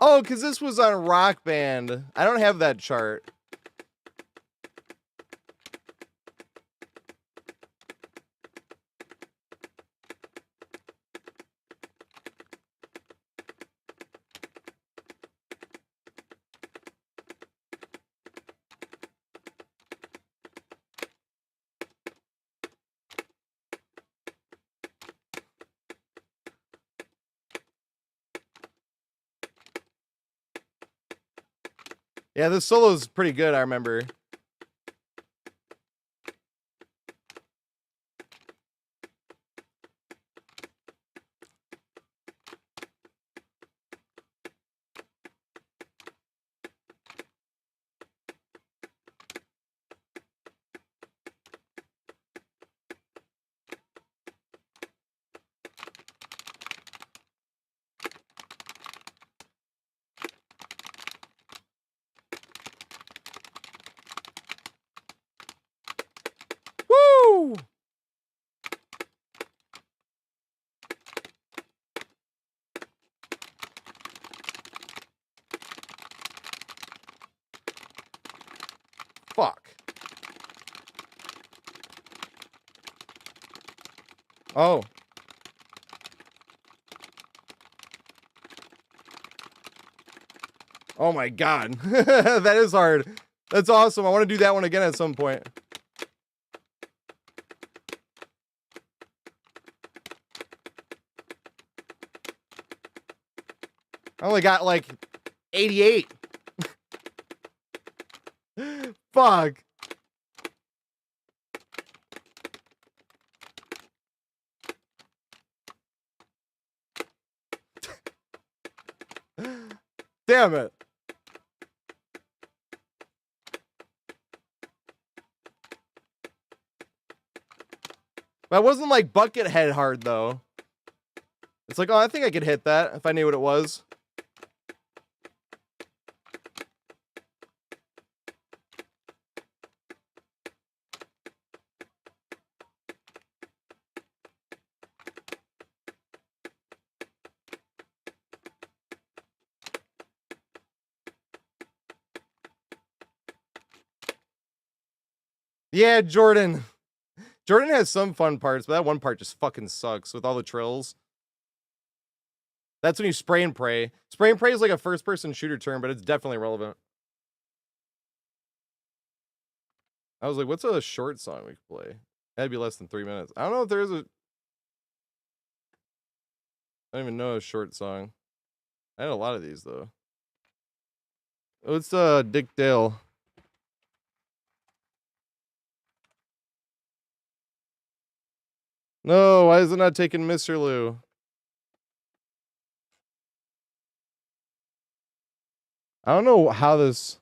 Oh, because this was on Rock Band. I don't have that chart. Yeah, this solo is pretty good, I remember. Woo! Fuck. Oh. Oh my god. That is hard. That's awesome. I want to do that one again at some point. I only got like 88. Fuck. Damn it. That wasn't like Buckethead hard though. It's like, oh, I think I could hit that if I knew what it was. Yeah, Jordan. Jordan has some fun parts, but that one part just fucking sucks with all the trills. That's when you spray and pray. Spray and pray is like a first-person shooter term, but it's definitely relevant. I was like, what's a short song we could play? That'd be less than 3 minutes. I don't know if there is a... I don't even know a short song. I had a lot of these, though. Oh, it's Dick Dale. No, why is it not taking Mr. Lou? I don't know how this...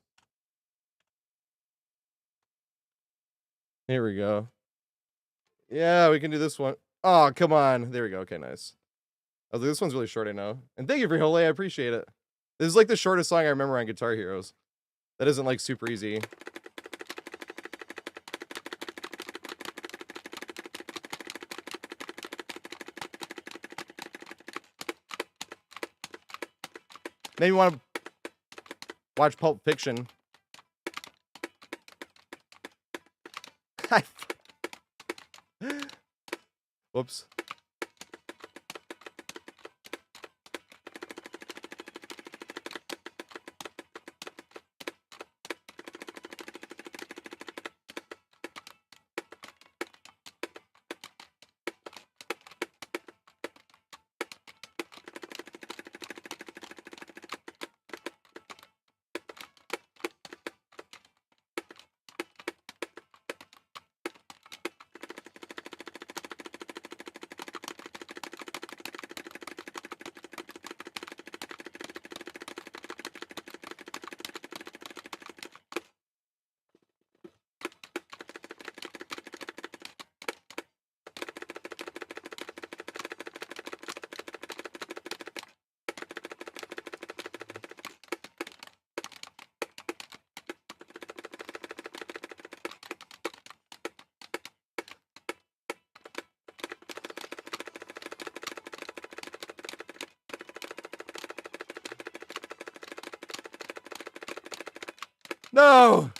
Here we go. Yeah, we can do this one. Oh, come on. There we go. Okay, nice. I was like, this one's really short, I know. And thank you for Hole, I appreciate it. This is like the shortest song I remember on Guitar Heroes. That isn't like super easy. Maybe you want to watch Pulp Fiction. Whoops. No!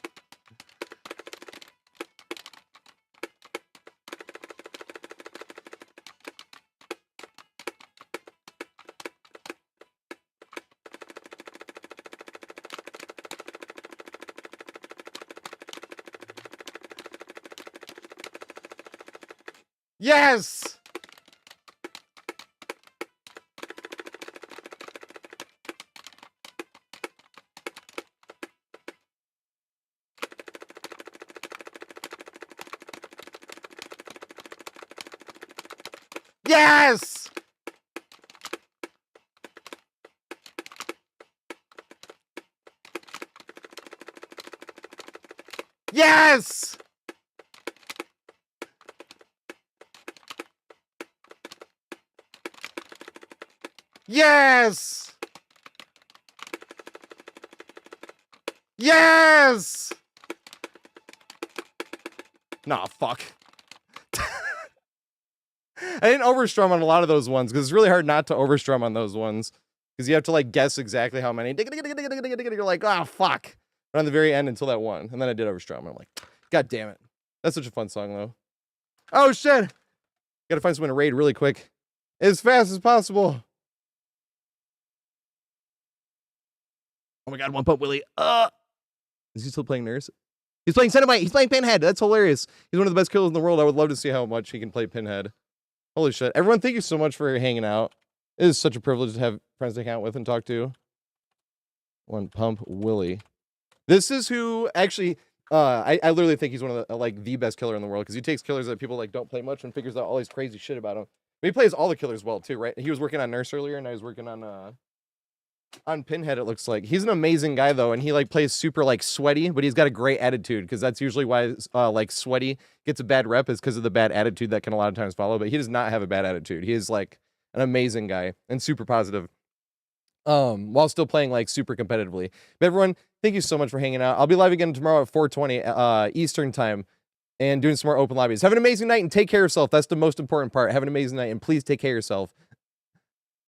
Yes! Yes! Yes! Yes! Yes! Nah, fuck. I didn't overstrum on a lot of those ones because it's really hard not to overstrum on those ones because you have to like guess exactly how many. You're like, oh fuck. But on the very end until that one, and then I did overstrum. I'm like, god damn it. That's such a fun song though. Oh shit. Gotta find someone to raid really quick, as fast as possible. Oh my god, One Pump Willie. Is he still playing Nurse? He's playing Cenobite. He's playing Pinhead. That's hilarious. He's one of the best killers in the world. I would love to see how much he can play Pinhead. Holy shit. Everyone, thank you so much for hanging out. It is such a privilege to have friends to hang out with and talk to. One Pump Willie. This is who actually, I literally think he's one of the, like, the best killer in the world because he takes killers that people, like, don't play much and figures out all these crazy shit about them. But he plays all the killers well, too, right? He was working on Nurse earlier, and I was working on Pinhead, it looks like. He's an amazing guy, though, and he, like, plays super, like, sweaty, but he's got a great attitude, because that's usually why, like, sweaty gets a bad rep is because of the bad attitude that can a lot of times follow, but he does not have a bad attitude. He is, like, an amazing guy and super positive, while still playing, like, super competitively. But everyone, thank you so much for hanging out. I'll be live again tomorrow at 4:20 Eastern time and doing some more open lobbies. Have an amazing night and take care of yourself. That's the most important part. Have an amazing night and please take care of yourself.